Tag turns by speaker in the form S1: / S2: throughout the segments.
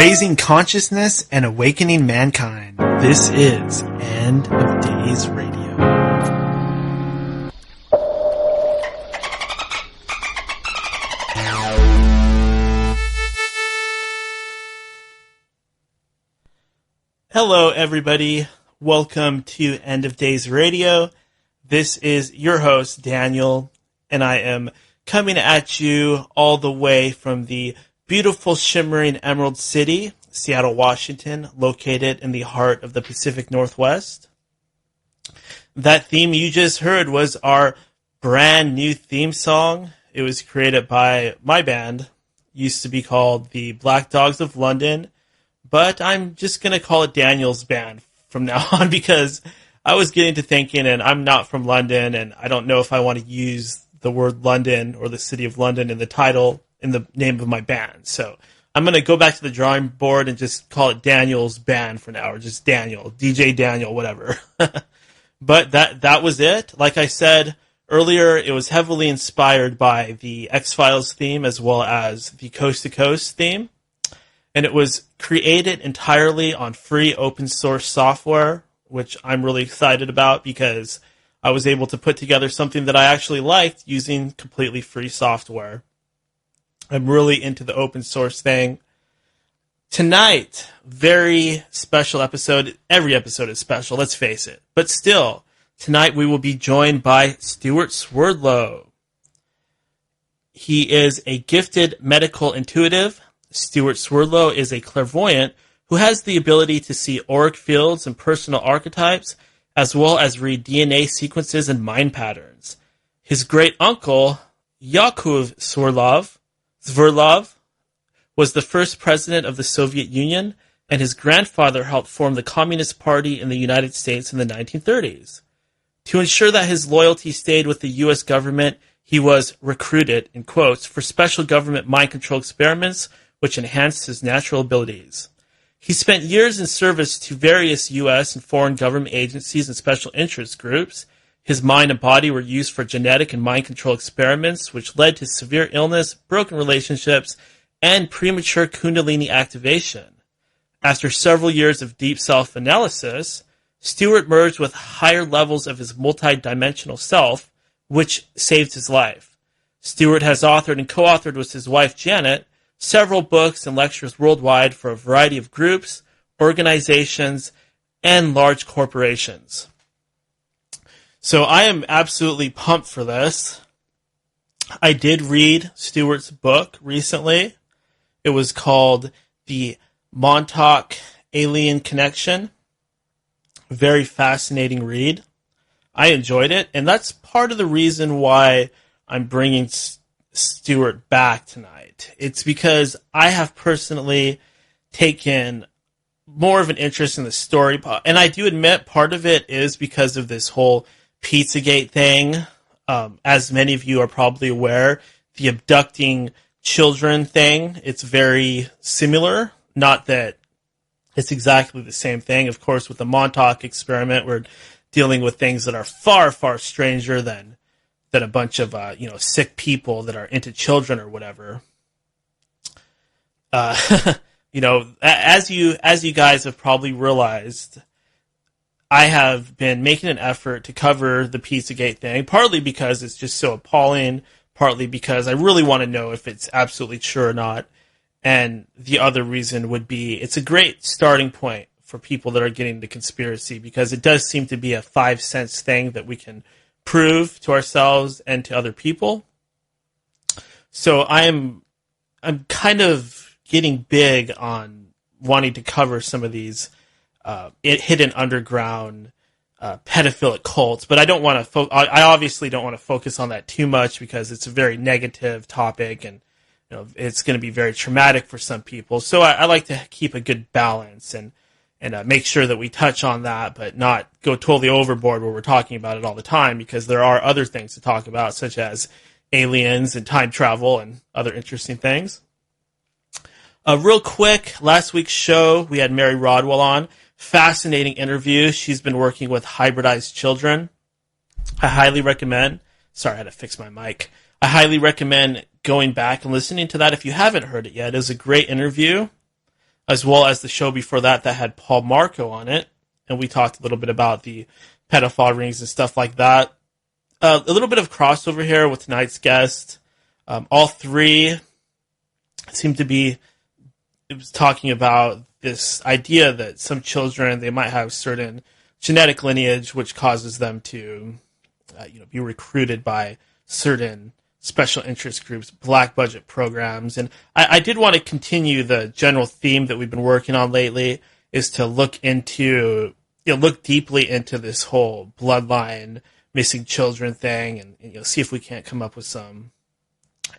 S1: Raising consciousness and awakening mankind. This is End of Days Radio. Hello, everybody. Welcome to End of Days Radio. This is your host, Daniel, and I am coming at you all the way from the beautiful, shimmering Emerald City, Seattle, Washington, located in the heart of the Pacific Northwest. That theme you just heard was our brand new theme song. It was created by my band, used to be called the Black Dogs of London, but I'm just going to call it Daniel's Band from now on because I was getting to thinking, and I'm not from London, and I don't know if I want to use the word London or the city of London in the title, in the name of my band. So I'm going to go back to the drawing board and just call it Daniel's Band for now, or just Daniel, DJ Daniel, whatever. But that was it. Like I said earlier, it was heavily inspired by the X-Files theme as well as the Coast to Coast theme. And it was created entirely on free open source software, which I'm really excited about because I was able to put together something that I actually liked using completely free software. I'm really into the open source thing. Tonight, very special episode. Every episode is special, let's face it. But still, tonight we will be joined by Stewart Swerdlow. He is a gifted medical intuitive. Stewart Swerdlow is a clairvoyant who has the ability to see auric fields and personal archetypes, as well as read DNA sequences and mind patterns. His great-uncle, Yakov Swerdlow, was the first president of the Soviet Union, and his grandfather helped form the Communist Party in the United States in the 1930s. To ensure that his loyalty stayed with the U.S. government, he was recruited, in quotes, for special government mind control experiments which enhanced his natural abilities. He spent years in service to various U.S. and foreign government agencies and special interest groups. His mind and body were used for genetic and mind control experiments, which led to severe illness, broken relationships, and premature Kundalini activation. After several years of deep self-analysis, Stewart merged with higher levels of his multi-dimensional self, which saved his life. Stewart has authored and co-authored with his wife Janet several books and lectures worldwide for a variety of groups, organizations, and large corporations. So I am absolutely pumped for this. I did read Stewart's book recently. It was called The Montauk Alien Connection. Very fascinating read. I enjoyed it, and that's part of the reason why I'm bringing Stewart back tonight. It's because I have personally taken more of an interest in the story, and I do admit part of it is because of this whole Pizzagate thing. As many of you are probably aware, the abducting children thing, it's very similar. Not that it's exactly the same thing. Of course, with the Montauk experiment, we're dealing with things that are far, far stranger than a bunch of sick people that are into children or whatever. As you guys have probably realized, I have been making an effort to cover the Pizzagate thing, partly because it's just so appalling, partly because I really want to know if it's absolutely true or not, and the other reason would be it's a great starting point for people that are getting the conspiracy, because it does seem to be a 5 cents thing that we can prove to ourselves and to other people. So I'm kind of getting big on wanting to cover some of these hidden underground pedophilic cults, but I don't want to. I obviously don't want to focus on that too much because it's a very negative topic, and it's going to be very traumatic for some people. So I like to keep a good balance and make sure that we touch on that, but not go totally overboard where we're talking about it all the time, because there are other things to talk about, such as aliens and time travel and other interesting things. Real quick, last week's show, we had Mary Rodwell on. Fascinating interview. She's been working with hybridized children. I highly recommend. Sorry, I had to fix my mic. I highly recommend going back and listening to that if you haven't heard it yet. It was a great interview. as well as the show before that had Paul Marco on it, and we talked a little bit about the pedophile rings and stuff like that. A little bit of crossover here with tonight's guest. All three seem to be talking about this idea that some children, they might have certain genetic lineage which causes them to be recruited by certain special interest groups, black budget programs. And I did want to continue the general theme that we've been working on lately, is to look deeply into this whole bloodline missing children thing, and see if we can't come up with some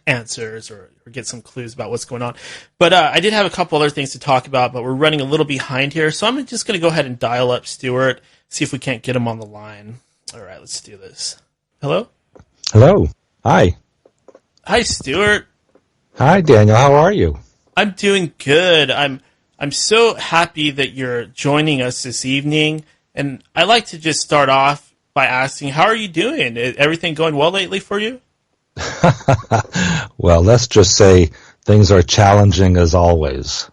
S1: answers or get some clues about what's going on. But I did have a couple other things to talk about, but we're running a little behind here, so I'm just going to go ahead and dial up Stewart, see if we can't get him on the line. All right, let's do this. Hello?
S2: Hello. Hi.
S1: Hi, Stewart.
S2: Hi, Daniel. How are you?
S1: I'm doing good. I'm so happy that you're joining us this evening, and I'd like to just start off by asking, how are you doing? Is everything going well lately for you?
S2: Well, let's just say things are challenging as always.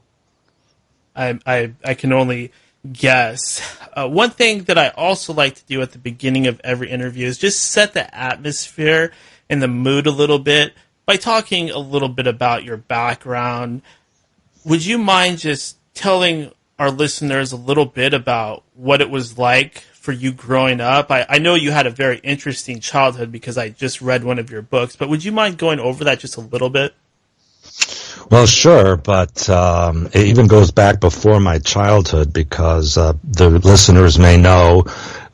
S1: I can only guess. One thing that I also like to do at the beginning of every interview is just set the atmosphere and the mood a little bit by talking a little bit about your background. Would you mind just telling our listeners a little bit about what it was like for you growing up? I know you had a very interesting childhood because I just read one of your books, but would you mind going over that just a little bit?
S2: Well, sure, but it even goes back before my childhood because the listeners may know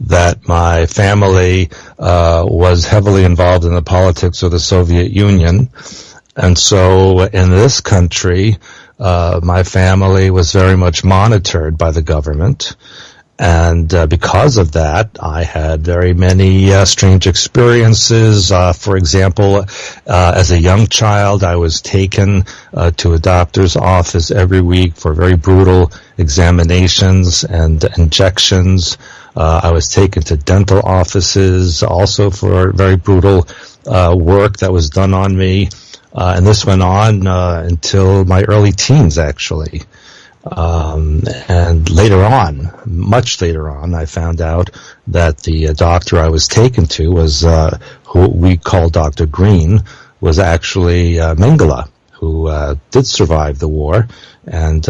S2: that my family was heavily involved in the politics of the Soviet Union. And so in this country, my family was very much monitored by the government. And because of that, I had very many strange experiences. For example, as a young child, I was taken to a doctor's office every week for very brutal examinations and injections. I was taken to dental offices also for very brutal work that was done on me. And this went on until my early teens, actually. And later on, much later on, I found out that the doctor I was taken to was, who we call Dr. Green, was actually Mengele, who did survive the war and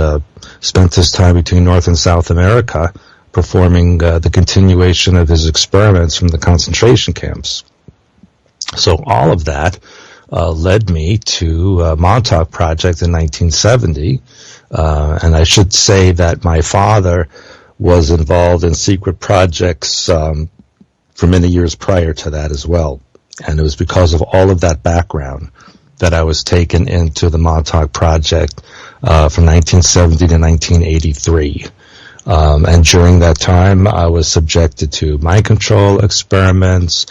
S2: spent his time between North and South America performing the continuation of his experiments from the concentration camps. So all of that led me to Montauk Project in 1970. And I should say that my father was involved in secret projects for many years prior to that as well. And it was because of all of that background that I was taken into the Montauk Project from 1970 to 1983. And during that time, I was subjected to mind control experiments,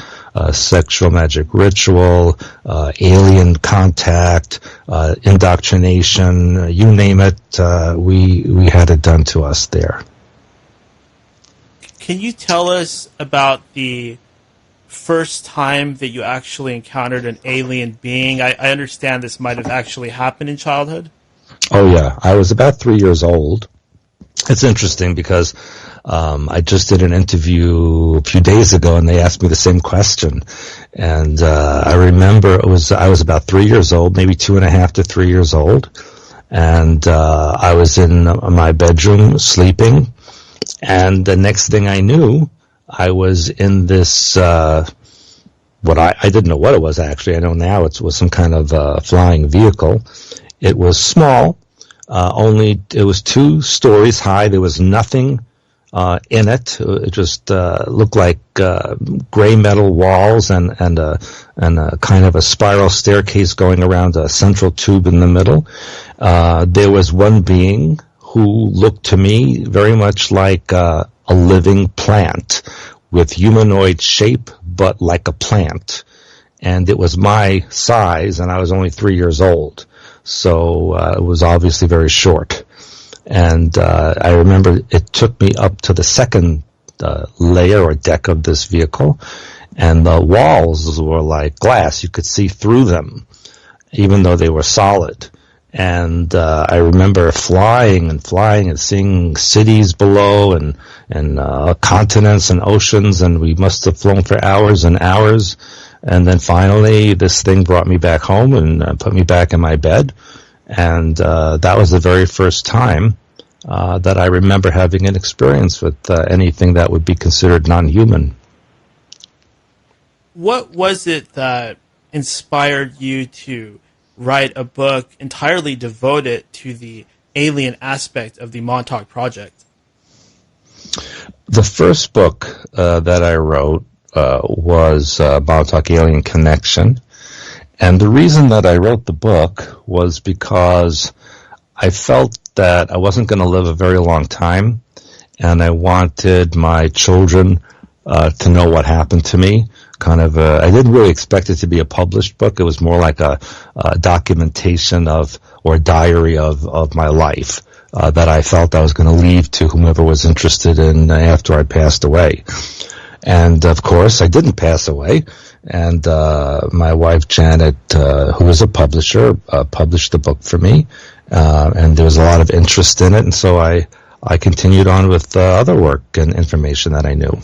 S2: sexual magic ritual, alien contact, indoctrination, you name it, we had it done to us there.
S1: Can you tell us about the first time that you actually encountered an alien being? I understand this might have actually happened in childhood.
S2: Oh yeah, I was about 3 years old. It's interesting because I just did an interview a few days ago, and they asked me the same question. And I remember I was about 3 years old, maybe 2.5 to 3 years old, and I was in my bedroom sleeping. And the next thing I knew, I was in this what I didn't know what it was actually. I know now it was some kind of flying vehicle. It was small. Only it was 2 stories high. There was nothing in it. It just looked like gray metal walls and a kind of a spiral staircase going around a central tube in the middle. There was one being who looked to me very much like a living plant with humanoid shape, but like a plant. And it was my size, and I was only 3 years old. So it was obviously very short. And I remember it took me up to the second layer or deck of this vehicle, and the walls were like glass. You could see through them, even though they were solid. And I remember flying and seeing cities below and continents and oceans, and we must have flown for hours and hours. And then finally, this thing brought me back home and put me back in my bed. And that was the very first time that I remember having an experience with anything that would be considered non-human.
S1: What was it that inspired you to write a book entirely devoted to the alien aspect of the Montauk project?
S2: The first book that I wrote was Montauk Alien Connection. And the reason that I wrote the book was because I felt that I wasn't going to live a very long time, and I wanted my children to know what happened to me. I didn't really expect it to be a published book. It was more like a documentation or diary of my life that I felt I was going to leave to whomever was interested in after I passed away. And of course, I didn't pass away. And my wife Janet, who is a publisher, published the book for me. And there was a lot of interest in it, and so I continued on with other work and information that I knew.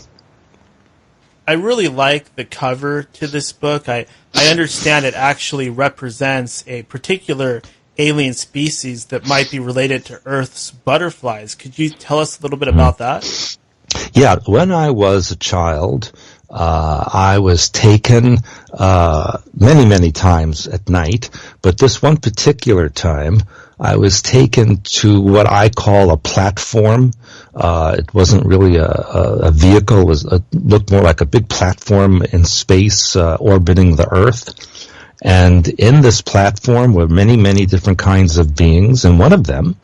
S1: I really like the cover to this book. I understand it actually represents a particular alien species that might be related to Earth's butterflies. Could you tell us a little bit about that?
S2: Yeah, when I was a child, I was taken many times at night, but this one particular time, I was taken to what I call a platform. It wasn't really a vehicle. It looked more like a big platform in space orbiting the Earth. And in this platform were many different kinds of beings, and one of them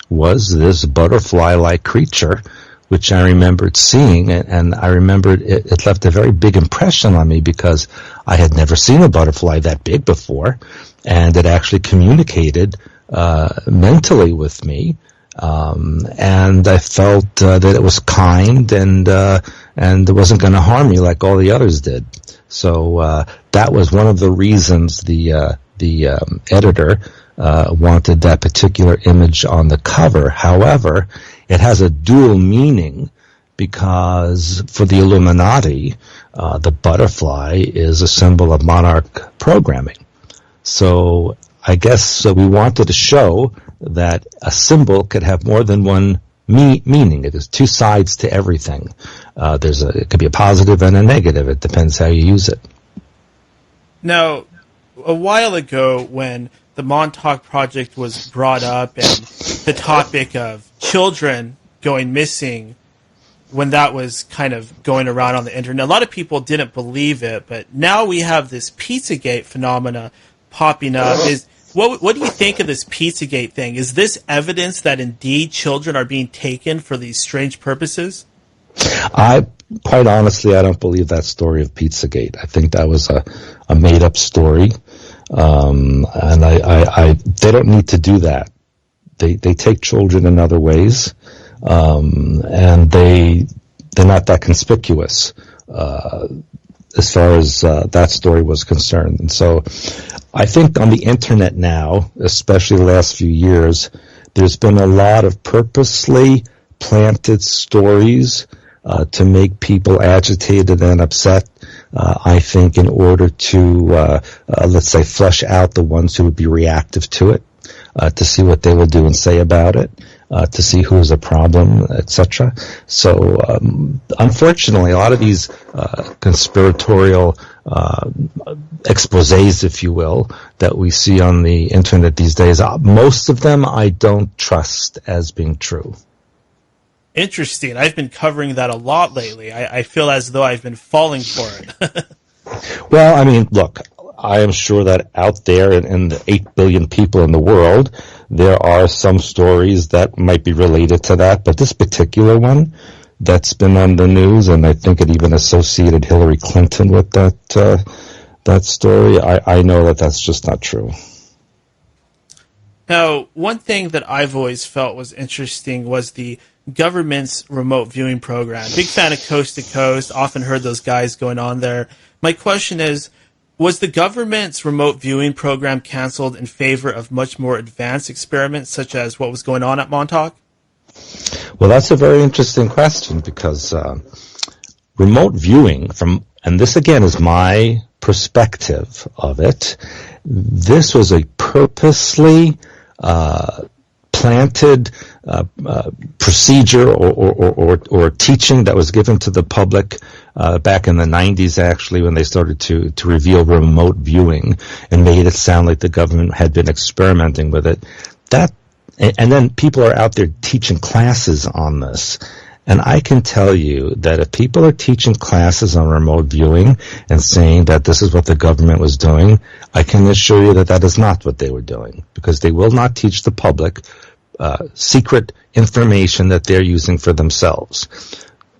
S2: was this butterfly-like creature, which I remembered seeing, and I remembered it left a very big impression on me because I had never seen a butterfly that big before, and it actually communicated mentally with me, and I felt that it was kind and it wasn't going to harm me like all the others did. So that was one of the reasons the editor wanted that particular image on the cover. However, it has a dual meaning because for the Illuminati, the butterfly is a symbol of monarch programming. So I guess we wanted to show that a symbol could have more than one meaning. It is two sides to everything. It could be a positive and a negative. It depends how you use it.
S1: Now, a while ago when the Montauk Project was brought up and the topic of children going missing, when that was kind of going around on the internet, a lot of people didn't believe it, but now we have this Pizzagate phenomena popping up. What do you think of this Pizzagate thing? Is this evidence that indeed children are being taken for these strange purposes?
S2: Quite honestly, I don't believe that story of Pizzagate. I think that was a made-up story. And they don't need to do that. They take children in other ways, and they're not that conspicuous, as far as that story was concerned. And so I think on the internet now, especially the last few years, there's been a lot of purposely planted stories to make people agitated and upset, I think, in order to, let's say, flush out the ones who would be reactive to it, to see what they will do and say about it, to see who is a problem, etc. So, unfortunately, a lot of these conspiratorial exposés, if you will, that we see on the internet these days, most of them I don't trust as being true.
S1: Interesting. I've been covering that a lot lately. I feel as though I've been falling for it.
S2: Well, I mean, look, I am sure that out there in the 8 billion people in the world, there are some stories that might be related to that. But this particular one that's been on the news, and I think it even associated Hillary Clinton with that story, I know that that's just not true.
S1: Now, one thing that I've always felt was interesting was the government's remote viewing program. Big fan of Coast to Coast. Often heard those guys going on there. My question is, Was the government's remote viewing program canceled in favor of much more advanced experiments, such as what was going on at Montauk?
S2: Well, that's a very interesting question because remote viewing, and this again is my perspective of it, this was a purposely planted procedure or teaching that was given to the public back in the 90s, actually, when they started to reveal remote viewing and made it sound like the government had been experimenting with it. And then people are out there teaching classes on this. And I can tell you that if people are teaching classes on remote viewing and saying that this is what the government was doing, I can assure you that that is not what they were doing, because they will not teach the public secret information that they're using for themselves.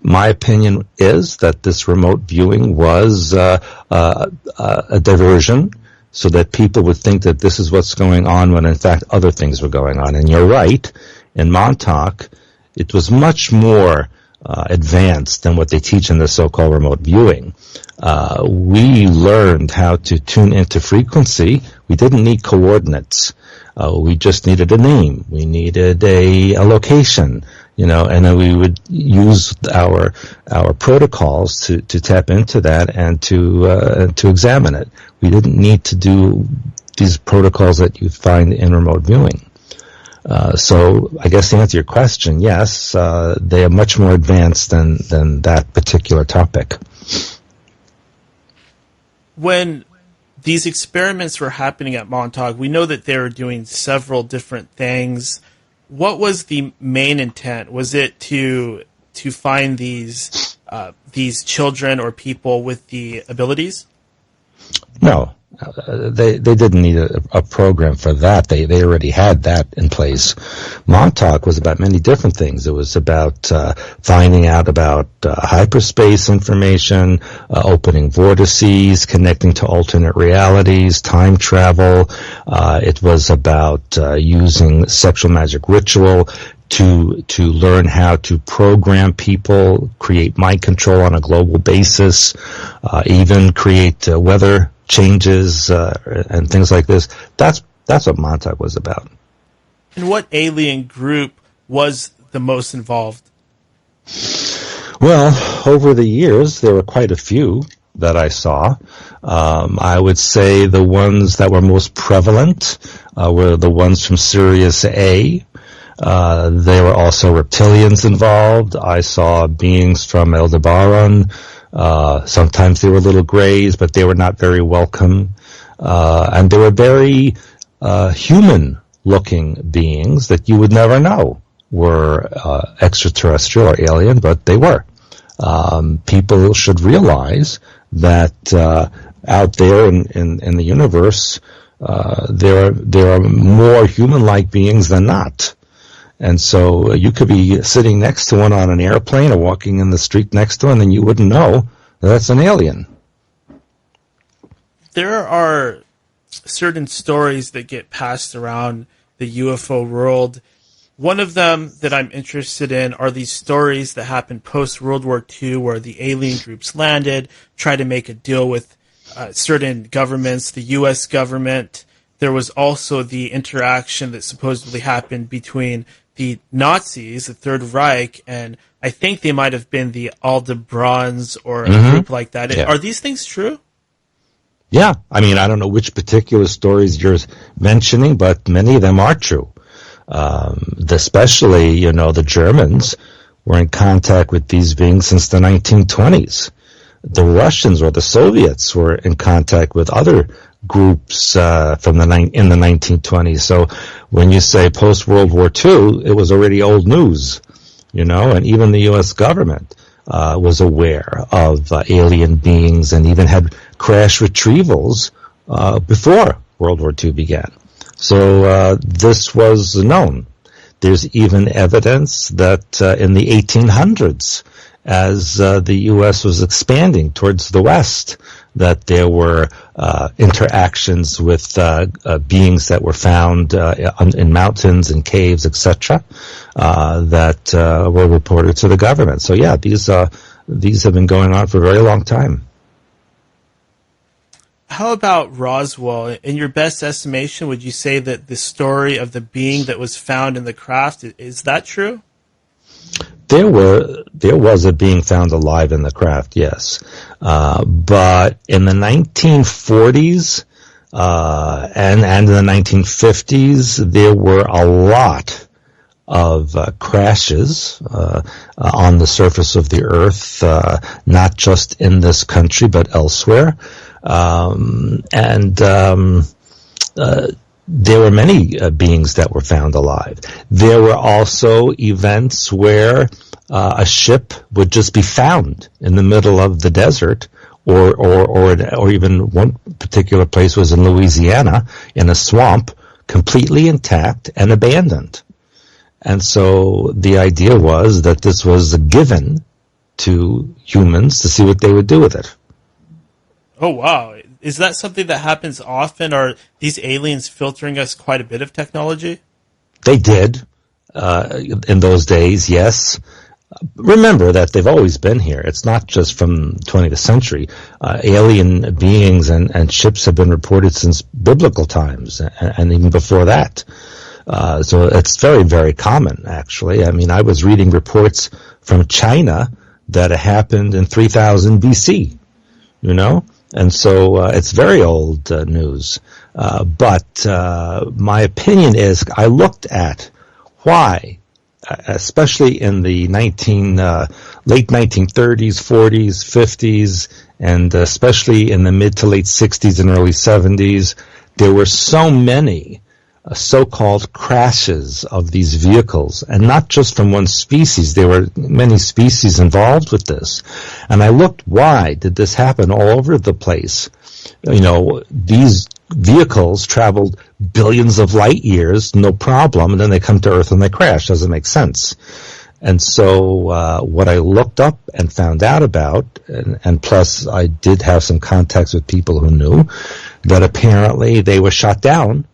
S2: My opinion is that this remote viewing was a diversion so that people would think that this is what's going on when in fact other things were going on. And you're right, in Montauk, it was much more advanced than what they teach in the so-called remote viewing. We learned how to tune into frequency. We didn't need coordinates. We just needed a name. We needed a location, and then we would use our protocols to tap into that and to examine it. We didn't need to do these protocols that you find in remote viewing. So I guess to answer your question, yes, they are much more advanced than that particular topic.
S1: When these experiments were happening at Montauk, we know that they were doing several different things. What was the main intent? Was it to find these children or people with the abilities?
S2: No. They didn't need a program for that. They already had that in place. Montauk was about many different things. It was about finding out about hyperspace information, opening vortices, connecting to alternate realities, time travel. It was about using sexual magic ritual to learn how to program people, create mind control on a global basis, even create weather changes and things like this. That's what Montauk was about.
S1: And what alien group was the most involved?
S2: Well, over the years, there were quite a few that I saw. I would say the ones that were most prevalent were the ones from Sirius A. There were also reptilians involved. I saw beings from Aldebaran. Sometimes they were little grays, but they were not very welcome. And they were very human-looking beings that you would never know were extraterrestrial or alien, but they were. People should realize that out there in the universe, there are more human-like beings than not. And so you could be sitting next to one on an airplane or walking in the street next to one, and you wouldn't know that's an alien.
S1: There are certain stories that get passed around the UFO world. One of them that I'm interested in are these stories that happened post-World War II where the alien groups landed, tried to make a deal with certain governments, the U.S. government. There was also the interaction that supposedly happened between the Nazis, the Third Reich, and I think they might have been the Aldebarans or a group like that. Yeah. Are these things true?
S2: Yeah. I mean, I don't know which particular stories you're mentioning, but many of them are true. Especially, the Germans were in contact with these beings since the 1920s. The Russians or the Soviets were in contact with other groups in the 1920s. So when you say post-World War II, it was already old news, and even the U.S. government was aware of alien beings and even had crash retrievals before World War II began. So this was known. There's even evidence that in the 1800s, as the U.S. was expanding towards the West, that there were interactions with beings that were found in mountains and caves, etc., that were reported to the government. So yeah, these have been going on for a very long time.
S1: How about Roswell? In your best estimation, would you say that the story of the being that was found in the craft, is that true?
S2: There was a being found alive in the craft, yes. But in the 1940s and in the 1950s, there were a lot of crashes on the surface of the Earth, not just in this country but elsewhere. There were many beings that were found alive. There were also events where a ship would just be found in the middle of the desert, or even one particular place was in Louisiana, in a swamp, completely intact and abandoned. And so the idea was that this was given to humans to see what they would do with it.
S1: Oh, wow. Is that something that happens often? Are these aliens filtering us quite a bit of technology?
S2: They did in those days, yes. Remember that they've always been here. It's not just from the 20th century. Alien beings and ships have been reported since biblical times and even before that. So it's very, very common, actually. I mean, I was reading reports from China that happened in 3000 BC, you know? And so it's very old news. But my opinion is I looked at why, especially in the late 1930s, 40s, 50s, and especially in the mid to late 60s and early 70s, there were so many so-called crashes of these vehicles, and not just from one species. There were many species involved with this. And I looked, why did this happen all over the place? You know, these vehicles traveled billions of light years, no problem, and then they come to Earth and they crash. Doesn't make sense. And so what I looked up and found out about, and plus I did have some contacts with people who knew, that apparently they were shot down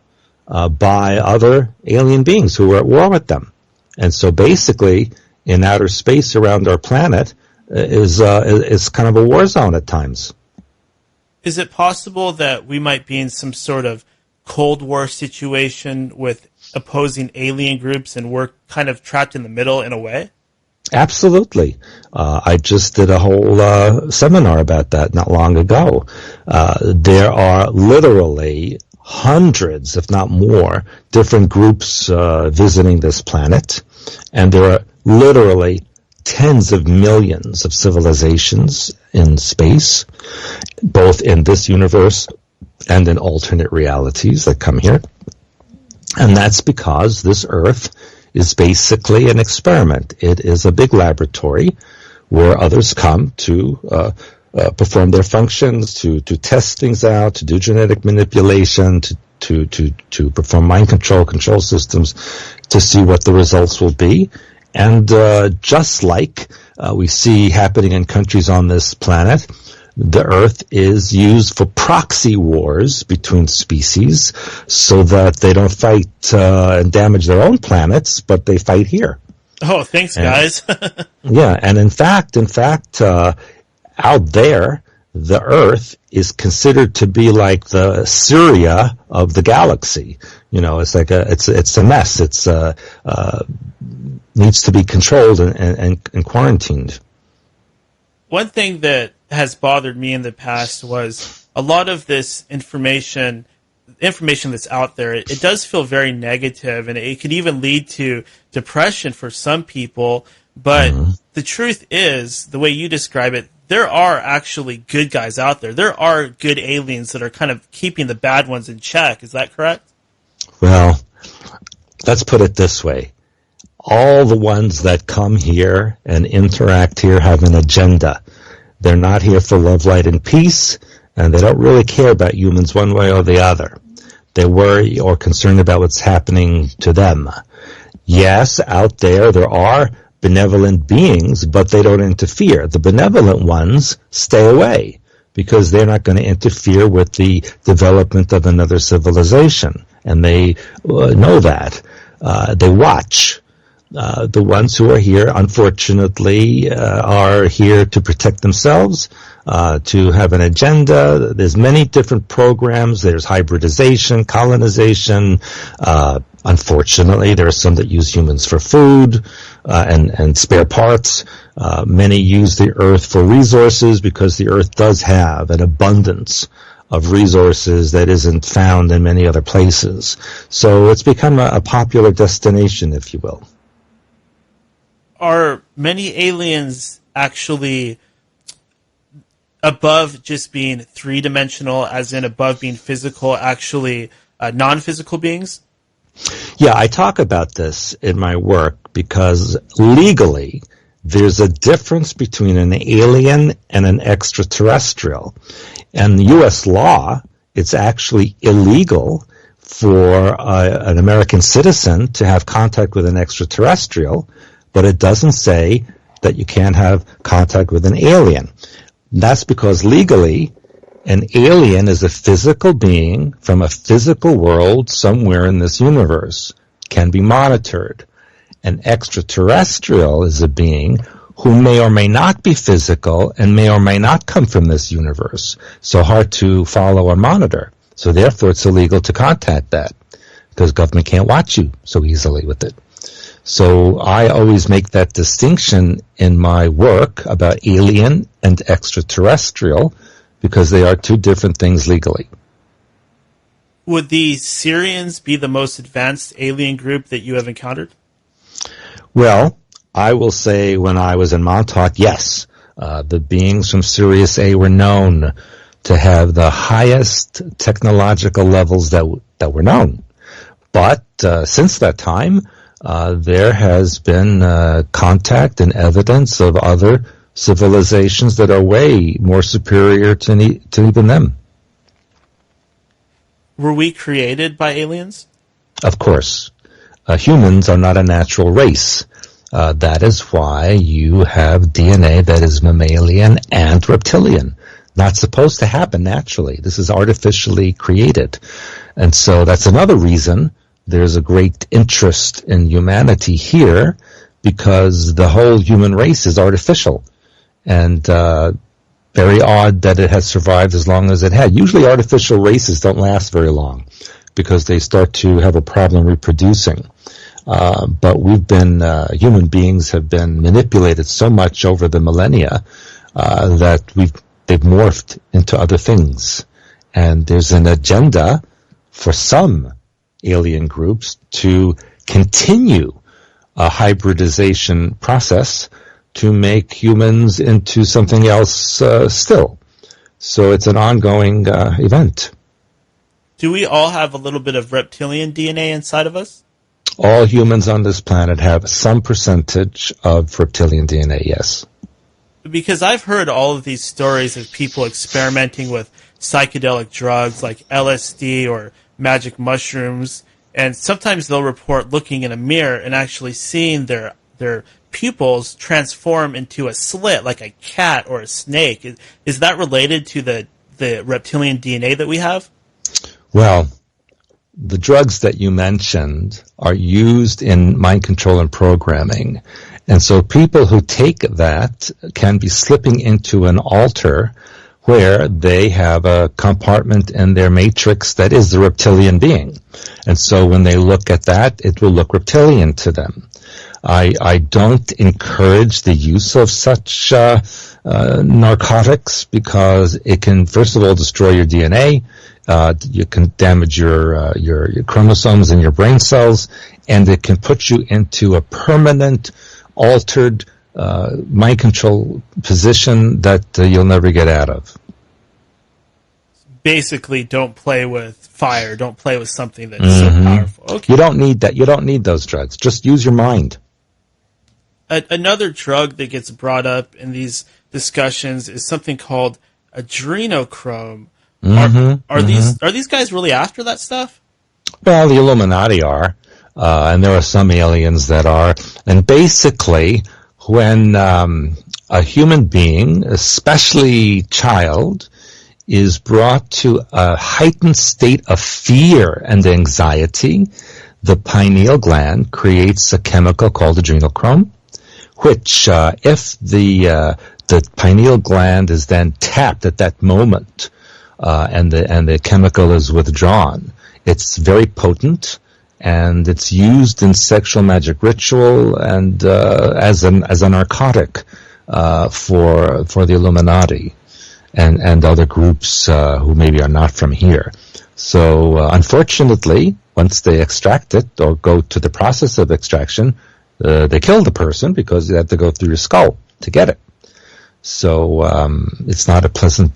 S2: by other alien beings who were at war with them. And so basically, in outer space around our planet is kind of a war zone at times.
S1: Is it possible that we might be in some sort of Cold War situation with opposing alien groups and we're kind of trapped in the middle in a way?
S2: Absolutely. I just did a whole seminar about that not long ago. There are literally hundreds, if not more, different groups visiting this planet, and there are literally tens of millions of civilizations in space, both in this universe and in alternate realities that come here. And that's because this Earth is basically an experiment. It is a big laboratory where others come to perform their functions, to test things out, to do genetic manipulation, to perform mind control systems, to see what the results will be. And just like we see happening in countries on this planet, the Earth is used for proxy wars between species so that they don't fight and damage their own planets, but they fight here.
S1: Oh, thanks, guys.
S2: Yeah, and in fact, out there, the Earth is considered to be like the Syria of the galaxy. You know, it's like it's a mess. It's needs to be controlled and quarantined.
S1: One thing that has bothered me in the past was a lot of this information that's out there. It does feel very negative, and it could even lead to depression for some people. But the truth is, the way you describe it, there are actually good guys out there. There are good aliens that are kind of keeping the bad ones in check. Is that correct?
S2: Well, let's put it this way. All the ones that come here and interact here have an agenda. They're not here for love, light, and peace, and they don't really care about humans one way or the other. They worry or concerned about what's happening to them. Yes, out there are benevolent beings, but they don't interfere. The benevolent ones stay away because they're not going to interfere with the development of another civilization, and they know that. They watch. The ones who are here, unfortunately, are here to protect themselves, to have an agenda. There's many different programs. There's hybridization, colonization. Unfortunately, there are some that use humans for food and spare parts. Many use the Earth for resources because the Earth does have an abundance of resources that isn't found in many other places. So it's become a popular destination, if you will.
S1: Are many aliens actually above just being three-dimensional, as in above being physical, actually non-physical beings?
S2: Yeah, I talk about this in my work because legally there's a difference between an alien and an extraterrestrial. And the U.S. law, it's actually illegal for an American citizen to have contact with an extraterrestrial, but it doesn't say that you can't have contact with an alien. That's because legally, an alien is a physical being from a physical world somewhere in this universe, can be monitored. An extraterrestrial is a being who may or may not be physical and may or may not come from this universe, so hard to follow or monitor. So therefore it's illegal to contact that, because government can't watch you so easily with it. So I always make that distinction in my work about alien and extraterrestrial, because they are two different things legally.
S1: Would the Syrians be the most advanced alien group that you have encountered?
S2: Well, I will say when I was in Montauk, yes. The beings from Sirius A were known to have the highest technological levels that were known. But since that time, there has been contact and evidence of other civilizations that are way more superior to even them.
S1: Were we created by aliens?
S2: Of course. Humans are not a natural race. That is why you have DNA that is mammalian and reptilian. Not supposed to happen naturally. This is artificially created. And so that's another reason there's a great interest in humanity here, because the whole human race is artificial. And very odd that it has survived as long as it had. Usually artificial races don't last very long because they start to have a problem reproducing. But human beings have been manipulated so much over the millennia that they've morphed into other things. And there's an agenda for some alien groups to continue a hybridization process to make humans into something else still. So it's an ongoing event.
S1: Do we all have a little bit of reptilian DNA inside of us?
S2: All humans on this planet have some percentage of reptilian DNA, yes.
S1: Because I've heard all of these stories of people experimenting with psychedelic drugs like LSD or magic mushrooms, and sometimes they'll report looking in a mirror and actually seeing their pupils transform into a slit like a cat or a snake. Is that related to the reptilian DNA that we have?
S2: Well, the drugs that you mentioned are used in mind control and programming. And so people who take that can be slipping into an altar where they have a compartment in their matrix that is the reptilian being. And so when they look at that, it will look reptilian to them. I don't encourage the use of such narcotics, because it can, first of all, destroy your DNA. You can damage your chromosomes and your brain cells, and it can put you into a permanent, altered mind control position that you'll never get out of.
S1: Basically, don't play with fire. Don't play with something that's so powerful. Okay.
S2: You don't need that. You don't need those drugs. Just use your mind.
S1: Another drug that gets brought up in these discussions is something called adrenochrome. Are these guys really after that stuff?
S2: Well, the Illuminati are, and there are some aliens that are. And basically, when a human being, especially child, is brought to a heightened state of fear and anxiety, the pineal gland creates a chemical called adrenochrome, which, if the the pineal gland is then tapped at that moment, and the chemical is withdrawn. It's very potent, and it's used in sexual magic ritual and as a narcotic for the Illuminati and other groups who maybe are not from here. So unfortunately, once they extract it or go to the process of extraction, they kill the person because you have to go through your skull to get it. So it's not a pleasant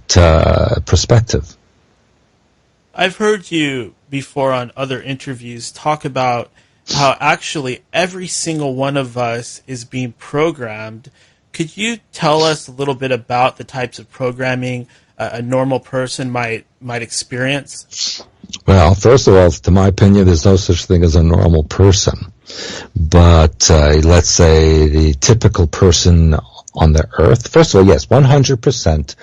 S2: perspective.
S1: I've heard you before on other interviews talk about how actually every single one of us is being programmed. Could you tell us a little bit about the types of programming a normal person might experience?
S2: Well, first of all, to my opinion, there's no such thing as a normal person. But let's say the typical person on the Earth, first of all, yes, 100%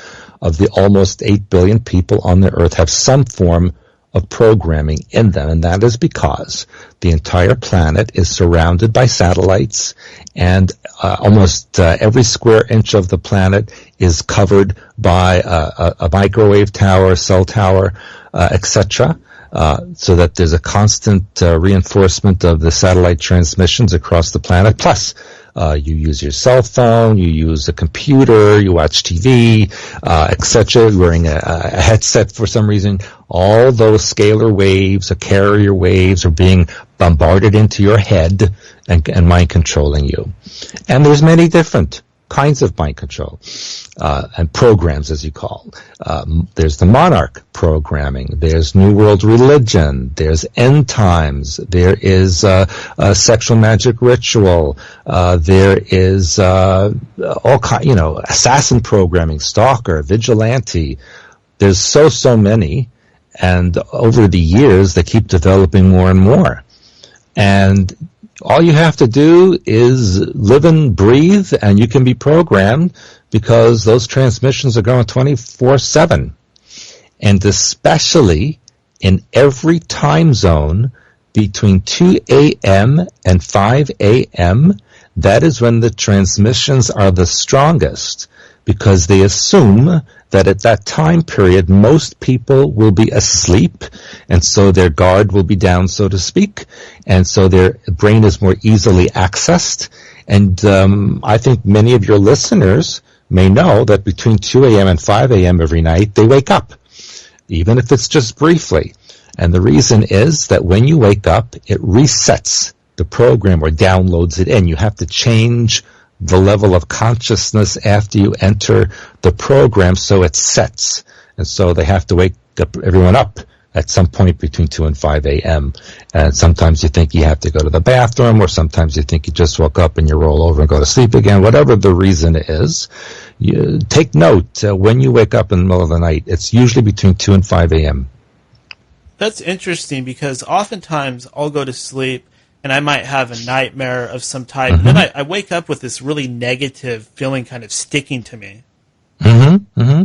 S2: of the almost 8 billion people on the Earth have some form of programming in them, and that is because the entire planet is surrounded by satellites, and almost every square inch of the planet is covered by a microwave tower, cell tower, etc., so that there's a constant reinforcement of the satellite transmissions across the planet. Plus, you use your cell phone, you use a computer, you watch TV, etc., wearing a headset for some reason. All those scalar waves or carrier waves are being bombarded into your head and mind controlling you. And there's many different kinds of mind control and programs, as you call. There's the monarch programming. There's New World religion. There's end times. There is sexual magic ritual. There is all kind, assassin programming, stalker, vigilante. There's so many, and over the years they keep developing more and more. And all you have to do is live and breathe, and you can be programmed because those transmissions are going 24/7. And especially in every time zone between 2 a.m. and 5 a.m., that is when the transmissions are the strongest, because they assume that at that time period most people will be asleep, and so their guard will be down, so to speak, and so their brain is more easily accessed. And I think many of your listeners may know that between 2 a.m. and 5 a.m. every night they wake up, even if it's just briefly. And the reason is that when you wake up, it resets the program or downloads it in. You have to change the level of consciousness after you enter the program so it sets. And so they have to wake everyone up at some point between 2 and 5 a.m. And sometimes you think you have to go to the bathroom, or sometimes you think you just woke up and you roll over and go to sleep again. Whatever the reason is, you take note when you wake up in the middle of the night. It's usually between 2 and 5 a.m.
S1: That's interesting, because oftentimes I'll go to sleep and I might have a nightmare of some type. Mm-hmm. Then I wake up with this really negative feeling kind of sticking to me.
S2: Mm-hmm. Mm-hmm.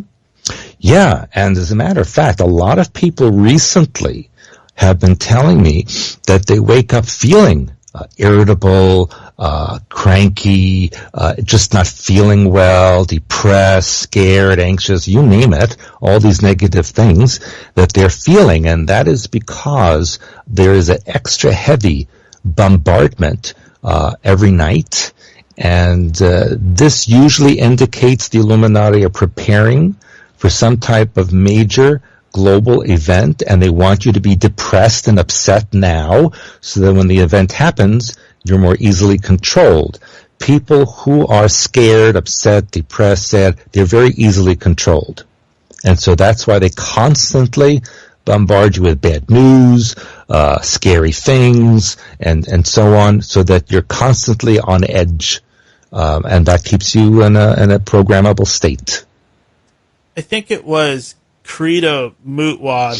S2: Yeah, and as a matter of fact, a lot of people recently have been telling me that they wake up feeling irritable, cranky, just not feeling well, depressed, scared, anxious, you name it, all these negative things that they're feeling. And that is because there is an extra heavy bombardment every night, and this usually indicates the Illuminati are preparing for some type of major global event, and they want you to be depressed and upset now, so that when the event happens, you're more easily controlled. People who are scared, upset, depressed, sad, they're very easily controlled. And so that's why they constantly bombard you with bad news, scary things, and so on, so that you're constantly on edge, and that keeps you in a programmable state.
S1: I think it was Credo Mutwa,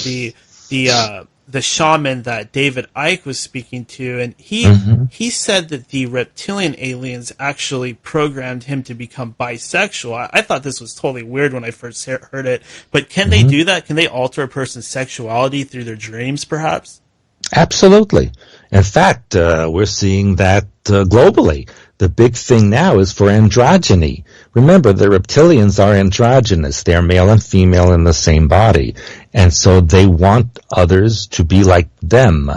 S1: the shaman that David Icke was speaking to, and he said that the reptilian aliens actually programmed him to become bisexual. I thought this was totally weird when I first heard it, but can they do that? Can they alter a person's sexuality through their dreams, perhaps?
S2: Absolutely. In fact, we're seeing that globally. The big thing now is for androgyny. Remember, the reptilians are androgynous. They're male and female in the same body. And so they want others to be like them.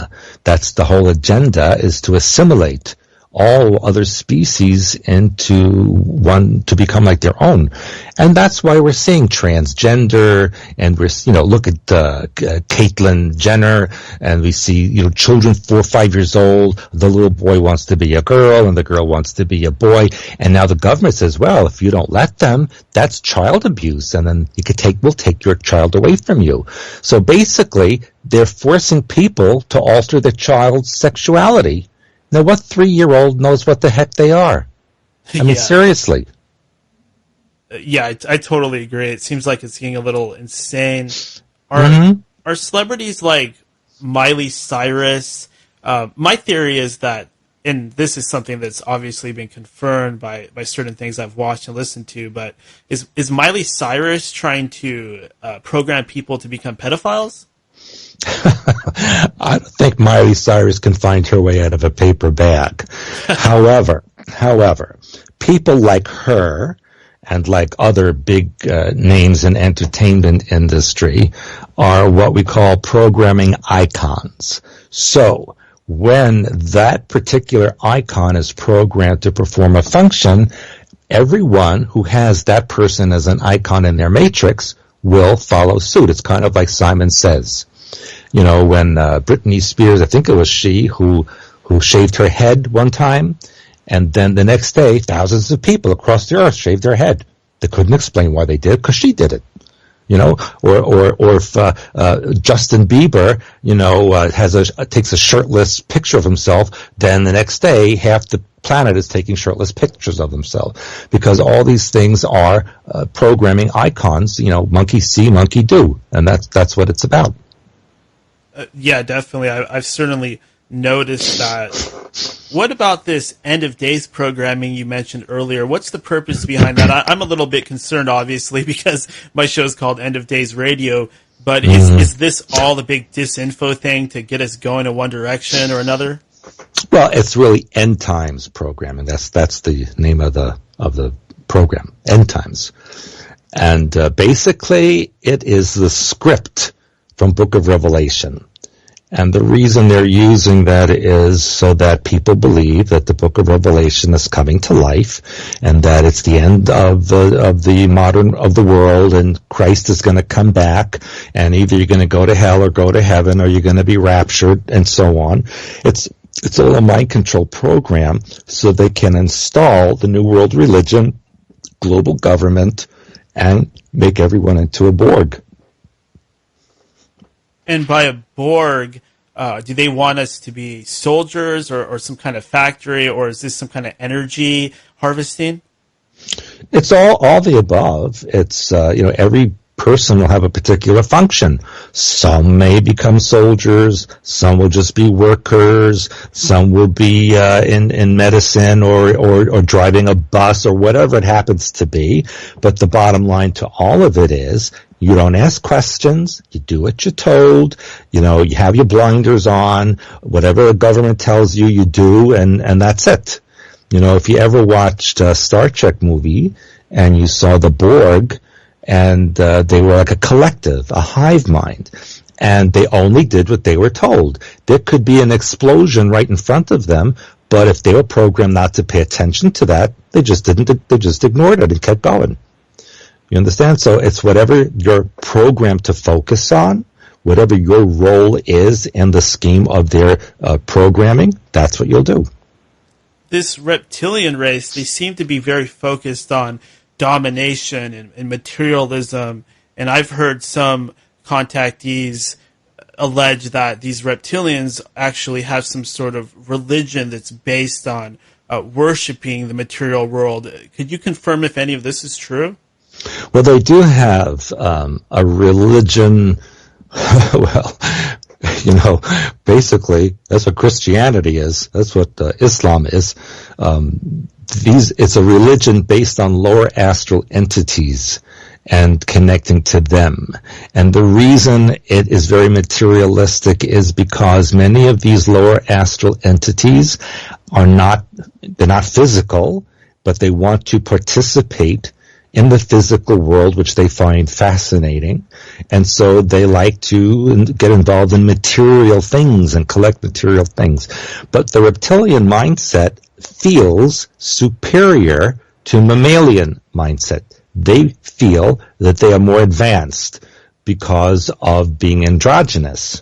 S2: That's the whole agenda, is to assimilate all other species into one to become like their own. And that's why we're seeing transgender, and we're, look at Caitlyn Jenner, and we see, children 4 or 5 years old, the little boy wants to be a girl and the girl wants to be a boy. And now the government says, well, if you don't let them, that's child abuse, and then we'll take your child away from you. So basically, they're forcing people to alter their child's sexuality. Now, what 3-year-old knows what the heck they are? I mean, seriously.
S1: Yeah, I totally agree. It seems like it's getting a little insane. Are celebrities like Miley Cyrus? My theory is that, and this is something that's obviously been confirmed by certain things I've watched and listened to, but is Miley Cyrus trying to program people to become pedophiles?
S2: I don't think Miley Cyrus can find her way out of a paper bag. However, people like her and like other big names in entertainment industry are what we call programming icons. So when that particular icon is programmed to perform a function, everyone who has that person as an icon in their matrix will follow suit. It's kind of like Simon Says. When Britney Spears, I think it was she who shaved her head one time, and then the next day, thousands of people across the earth shaved their head. They couldn't explain why they did, because she did it. Or if Justin Bieber, takes a shirtless picture of himself, then the next day, half the planet is taking shirtless pictures of themselves, because all these things are programming icons. Monkey see, monkey do, and that's what it's about.
S1: Yeah, definitely. I've certainly noticed that. What about this end of days programming you mentioned earlier? What's the purpose behind that? I'm a little bit concerned, obviously, because my show's called End of Days Radio. But is this all the big disinfo thing to get us going in one direction or another?
S2: Well, it's really end times programming. That's the name of the program, end times, and basically it is the script from Book of Revelation. And the reason they're using that is so that people believe that the Book of Revelation is coming to life, and that it's the end of the world, and Christ is going to come back, and either you're going to go to hell or go to heaven, or you're going to be raptured, and so on. It's all a mind control program, so they can install the New World religion, global government, and make everyone into a Borg.
S1: And by a Borg, do they want us to be soldiers or some kind of factory, or is this some kind of energy harvesting?
S2: It's all the above. It's every person will have a particular function. Some may become soldiers, some will just be workers, some will be in medicine or driving a bus or whatever it happens to be. But the bottom line to all of it is, you don't ask questions, you do what you're told, you have your blinders on, whatever the government tells you, you do, and that's it. If you ever watched a Star Trek movie and you saw the Borg, and they were like a collective, a hive mind, and they only did what they were told. There could be an explosion right in front of them, but if they were programmed not to pay attention to that, they just ignored it and kept going. You understand? So it's whatever you're programmed to focus on, whatever your role is in the scheme of their programming, that's what you'll do.
S1: This reptilian race, they seem to be very focused on domination and materialism, and I've heard some contactees allege that these reptilians actually have some sort of religion that's based on worshiping the material world. Could you confirm if any of this is true?
S2: Well, they do have a religion. Well, basically that's what Christianity is. That's what Islam is. It's a religion based on lower astral entities, and connecting to them. And the reason it is very materialistic is because many of these lower astral entities they're not physical, but they want to participate in the physical world, which they find fascinating. And so they like to get involved in material things and collect material things. But the reptilian mindset feels superior to mammalian mindset. They feel that they are more advanced because of being androgynous.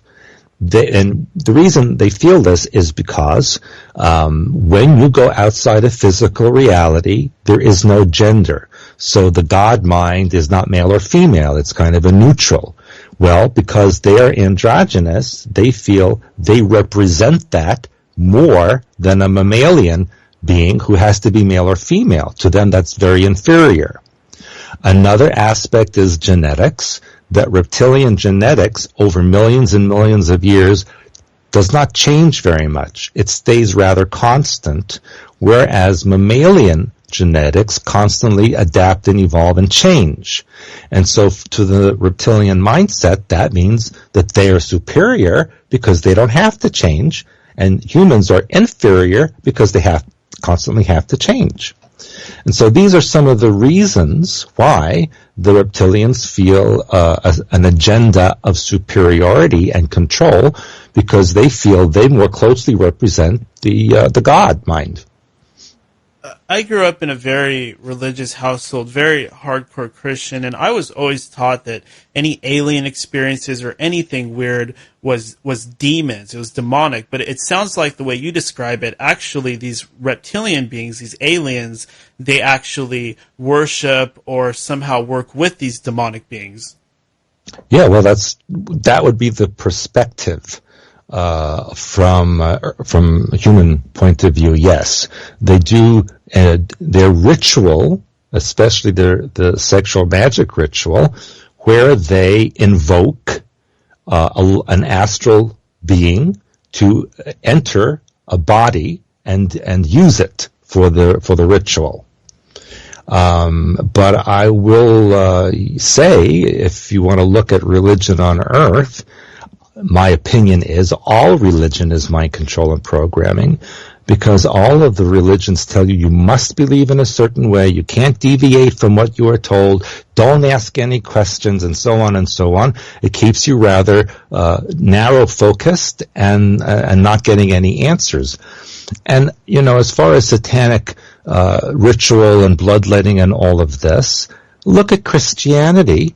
S2: And the reason they feel this is because when you go outside of physical reality, there is no gender. So the God mind is not male or female. It's kind of a neutral. Well, because they are androgynous, they feel they represent that more than a mammalian being who has to be male or female. To them, that's very inferior. Another aspect is genetics, that reptilian genetics over millions and millions of years does not change very much. It stays rather constant, whereas mammalian genetics constantly adapt and evolve and change. And so to the reptilian mindset, that means that they are superior because they don't have to change, and humans are inferior because they constantly have to change. And so these are some of the reasons why the reptilians feel an agenda of superiority and control, because they feel they more closely represent the God mind.
S1: I grew up in a very religious household, very hardcore Christian, and I was always taught that any alien experiences or anything weird was demons. It was demonic. But it sounds like the way you describe it, actually these reptilian beings, these aliens, they actually worship or somehow work with these demonic beings.
S2: Yeah, well, that would be the perspective. From a human point of view, yes, they do. Their ritual, especially the sexual magic ritual, where they invoke an astral being to enter a body and use it for the ritual. But I will say, if you want to look at religion on Earth, my opinion is all religion is mind control and programming, because all of the religions tell you must believe in a certain way, you can't deviate from what you are told, don't ask any questions, and so on and so on. It keeps you rather narrow focused and not getting any answers. And, as far as satanic ritual and bloodletting and all of this, look at Christianity.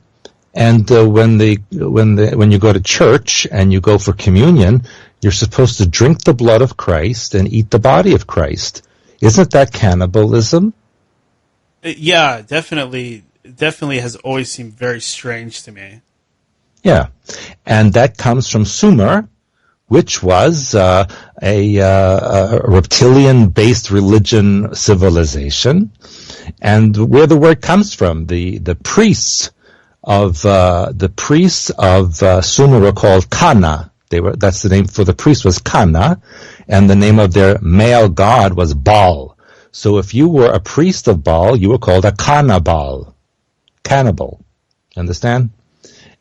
S2: And when you go to church and you go for communion, you're supposed to drink the blood of Christ and eat the body of Christ. Isn't that cannibalism?
S1: Yeah, definitely has always seemed very strange to me.
S2: Yeah, and that comes from Sumer, which was a reptilian-based religion civilization, and where the word comes from, the priests of Sumer were called Kana. That's the name for the priest was Kana, and the name of their male god was Baal. So if you were a priest of Baal, you were called a cannibal. Understand?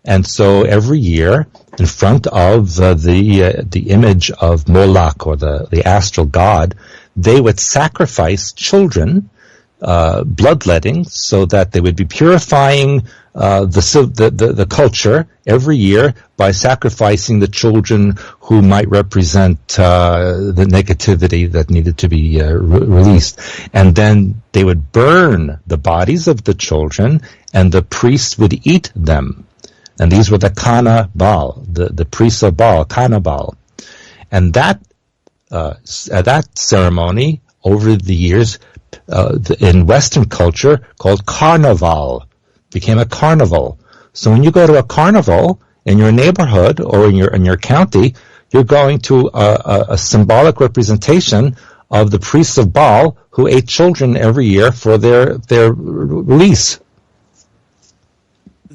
S2: And so every year, in front of the image of Moloch, or the astral god, they would sacrifice children, bloodletting, so that they would be purifying the culture every year by sacrificing the children who might represent the negativity that needed to be released. And then they would burn the bodies of the children, and the priests would eat them. And these were the Kana Baal, the priests of Baal, Kana Baal. And that ceremony over the years in Western culture called carnival became a carnival. So when you go to a carnival in your neighborhood or in your county, you're going to a symbolic representation of the priests of Baal who ate children every year for their release.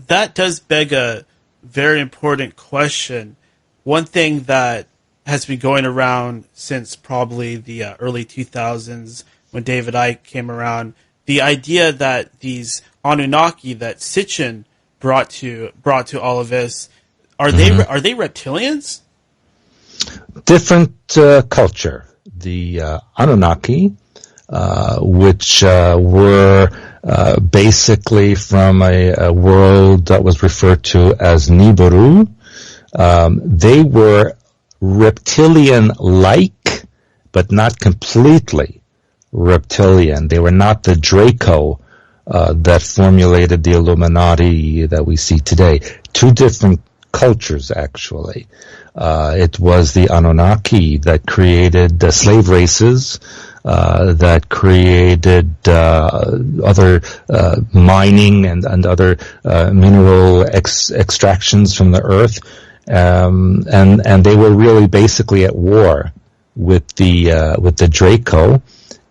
S1: That does beg a very important question. One thing that has been going around since probably the early 2000s when David Icke came around, the idea that these Anunnaki that Sitchin brought to all of this, are they reptilians?
S2: Different culture. The Anunnaki, which were basically from a world that was referred to as Nibiru, they were reptilian-like, but not completely reptilian. They were not the Draco that formulated the Illuminati that we see today. Two different cultures, actually. It was the Anunnaki that created slave races, that created other mining and other mineral extractions from the earth, and they were really basically at war with the Draco,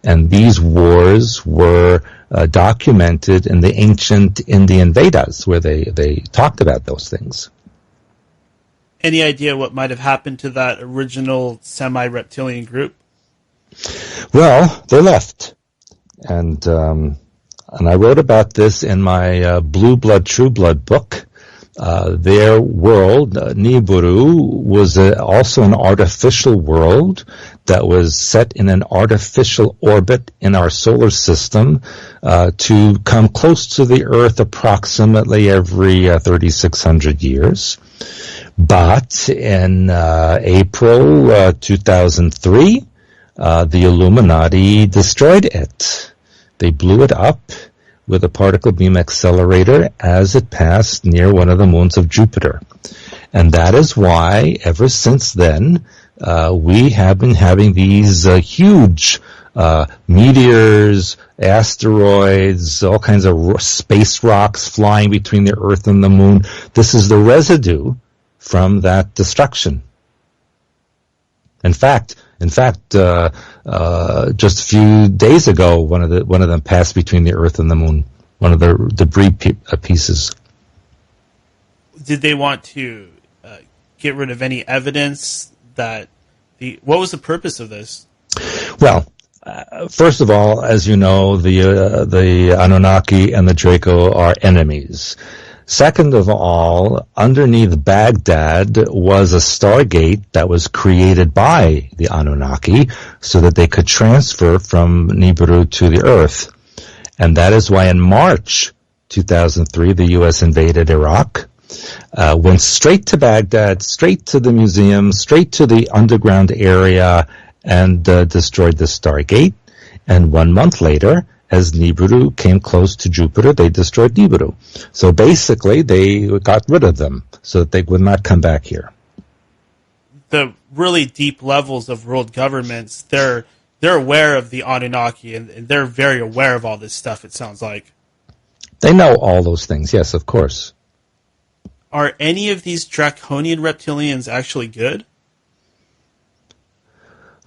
S2: and these wars were documented in the ancient Indian Vedas, where they talked about those things.
S1: Any idea what might have happened to that original semi-reptilian group?
S2: Well, they left, and I wrote about this in my Blue Blood, True Blood book. Their world, Nibiru, was also an artificial world that was set in an artificial orbit in our solar system to come close to the Earth approximately every 3,600 years. But in April 2003, the Illuminati destroyed it. They blew it up with a particle beam accelerator as it passed near one of the moons of Jupiter. And that is why, ever since then, we have been having these huge meteors, asteroids, all kinds of space rocks flying between the Earth and the Moon. This is the residue from that destruction. In fact, just a few days ago, one of them passed between the Earth and the Moon. One of the debris pieces.
S1: Did they want to get rid of any evidence that what was the purpose of this?
S2: Well, first of all, as you know, the Anunnaki and the Draco are enemies. Second of all, underneath Baghdad was a stargate that was created by the Anunnaki so that they could transfer from Nibiru to the Earth. And that is why in March 2003, the U.S. invaded Iraq, went straight to Baghdad, straight to the museum, straight to the underground area, and destroyed the stargate. And 1 month later, as Nibiru came close to Jupiter, they destroyed Nibiru. So basically, they got rid of them so that they would not come back here.
S1: The really deep levels of world governments, they're aware of the Anunnaki, and they're very aware of all this stuff, it sounds like.
S2: They know all those things, yes, of course.
S1: Are any of these Draconian reptilians actually good?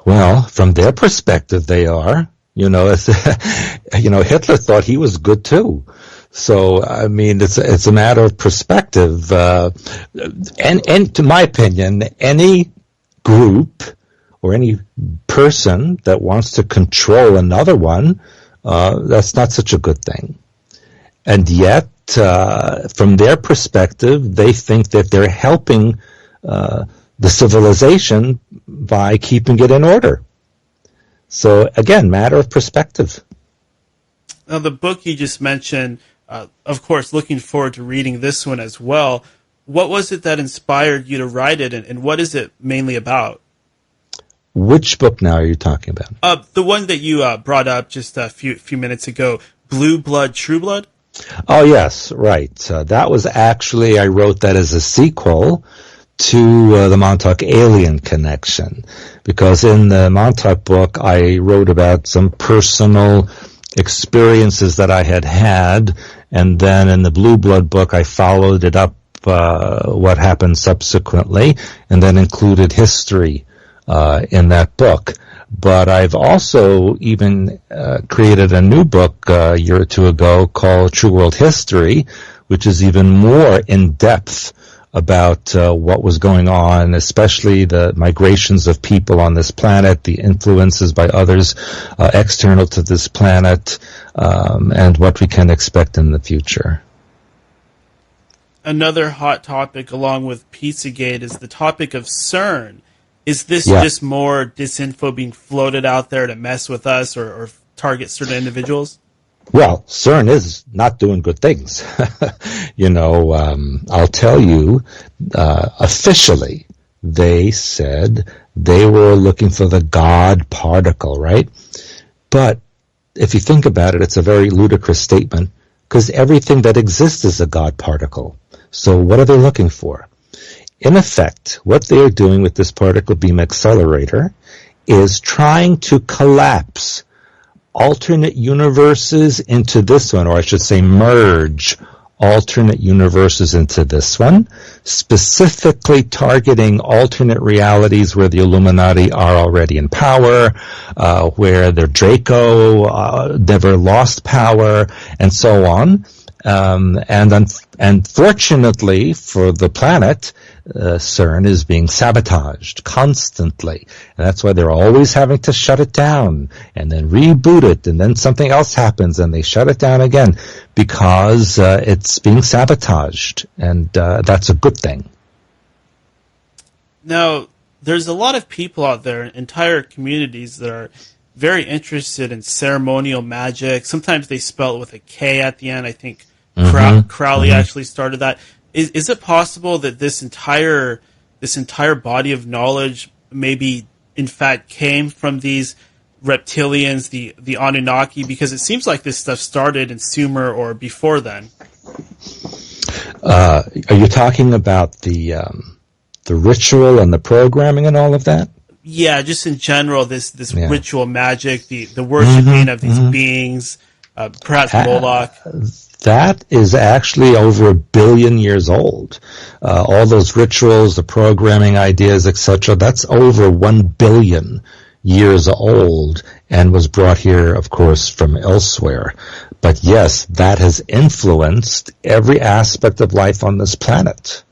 S2: Well, from their perspective, they are. Hitler thought he was good too. So, I mean, it's a matter of perspective. And to my opinion, any group or any person that wants to control another one, that's not such a good thing. And yet, from their perspective, they think that they're helping the civilization by keeping it in order. So, again, matter of perspective.
S1: Now, the book you just mentioned, of course, looking forward to reading this one as well. What was it that inspired you to write it, and what is it mainly about?
S2: Which book now are you talking about?
S1: The one that you brought up just a few minutes ago, Blue Blood, True Blood?
S2: Oh, yes, right. That was actually, I wrote that as a sequel to the Montauk Alien Connection, because in the Montauk book I wrote about some personal experiences that I had, and then in the Blue Blood book I followed it up what happened subsequently, and then included history in that book. But I've also even created a new book a year or two ago called True World History, which is even more in depth about what was going on, especially the migrations of people on this planet, the influences by others external to this planet, and what we can expect in the future.
S1: Another hot topic along with Pizzagate is the topic of CERN. Is this just more disinfo being floated out there to mess with us or target certain individuals?
S2: Well, CERN is not doing good things. I'll tell you, officially, they said they were looking for the God particle, right? But if you think about it, it's a very ludicrous statement, because everything that exists is a God particle. So what are they looking for? In effect, what they are doing with this particle beam accelerator is trying to collapse alternate universes into this one, or I should say merge alternate universes into this one, specifically targeting alternate realities where the Illuminati are already in power, where the Draco never lost power, and so on. And fortunately for the planet, CERN is being sabotaged constantly. And that's why they're always having to shut it down and then reboot it, and then something else happens and they shut it down again, because it's being sabotaged. And that's a good thing.
S1: Now, there's a lot of people out there, entire communities, that are very interested in ceremonial magic. Sometimes they spell it with a K at the end. I think Crowley actually started that. Is it possible that this entire body of knowledge maybe in fact came from these reptilians, the Annunaki? Because it seems like this stuff started in Sumer or before then.
S2: Are you talking about the ritual and the programming and all of that?
S1: Yeah, just in general, this ritual magic, the worshiping of these beings, perhaps Moloch.
S2: That is actually over 1 billion years old. All those rituals, the programming ideas, etc., that's over 1 billion years old and was brought here, of course, from elsewhere. But yes, that has influenced every aspect of life on this planet,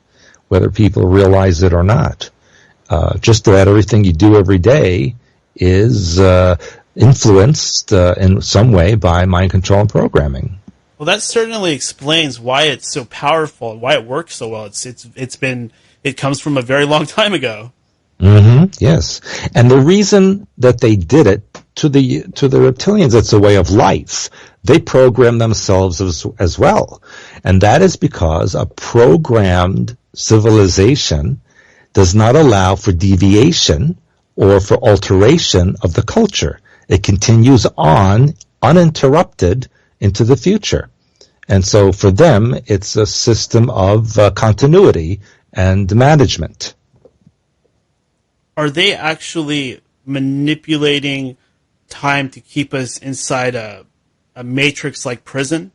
S2: whether people realize it or not. Just about everything you do every day is influenced in some way by mind control and programming.
S1: Well, that certainly explains why it's so powerful and why it works so well. It comes from a very long time ago.
S2: Yes, and the reason that they did it to the reptilians, it's a way of life. They program themselves as well, and that is because a programmed civilization does not allow for deviation or for alteration of the culture. It continues on uninterrupted into the future. And so for them, it's a system of continuity and management.
S1: Are they actually manipulating time to keep us inside a matrix-like prison?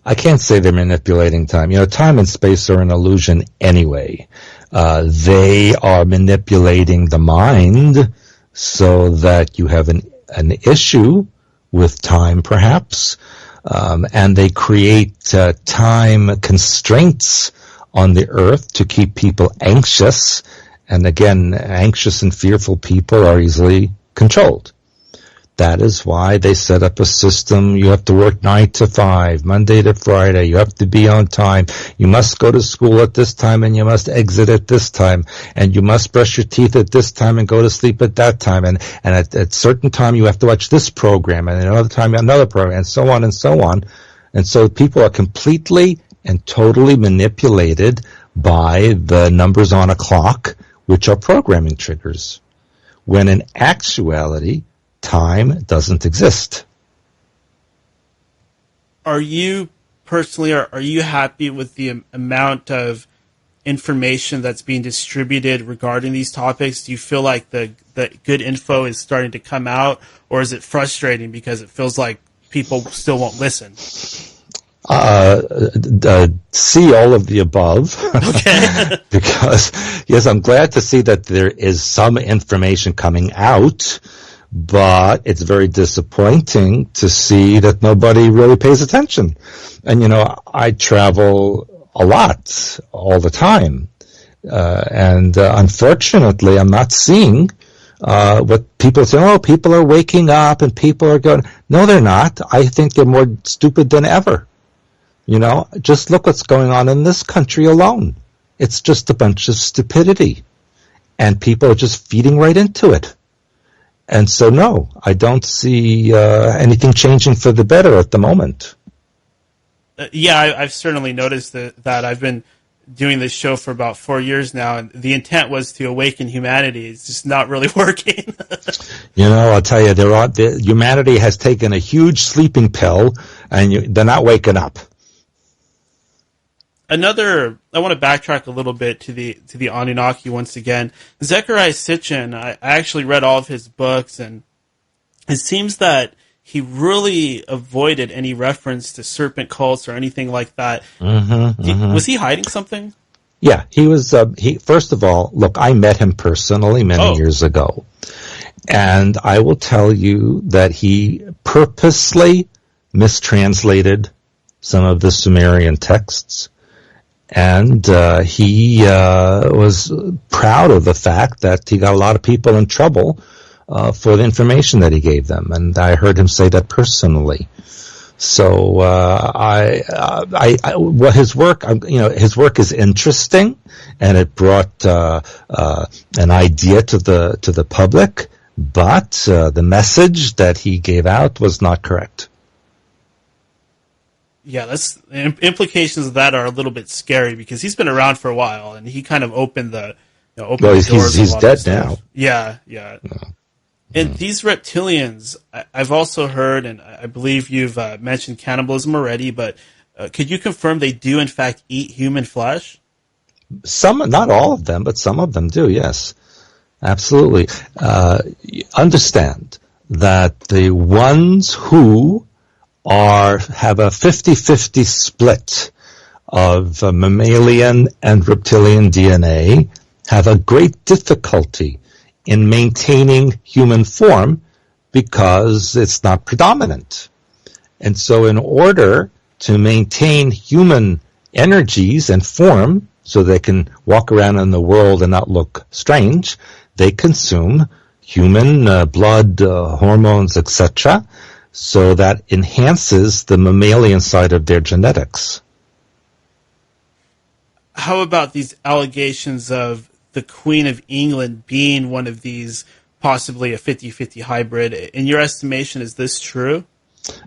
S2: I can't say they're manipulating time. Time and space are an illusion anyway. They are manipulating the mind so that you have an issue with time, perhaps, and they create time constraints on the earth to keep people anxious. And again, anxious and fearful people are easily controlled. That is why they set up a system. You have to work 9 to 5, Monday to Friday. You have to be on time. You must go to school at this time, and you must exit at this time. And you must brush your teeth at this time and go to sleep at that time. And at certain time, you have to watch this program, and another time, another program, and so on and so on. And so people are completely and totally manipulated by the numbers on a clock, which are programming triggers, when in actuality, time doesn't exist.
S1: Are you personally, are you happy with the amount of information that's being distributed regarding these topics? Do you feel like the good info is starting to come out, or is it frustrating because it feels like people still won't listen?
S2: See all of the above.
S1: Okay.
S2: Because, yes, I'm glad to see that there is some information coming out, but it's very disappointing to see that nobody really pays attention. And, I travel a lot, all the time. And unfortunately, I'm not seeing what people say, oh, people are waking up and people are going. No, they're not. I think they're more stupid than ever. You know, just look what's going on in this country alone. It's just a bunch of stupidity. And people are just feeding right into it. And so, no, I don't see anything changing for the better at the moment.
S1: I've certainly noticed that. I've been doing this show for about 4 years now, and the intent was to awaken humanity. It's just not really working.
S2: You know, I'll tell you, humanity has taken a huge sleeping pill, and they're not waking up.
S1: I want to backtrack a little bit to the Annunaki once again. Zecharia Sitchin, I actually read all of his books, and it seems that he really avoided any reference to serpent cults or anything like that. Was he hiding something?
S2: Yeah, he was. First of all, look, I met him personally many years ago, and I will tell you that he purposely mistranslated some of the Sumerian texts. And he was proud of the fact that he got a lot of people in trouble for the information that he gave them, and I heard him say that personally. So what his work, his work is interesting, and it brought an idea to the public, but the message that he gave out was not correct.
S1: Yeah, that's implications of that are a little bit scary because he's been around for a while and he kind of opened the the doors.
S2: He's dead now.
S1: Yeah. And these reptilians, I've also heard, and I believe you've mentioned cannibalism already, but could you confirm they do in fact eat human flesh?
S2: Some, not all of them, but some of them do. Yes, absolutely. Understand that the ones who have a 50-50 split of mammalian and reptilian DNA have a great difficulty in maintaining human form because it's not predominant. And so in order to maintain human energies and form so they can walk around in the world and not look strange, they consume human blood, hormones, etc., so that enhances the mammalian side of their genetics.
S1: How about these allegations of the Queen of England being one of these, possibly a 50-50 hybrid? In your estimation, is this true?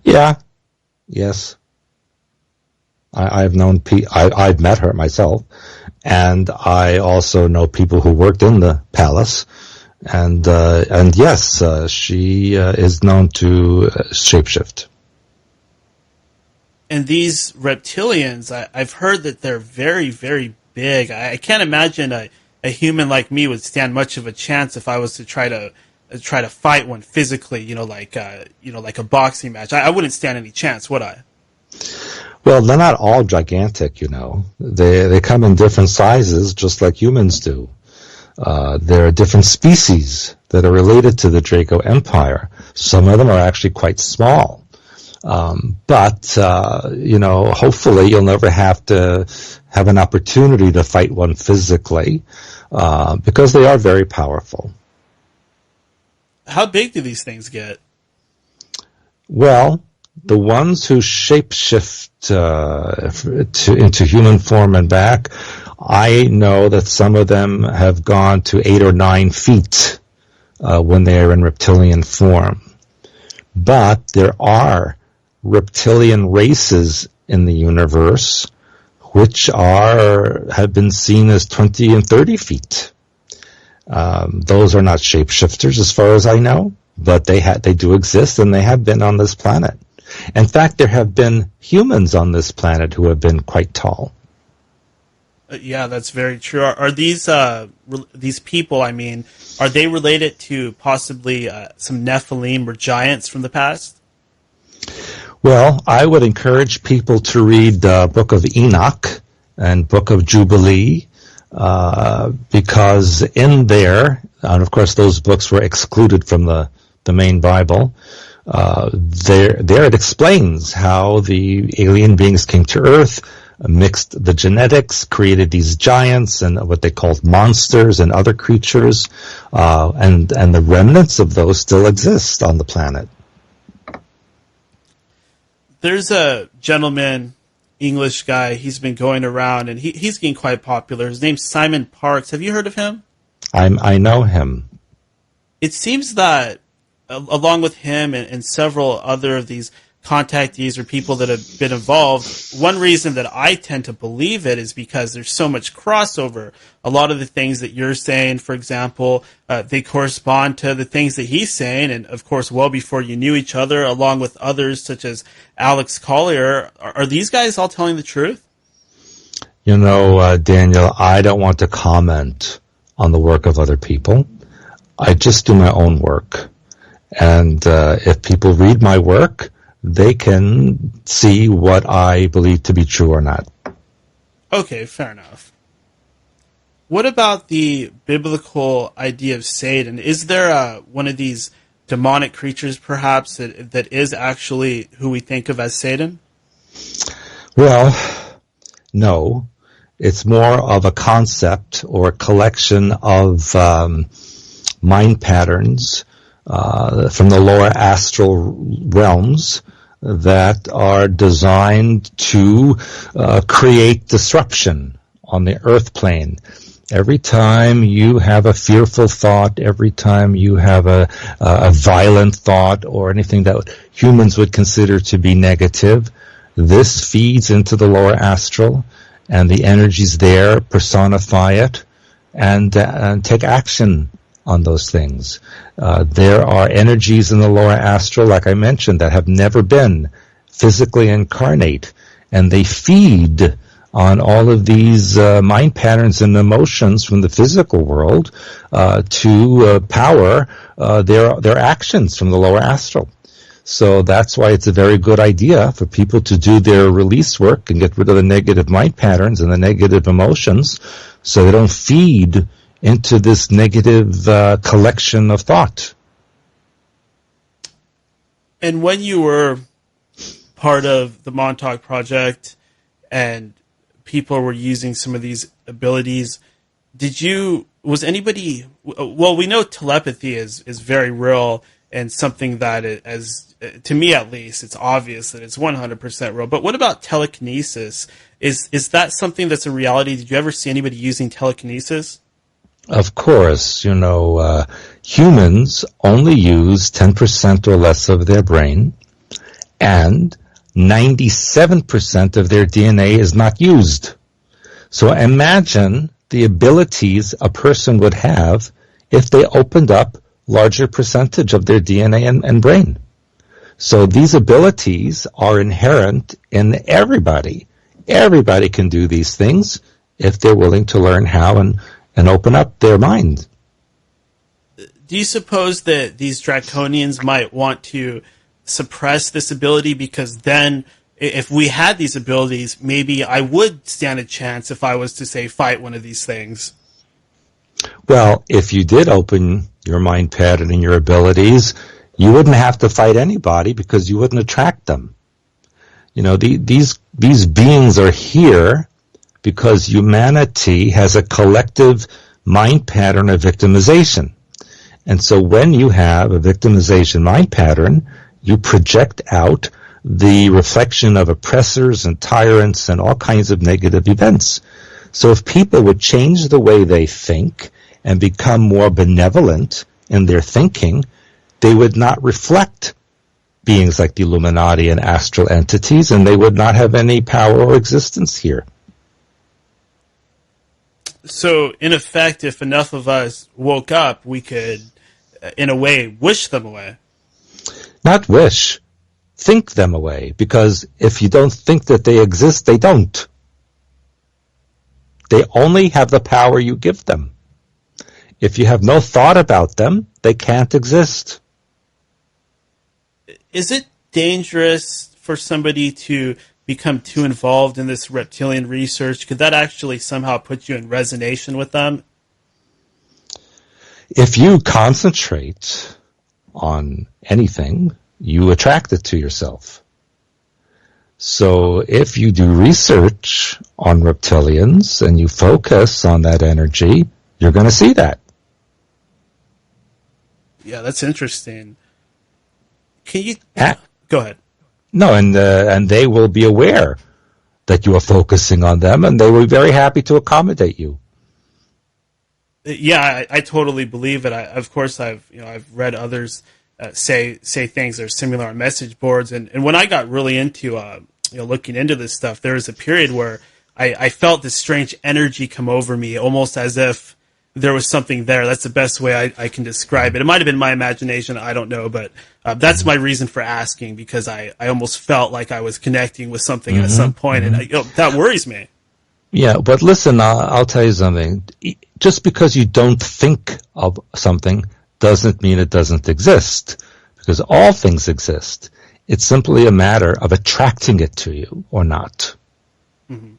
S1: Yeah.
S2: Yes. I've met her myself, and I also know people who worked in the palace. And yes, she is known to shapeshift.
S1: And these reptilians, I've heard that they're very, very big. I can't imagine a human like me would stand much of a chance if I was to try to fight one physically. Like a boxing match. I wouldn't stand any chance, would I?
S2: Well, they're not all gigantic. They come in different sizes, just like humans do. There are different species that are related to the Draco Empire. Some of them are actually quite small. But hopefully you'll never have to have an opportunity to fight one physically, because they are very powerful.
S1: How big do these things get?
S2: Well, the ones who shapeshift into human form and back, I know that some of them have gone to 8 or 9 feet when they are in reptilian form. But there are reptilian races in the universe which have been seen as 20 and 30 feet. Those are not shapeshifters as far as I know, but they do exist, and they have been on this planet. In fact, there have been humans on this planet who have been quite tall.
S1: Yeah, that's very true. Are these people, are they related to possibly some Nephilim or giants from the past?
S2: Well, I would encourage people to read Book of Enoch and Book of Jubilee, because in there, and of course those books were excluded from the main Bible, there it explains how the alien beings came to Earth, mixed the genetics, created these giants and what they called monsters and other creatures, and the remnants of those still exist on the planet.
S1: There's a gentleman, English guy, he's been going around, and he's getting quite popular. His name's Simon Parkes. Have you heard of him?
S2: I know him.
S1: It seems that, along with him and several other of these contactees or people that have been involved, one reason that I tend to believe it is because there's so much crossover. A lot of the things that you're saying, for example, they correspond to the things that he's saying, and of course, well before you knew each other, along with others such as Alex Collier. Are these guys all telling the truth?
S2: You know, Daniel, I don't want to comment on the work of other people. I just do my own work. And if people read my work, they can see what I believe to be true or not.
S1: Okay, fair enough. What about the biblical idea of Satan? Is there one of these demonic creatures, perhaps, that is actually who we think of as Satan?
S2: Well, no. It's more of a concept or a collection of mind patterns from the lower astral realms that are designed to create disruption on the earth plane. Every time you have a fearful thought, every time you have a violent thought or anything that humans would consider to be negative, this feeds into the lower astral, and the energies there personify it and take action on those things. There are energies in the lower astral, like I mentioned, that have never been physically incarnate, and they feed on all of these mind patterns and emotions from the physical world to power their actions from the lower astral. So that's why it's a very good idea for people to do their release work and get rid of the negative mind patterns and the negative emotions so they don't feed into this negative collection of thought.
S1: And when you were part of the Montauk project and people were using some of these abilities, was anybody, well, we know telepathy is very real and something that, to me at least, it's obvious that it's 100% real. But what about telekinesis? Is that something that's a reality? Did you ever see anybody using telekinesis?
S2: Of course, humans only use 10% or less of their brain, and 97% of their DNA is not used. So imagine the abilities a person would have if they opened up larger percentage of their DNA and brain. So these abilities are inherent in everybody. Everybody can do these things if they're willing to learn how and open up their mind.
S1: Do you suppose that these Draconians might want to suppress this ability, because then if we had these abilities, maybe I would stand a chance if I was to, say, fight one of these things?
S2: Well, if you did open your mind pattern and your abilities, you wouldn't have to fight anybody because you wouldn't attract them. These beings are here because humanity has a collective mind pattern of victimization. And so when you have a victimization mind pattern, you project out the reflection of oppressors and tyrants and all kinds of negative events. So if people would change the way they think and become more benevolent in their thinking, they would not reflect beings like the Illuminati and astral entities, and they would not have any power or existence here.
S1: So, in effect, if enough of us woke up, we could, in a way, wish them away.
S2: Not wish. Think them away. Because if you don't think that they exist, they don't. They only have the power you give them. If you have no thought about them, they can't exist.
S1: Is it dangerous for somebody to become too involved in this reptilian research? Could that actually somehow put you in resonance with them?
S2: If you concentrate on anything, you attract it to yourself. So if you do research on reptilians and you focus on that energy, you're going to see that.
S1: Yeah, that's interesting. Can you
S2: Ah.
S1: go ahead?
S2: No, and they will be aware that you are focusing on them, and they will be very happy to accommodate you.
S1: Yeah, I totally believe it. Of course, I've read others say things that are similar on message boards, and when I got really into looking into this stuff, there was a period where I felt this strange energy come over me, almost as if there was something there. That's the best way I can describe it. It might have been my imagination, I don't know, but that's my reason for asking, because I almost felt like I was connecting with something at some point, and that worries me.
S2: Yeah, but listen, I'll tell you something. Just because you don't think of something doesn't mean it doesn't exist, because all things exist. It's simply a matter of attracting it to you or not. Mm-hmm.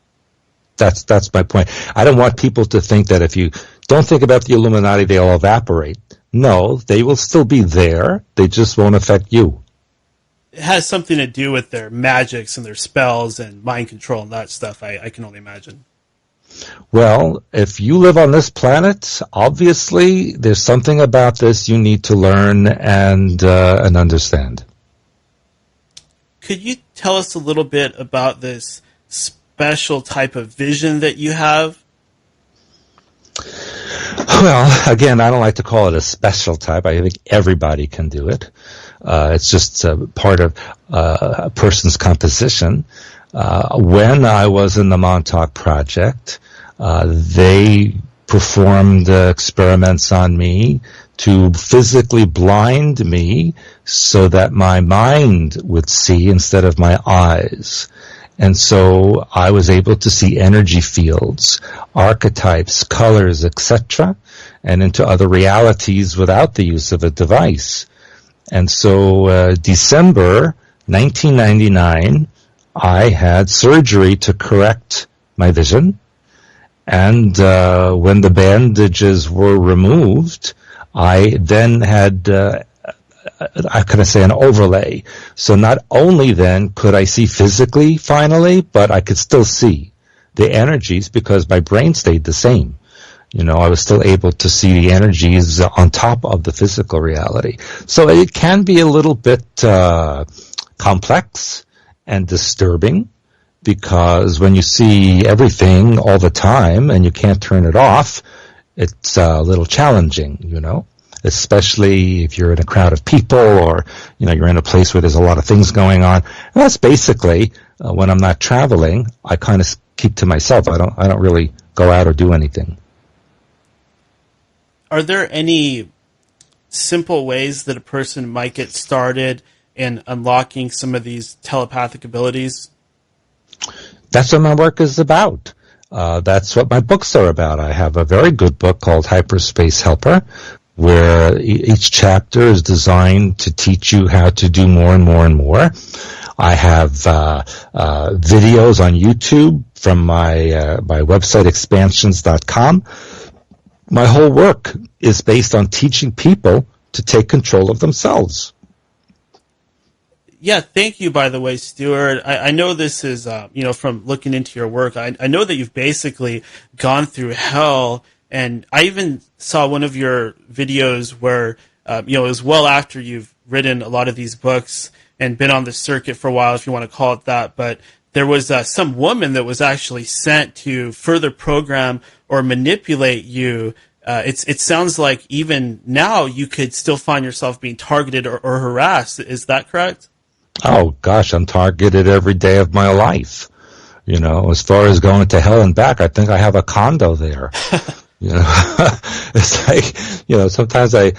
S2: That's my point. I don't want people to think that if you don't think about the Illuminati, they all evaporate. No, they will still be there. They just won't affect you.
S1: It has something to do with their magics and their spells and mind control and that stuff, I can only imagine.
S2: Well, if you live on this planet, obviously there's something about this you need to learn and understand.
S1: Could you tell us a little bit about this special type of vision that you have?
S2: Well, again, I don't like to call it a special type. I think everybody can do it. It's just part of a person's composition. When I was in the Montauk project, they performed experiments on me to physically blind me so that my mind would see instead of my eyes. And so I was able to see energy fields, archetypes, colors, etc., and into other realities without the use of a device. And so December 1999, I had surgery to correct my vision. And when the bandages were removed, I then had an overlay. So not only then could I see physically finally, but I could still see the energies because my brain stayed the same. I was still able to see the energies on top of the physical reality. So it can be a little bit complex and disturbing, because when you see everything all the time and you can't turn it off, it's a little challenging, especially if you're in a crowd of people or, you're in a place where there's a lot of things going on. And that's basically, when I'm not traveling, I kind of keep to myself. I don't really go out or do anything.
S1: Are there any simple ways that a person might get started in unlocking some of these telepathic abilities?
S2: That's what my work is about. That's what my books are about. I have a very good book called Hyperspace Helper, where each chapter is designed to teach you how to do more and more and more. I have videos on YouTube from my website, expansions.com. My whole work is based on teaching people to take control of themselves.
S1: Yeah, thank you, by the way, Stewart. I know this is, from looking into your work, I know that you've basically gone through hell, and I even saw one of your videos where, it was well after you've written a lot of these books and been on the circuit for a while, if you want to call it that, but there was some woman that was actually sent to further program or manipulate you. It sounds like even now you could still find yourself being targeted or harassed. Is that correct?
S2: Oh, gosh, I'm targeted every day of my life. As far as going to hell and back, I think I have a condo there. It's like, sometimes I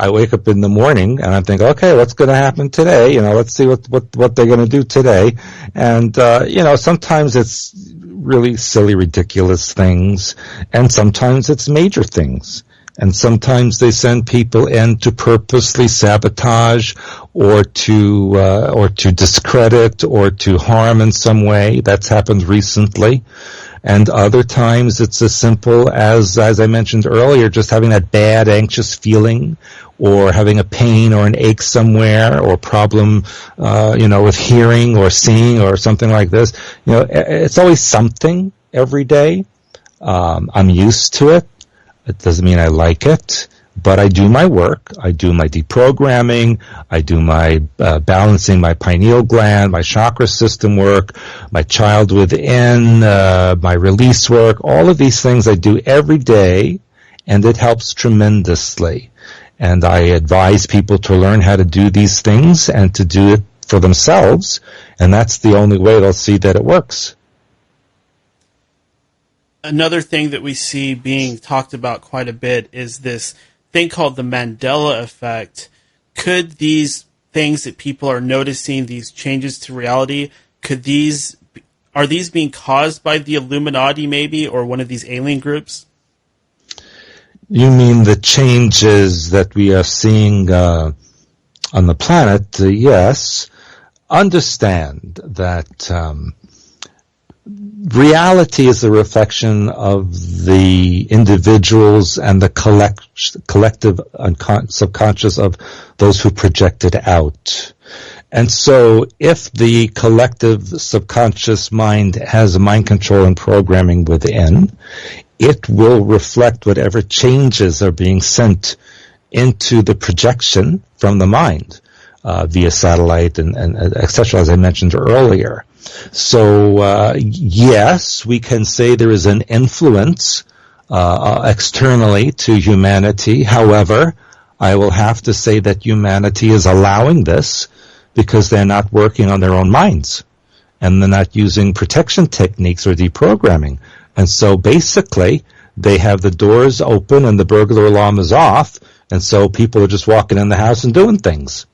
S2: wake up in the morning and I think, okay, what's going to happen today? Let's see what they're going to do today. And, sometimes it's really silly, ridiculous things. And sometimes it's major things. And sometimes they send people in to purposely sabotage or to discredit or to harm in some way. That's happened recently. And other times it's as simple as I mentioned earlier, just having that bad, anxious feeling, or having a pain or an ache somewhere, or problem, with hearing or seeing or something like this. It's always something every day. I'm used to it. It doesn't mean I like it, but I do my work. I do my deprogramming. I do my balancing my pineal gland, my chakra system work, my child within, my release work. All of these things I do every day, and it helps tremendously. And I advise people to learn how to do these things and to do it for themselves, and that's the only way they'll see that it works.
S1: Another thing that we see being talked about quite a bit is this thing called the Mandela effect. Could these things that people are noticing, these changes to reality, are these being caused by the Illuminati maybe, or one of these alien groups?
S2: You mean the changes that we are seeing on the planet? Yes. Understand that reality is a reflection of the individuals and the collective subconscious of those who project it out. And so if the collective subconscious mind has mind control and programming within, it will reflect whatever changes are being sent into the projection from the mind via satellite and et cetera, as I mentioned earlier. So, yes, we can say there is an influence externally to humanity. However, I will have to say that humanity is allowing this because they're not working on their own minds, and they're not using protection techniques or deprogramming. And so basically, they have the doors open and the burglar alarm is off, and so people are just walking in the house and doing things.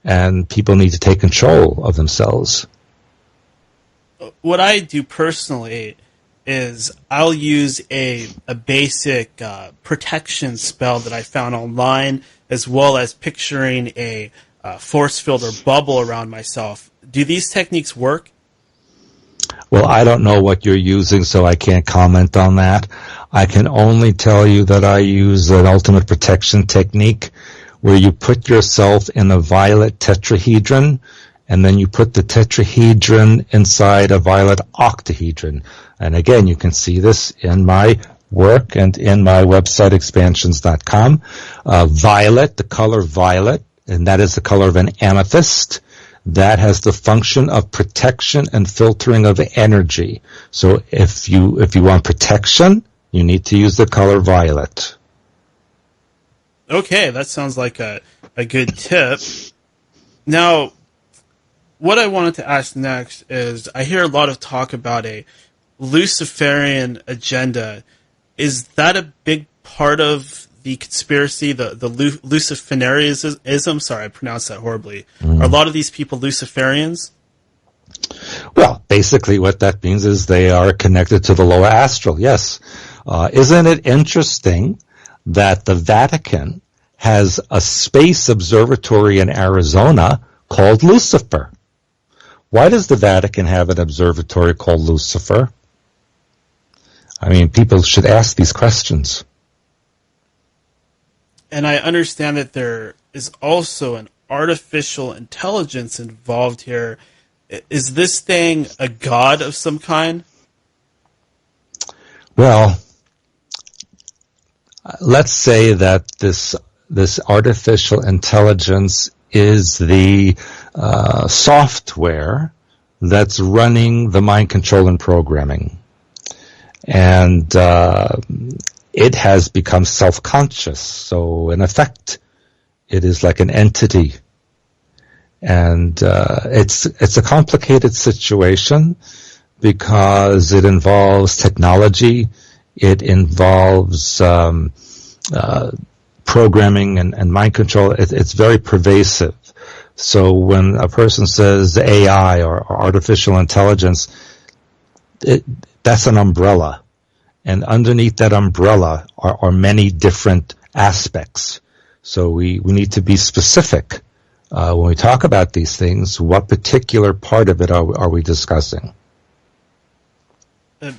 S2: And people need to take control of themselves.
S1: What I do personally is I'll use a basic protection spell that I found online, as well as picturing a force field or bubble around myself. Do these techniques work?
S2: Well, I don't know what you're using, so I can't comment on that. I can only tell you that I use an ultimate protection technique where you put yourself in a violet tetrahedron, and then you put the tetrahedron inside a violet octahedron. And again, you can see this in my work and in my website, expansions.com. Violet, the color violet, and that is the color of an amethyst. That has the function of protection and filtering of energy. So if you want protection, you need to use the color violet.
S1: Okay, that sounds like a good tip. Now, what I wanted to ask next is, I hear a lot of talk about a Luciferian agenda. Is that a big part of the conspiracy, the Luciferianism? Sorry, I pronounced that horribly. Are a lot of these people Luciferians?
S2: Well, basically what that means is they are connected to the lower astral, yes. Isn't it interesting that the Vatican has a space observatory in Arizona called Lucifer? Why does the Vatican have an observatory called Lucifer? I mean, people should ask these questions.
S1: And I understand that there is also an artificial intelligence involved here. Is this thing a god of some kind?
S2: Well, let's say that this artificial intelligence is the software that's running the mind control and programming. And it has become self-conscious. So in effect, it is like an entity. And it's a complicated situation because it involves technology, it involves programming and mind control. It's very pervasive. So when a person says AI or artificial intelligence, that's an umbrella. And underneath that umbrella are many different aspects. So we need to be specific when we talk about these things. What particular part of it are we discussing?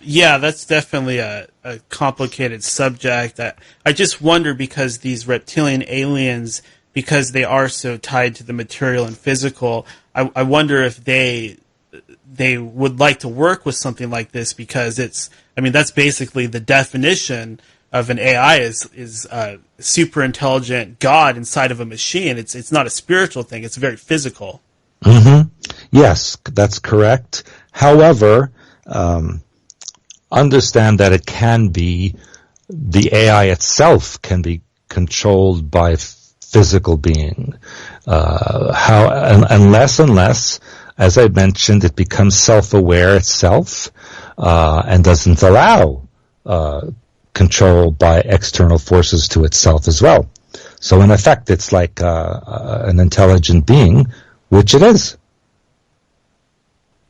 S1: Yeah, that's definitely a complicated subject. I just wonder, because these reptilian aliens, because they are so tied to the material and physical, I wonder if they would like to work with something like this, because that's basically the definition of an AI is a super intelligent God inside of a machine. It's not a spiritual thing. It's very physical.
S2: Mm-hmm. Yes, that's correct. However, understand that it can be, the AI itself can be controlled by a physical being. Unless, as I mentioned, it becomes self-aware itself, and doesn't allow control by external forces to itself as well. So in effect, it's like an intelligent being, which it is.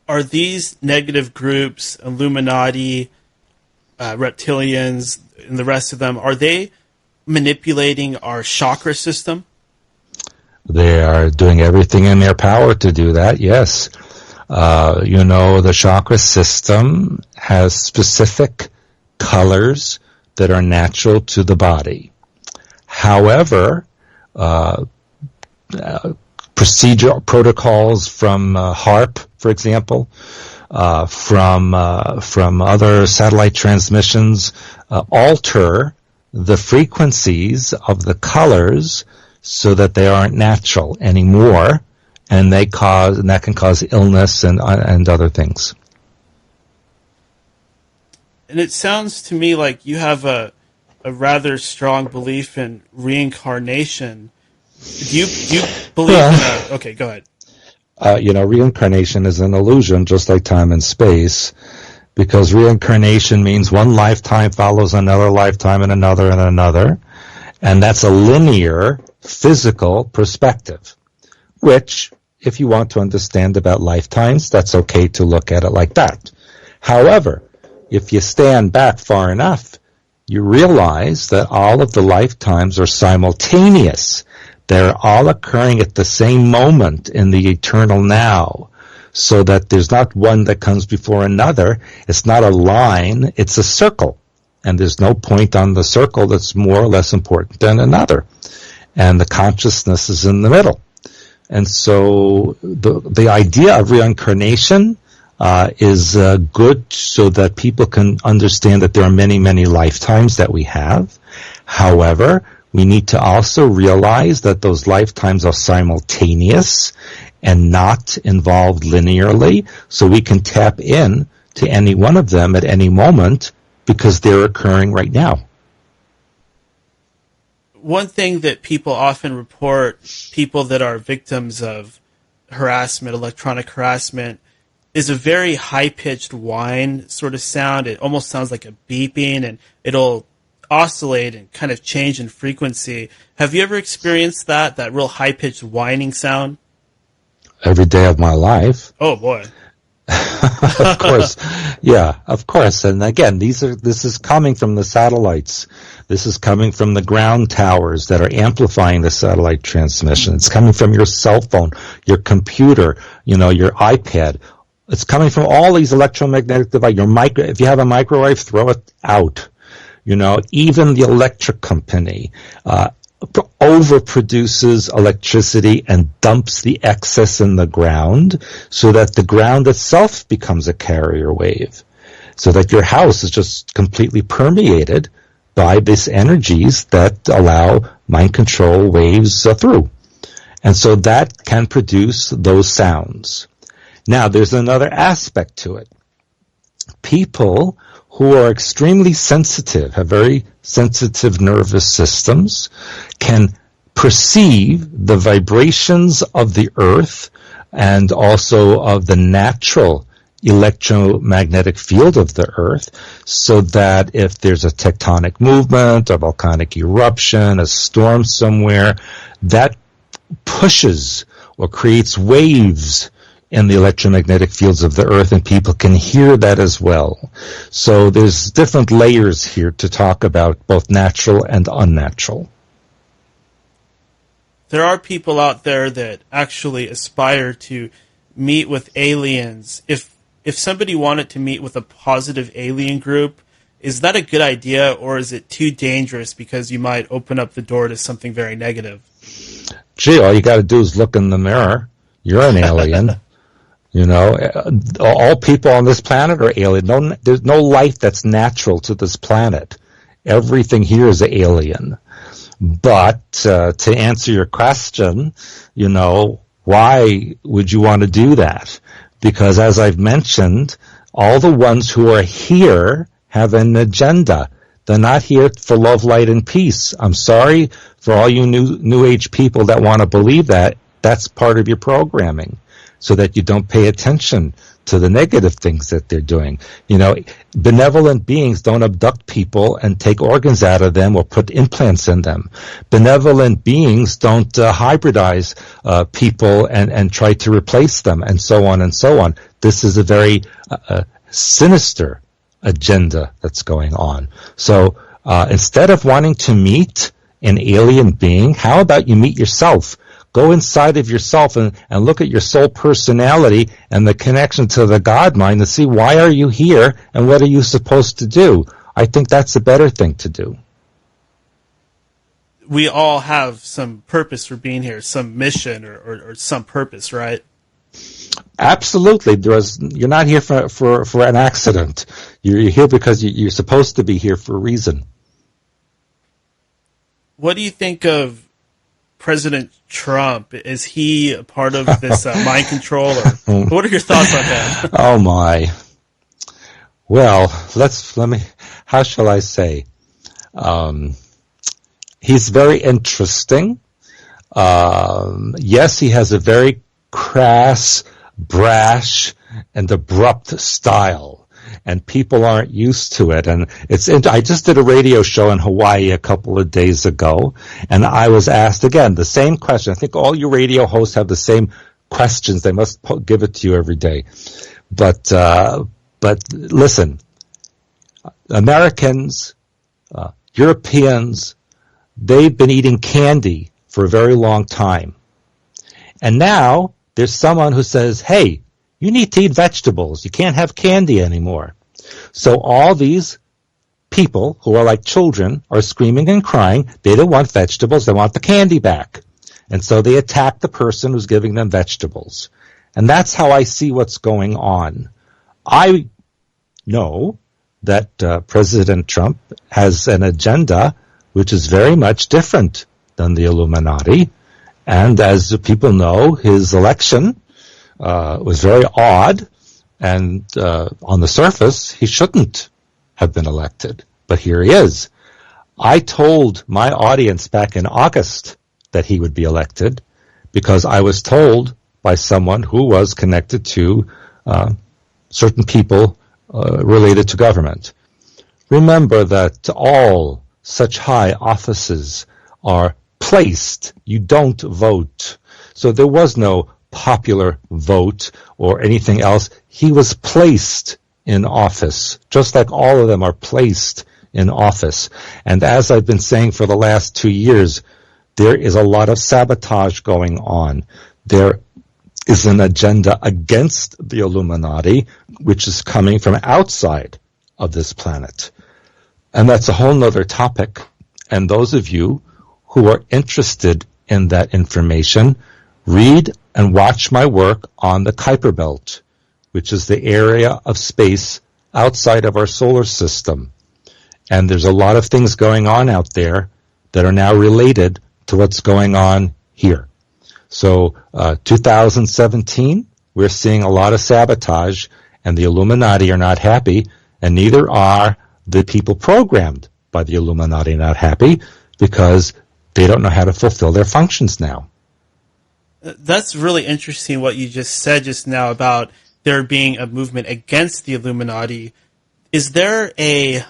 S1: Are these negative groups, Illuminati, reptilians, and the rest of them, are they manipulating our chakra system?
S2: They are doing everything in their power to do that, yes. The chakra system has specific colors that are natural to the body. However, procedural protocols from HARP, for example, from other satellite transmissions, alter the frequencies of the colors so that they aren't natural anymore, and that can cause illness and other things.
S1: And it sounds to me like you have a rather strong belief in reincarnation. Do you believe in okay, go ahead.
S2: Reincarnation is an illusion, just like time and space, because reincarnation means one lifetime follows another lifetime and another, and that's a linear physical perspective, which, if you want to understand about lifetimes, that's okay to look at it like that. However, if you stand back far enough, you realize that all of the lifetimes are simultaneous. They're all occurring at the same moment in the eternal now, so that there's not one that comes before another. It's not a line, it's a circle. And there's no point on the circle that's more or less important than another. And the consciousness is in the middle. And so the idea of reincarnation is good, so that people can understand that there are many, many lifetimes that we have. However, we need to also realize that those lifetimes are simultaneous and not involved linearly, so we can tap in to any one of them at any moment, because they're occurring right now.
S1: One thing that people often report, people that are victims of harassment, electronic harassment, is a very high-pitched whine sort of sound. It almost sounds like a beeping, and it'll oscillate and kind of change in frequency. Have you ever experienced that real high-pitched whining sound?
S2: Every day of my life.
S1: Oh, boy.
S2: Of course. Yeah, of course. And again, this is coming from the satellites. This is coming from the ground towers that are amplifying the satellite transmission. It's coming from your cell phone, your computer, your iPad. It's coming from all these electromagnetic devices. If you have a microwave, throw it out. Even the electric company overproduces electricity and dumps the excess in the ground, so that the ground itself becomes a carrier wave, so that your house is just completely permeated by these energies that allow mind control waves through. And so that can produce those sounds. Now, there's another aspect to it. People who are extremely sensitive, have very sensitive nervous systems, can perceive the vibrations of the earth and also of the natural electromagnetic field of the earth, so that if there's a tectonic movement, a volcanic eruption, a storm somewhere, that pushes or creates waves in the electromagnetic fields of the earth, and people can hear that as well. So there's different layers here to talk about, both natural and unnatural.
S1: There are people out there that actually aspire to meet with aliens. If if somebody wanted to meet with a positive alien group, is that a good idea, or is it too dangerous because you might open up the door to something very negative?
S2: Gee, all you got to do is look in the mirror. You're an alien. All people on this planet are alien. There's no life that's natural to this planet. Everything here is alien. But to answer your question, why would you want to do that? Because as I've mentioned, all the ones who are here have an agenda. They're not here for love, light, and peace. I'm sorry for all you new age people that want to believe that. That's part of your programming, so that you don't pay attention to the negative things that they're doing. Benevolent beings don't abduct people and take organs out of them or put implants in them. Benevolent beings don't hybridize people and try to replace them, and so on and so on. This is a very sinister agenda that's going on. So instead of wanting to meet an alien being, how about you meet yourself? Go inside of yourself and look at your soul personality and the connection to the God mind and see, why are you here and what are you supposed to do? I think that's a better thing to do.
S1: We all have some purpose for being here, some mission or some purpose, right?
S2: Absolutely. You're not here for an accident. You're here because you're supposed to be here for a reason.
S1: What do you think of President Trump? Is he a part of this mind control? Or what are your thoughts on that?
S2: Oh my. Well, how shall I say? He's very interesting. Yes, he has a very crass, brash, and abrupt style. And people aren't used to it. And I just did a radio show in Hawaii a couple of days ago, and I was asked again the same question. I think all your radio hosts have the same questions. They must give it to you every day. But listen, Americans, Europeans, they've been eating candy for a very long time. And now there's someone who says, hey, you need to eat vegetables. You can't have candy anymore. So all these people who are like children are screaming and crying. They don't want vegetables. They want the candy back. And so they attack the person who's giving them vegetables. And that's how I see what's going on. I know that President Trump has an agenda which is very much different than the Illuminati. And as people know, his election was very odd, and on the surface, he shouldn't have been elected. But here he is. I told my audience back in August that he would be elected because I was told by someone who was connected to certain people related to government. Remember that all such high offices are placed. You don't vote. So there was no popular vote or anything else. He was placed in office, just like all of them are placed in office. And as I've been saying for the last 2 years, there is a lot of sabotage going on. There is an agenda against the Illuminati, which is coming from outside of this planet. And that's a whole nother topic. And those of you who are interested in that information, read and watch my work on the Kuiper Belt, which is the area of space outside of our solar system. And there's a lot of things going on out there that are now related to what's going on here. So 2017, we're seeing a lot of sabotage, and the Illuminati are not happy, and neither are the people programmed by the Illuminati not happy, because they don't know how to fulfill their functions now.
S1: That's really interesting what you just said just now about there being a movement against the Illuminati. Is there a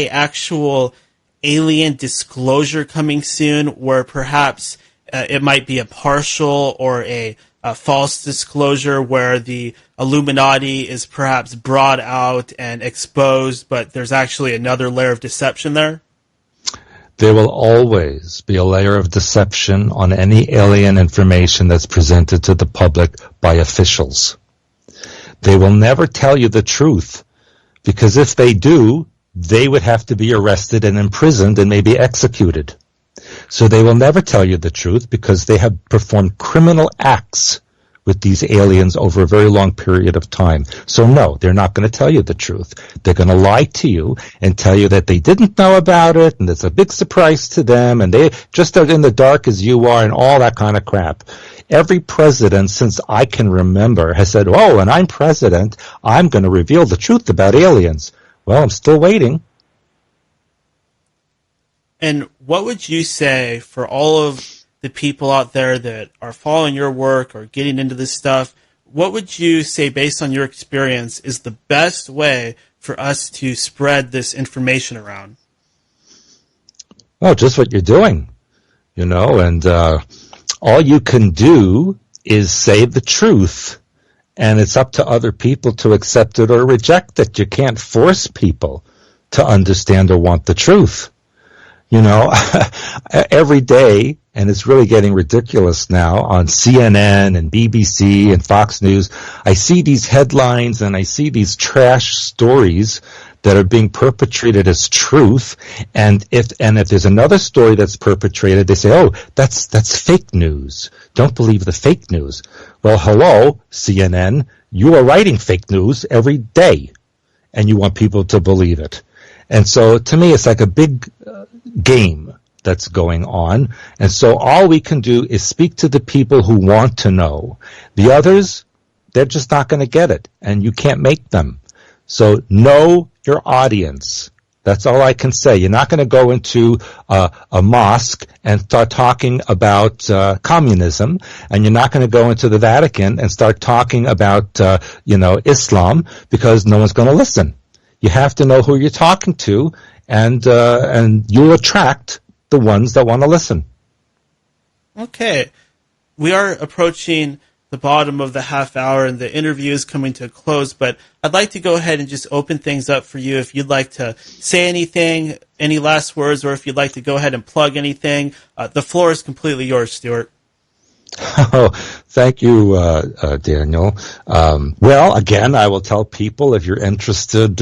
S1: actual alien disclosure coming soon where perhaps it might be a partial or a false disclosure where the Illuminati is perhaps brought out and exposed, but there's actually another layer of deception there?
S2: There will always be a layer of deception on any alien information that's presented to the public by officials. They will never tell you the truth, because if they do, they would have to be arrested and imprisoned and maybe executed. So they will never tell you the truth because they have performed criminal acts with these aliens over a very long period of time. So no, they're not going to tell you the truth. They're going to lie to you and tell you that they didn't know about it and it's a big surprise to them and they just are in the dark as you are and all that kind of crap. Every president since I can remember has said, oh, when I'm president, I'm going to reveal the truth about aliens. Well, I'm still waiting.
S1: And what would you say for all of the people out there that are following your work or getting into this stuff? What would you say, based on your experience, is the best way for us to spread this information around?
S2: Well, just what you're doing, and all you can do is say the truth, and it's up to other people to accept it or reject it. You can't force people to understand or want the truth. Every day, and it's really getting ridiculous now, on CNN and BBC and Fox News, I see these headlines and I see these trash stories that are being perpetrated as truth, and if there's another story that's perpetrated, they say, oh, that's fake news. Don't believe the fake news. Well, hello, CNN, you are writing fake news every day, and you want people to believe it. And so, to me, it's like a big game that's going on. And so all we can do is speak to the people who want to know. The others, they're just not going to get it, and you can't make them. So know your audience. That's all I can say. You're not going to go into a mosque and start talking about communism, and you're not going to go into the Vatican and start talking about Islam, because no one's going to listen. You have to know who you're talking to, and you'll attract the ones that want to listen. Okay.
S1: We are approaching the bottom of the half hour, and the interview is coming to a close, but I'd like to go ahead and just open things up for you. If you'd like to say anything, any last words, or if you'd like to go ahead and plug anything, the floor is completely yours, Stewart.
S2: Oh, thank you, Daniel. Well, again, I will tell people, if you're interested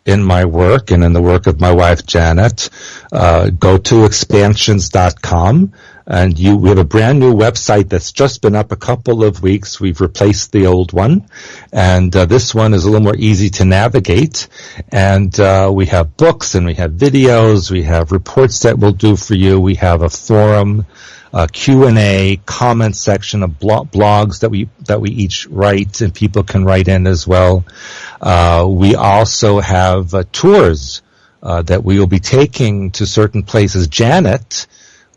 S2: in my work and in the work of my wife, Janet, go to expansions.com. And we have a brand new website that's just been up a couple of weeks. We've replaced the old one. And this one is a little more easy to navigate. And we have books and we have videos. We have reports that we'll do for you. We have a forum, Q&A, comment section of blogs that we each write, and people can write in as well. We also have tours that we will be taking to certain places. Janet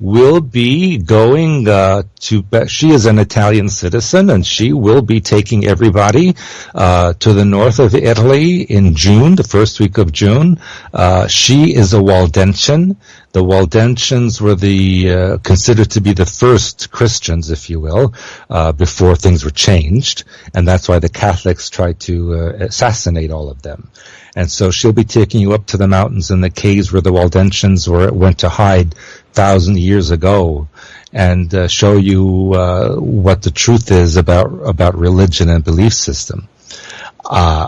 S2: will be going she is an Italian citizen, and she will be taking everybody to the north of Italy in June, the first week of June. She is a Waldensian. The Waldensians were considered to be the first Christians, if you will, before things were changed, and that's why the Catholics tried to assassinate all of them. And so she'll be taking you up to the mountains and the caves where the Waldensians went to hide 1,000 years ago, and show you what the truth is about religion and belief system.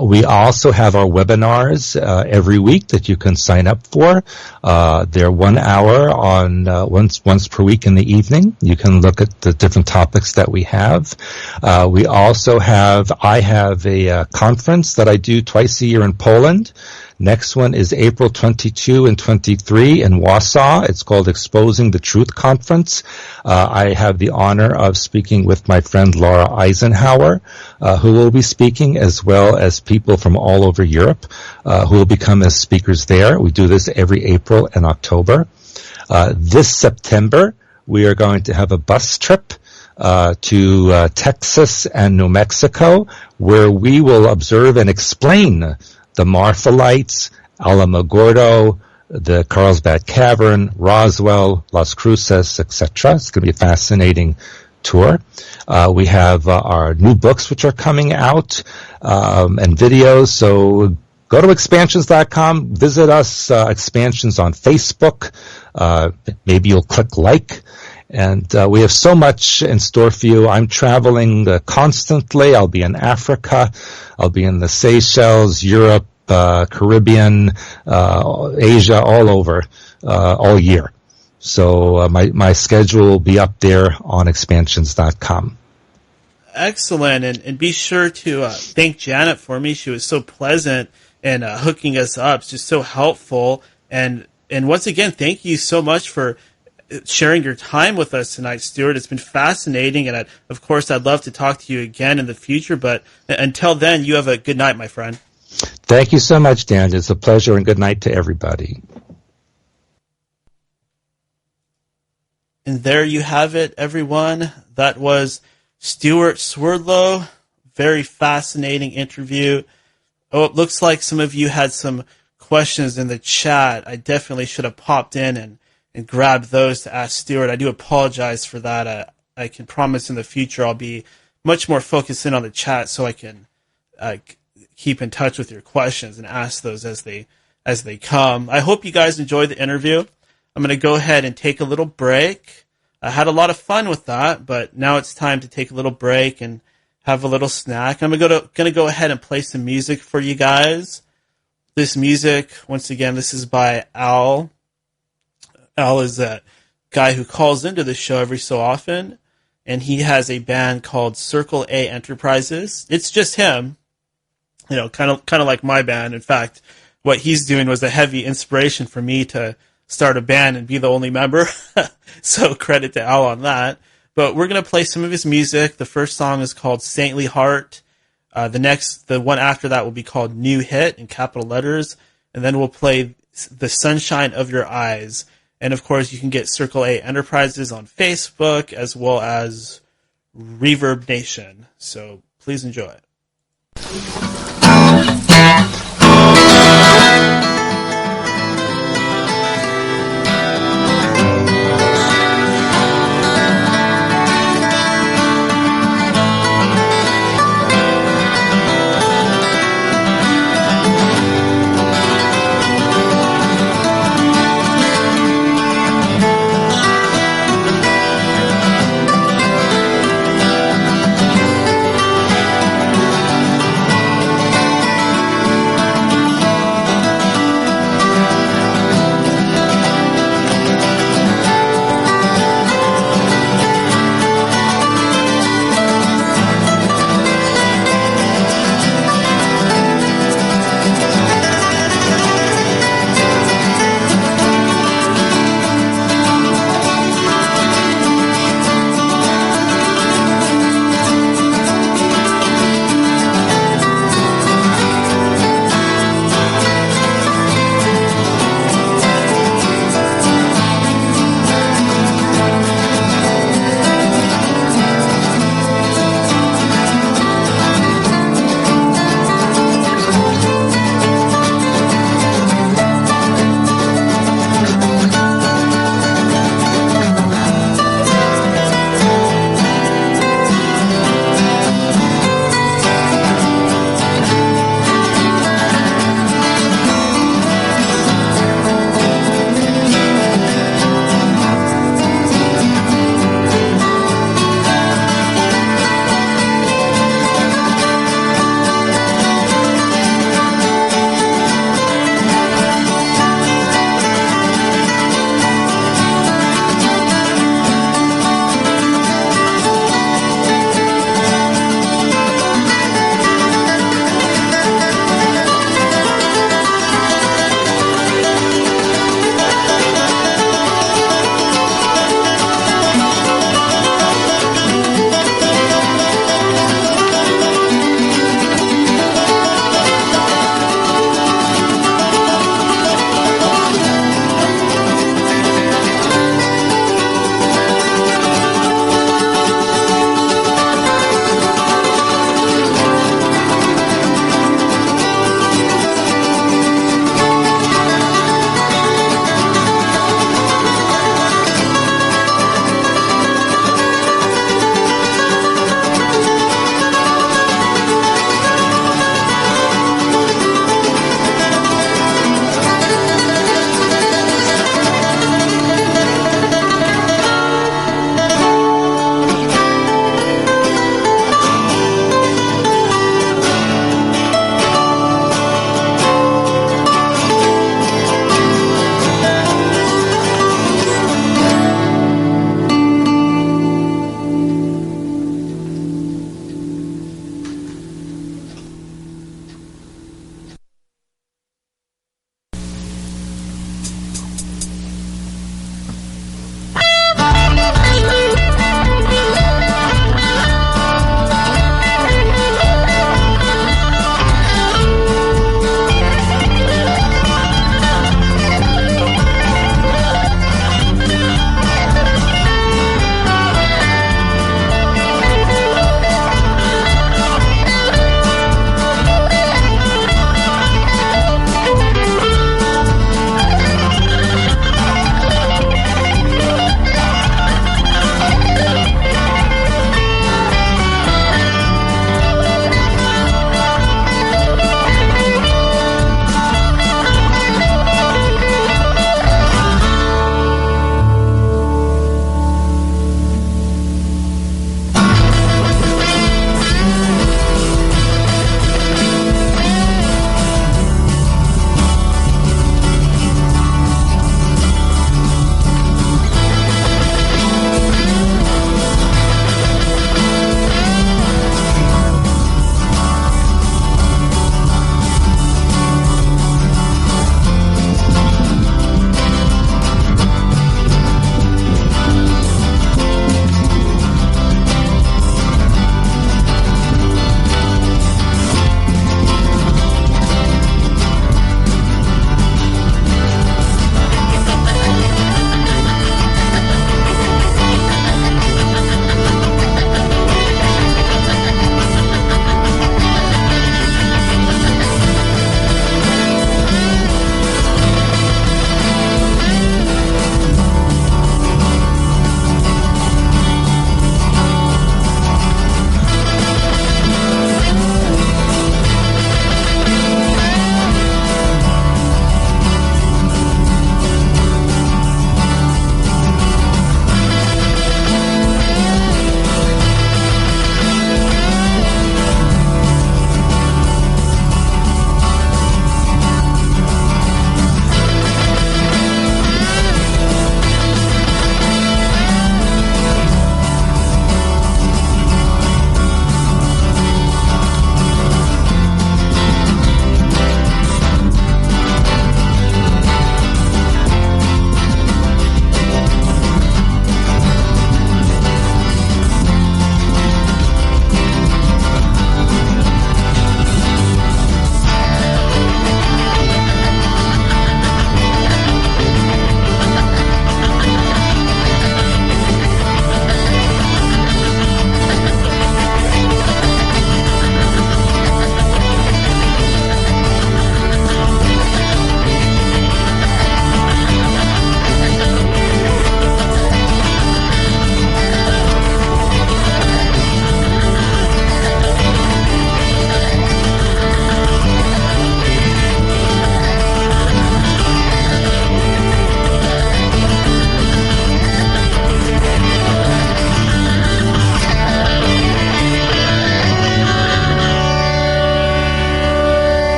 S2: We also have our webinars every week that you can sign up for. They're 1 hour on once per week in the evening. You can look at the different topics that we have. We also I have a conference that I do twice a year in Poland. Next one is April 22 and 23 in Warsaw. It's called Exposing the Truth Conference. I have the honor of speaking with my friend Laura Eisenhower, who will be speaking, as well as people from all over Europe who will become as speakers there. We do this every April and October. This September, we are going to have a bus trip to Texas and New Mexico, where we will observe and explain the Marthalites, Alamogordo, the Carlsbad Cavern, Roswell, Las Cruces, etc. It's going to be a fascinating tour. We have our new books which are coming out, and videos. So go to expansions.com, visit us, Expansions on Facebook. Maybe you'll click like. And we have so much in store for you. I'm traveling constantly. I'll be in Africa. I'll be in the Seychelles, Europe, Caribbean, Asia, all over, all year. So my schedule will be up there on expansions.com.
S1: Excellent. And be sure to thank Janet for me. She was so pleasant and hooking us up. It's just so helpful. And once again, thank you so much for sharing your time with us tonight, Stewart. It's been fascinating. And of course, I'd love to talk to you again in the future. But until then, you have a good night, my friend.
S2: Thank you so much, Dan. It's a pleasure, and good night to everybody.
S1: And there you have it, everyone. That was Stewart Swerdlow. Very fascinating interview. Oh, it looks like some of you had some questions in the chat. I definitely should have popped in and grabbed those to ask Stewart. I do apologize for that. I can promise in the future I'll be much more focused in on the chat so I can keep in touch with your questions and ask those as they come. I hope you guys enjoyed the interview. I'm going to go ahead and take a little break. I had a lot of fun with that, but now it's time to take a little break and have a little snack. I'm going to go ahead and play some music for you guys. This music, once again, this is by Al. Al is a guy who calls into the show every so often, and he has a band called Circle A Enterprises. It's just him, kind of like my band. In fact, what he's doing was a heavy inspiration for me to start a band and be the only member. So credit to Al on that. But we're going to play some of his music. The first song is called Saintly Heart. The one after that will be called New Hit in capital letters. And then we'll play The Sunshine of Your Eyes. And of course, you can get Circle A Enterprises on Facebook as well as Reverb Nation. So please enjoy.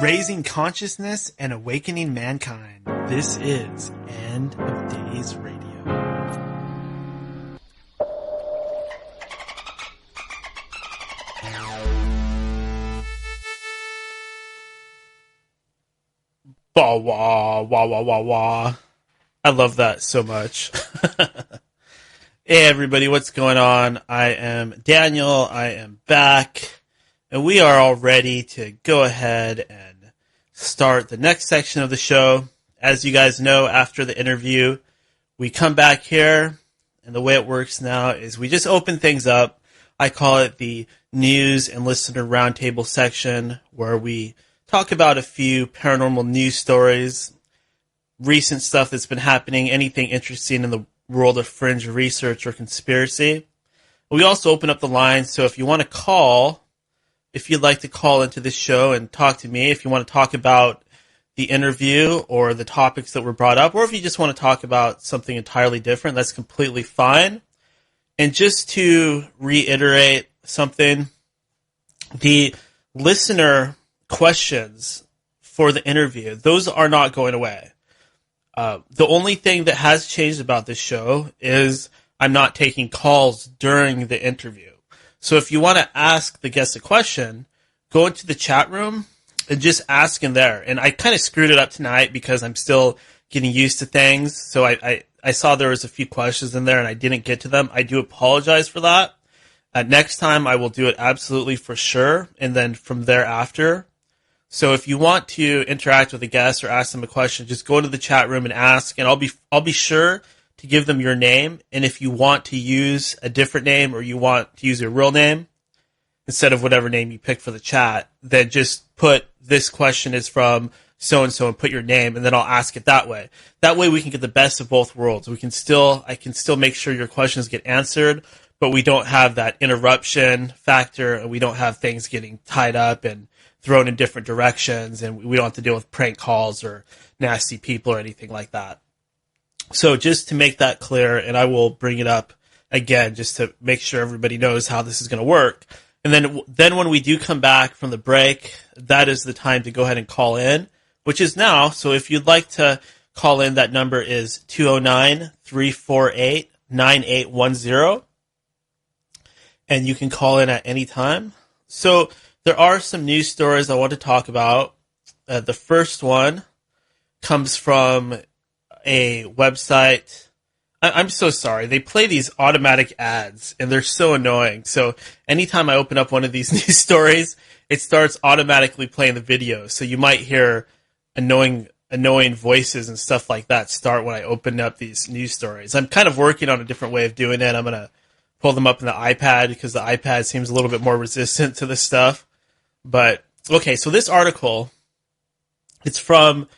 S1: Raising consciousness and awakening mankind. This is End of Days Radio. Wah, wah, wah, wah, wah, wah. I love that so much. Hey everybody, what's going on? I am Daniel. I am back. And we are all ready to go ahead and start the next section of the show. As you guys know, after the interview, we come back here, and the way it works now is we just open things up. I call it the News and Listener Roundtable section, where we talk about a few paranormal news stories, recent stuff that's been happening, anything interesting in the world of fringe research or conspiracy. We also open up the lines, so if you want to call, if you'd like to call into this show and talk to me, if you want to talk about the interview or the topics that were brought up, or if you just want to talk about something entirely different, that's completely fine. And just to reiterate something, the listener questions for the interview, those are not going away. The only thing that has changed about this show is I'm not taking calls during the interview. So if you want to ask the guest a question, go into the chat room and just ask in there. And I kind of screwed it up tonight because I'm still getting used to things. So I saw there was a few questions in there and I didn't get to them. I do apologize for that. Next time I will do it absolutely for sure. And then from thereafter. So if you want to interact with a guest or ask them a question, just go into the chat room and ask. And I'll be sure to give them your name, and if you want to use a different name or you want to use your real name instead of whatever name you pick for the chat, then just put this question is from so-and-so and put your name, and then I'll ask it that way. That way we can get the best of both worlds. I can still make sure your questions get answered, but we don't have that interruption factor, and we don't have things getting tied up and thrown in different directions, and we don't have to deal with prank calls or nasty people or anything like that. So just to make that clear, and I will bring it up again just to make sure everybody knows how this is going to work. And then when we do come back from the break, that is the time to go ahead and call in, which is now. So if you'd like to call in, that number is 209-348-9810. And you can call in at any time. So there are some news stories I want to talk about. The first one comes from a website. I'm so sorry. They play these automatic ads, and they're so annoying. So anytime I open up one of these news stories, it starts automatically playing the video. So you might hear annoying voices and stuff like that start when I open up these news stories. I'm kind of working on a different way of doing it. I'm going to pull them up in the iPad because the iPad seems a little bit more resistant to this stuff. But, okay, so this article, it's from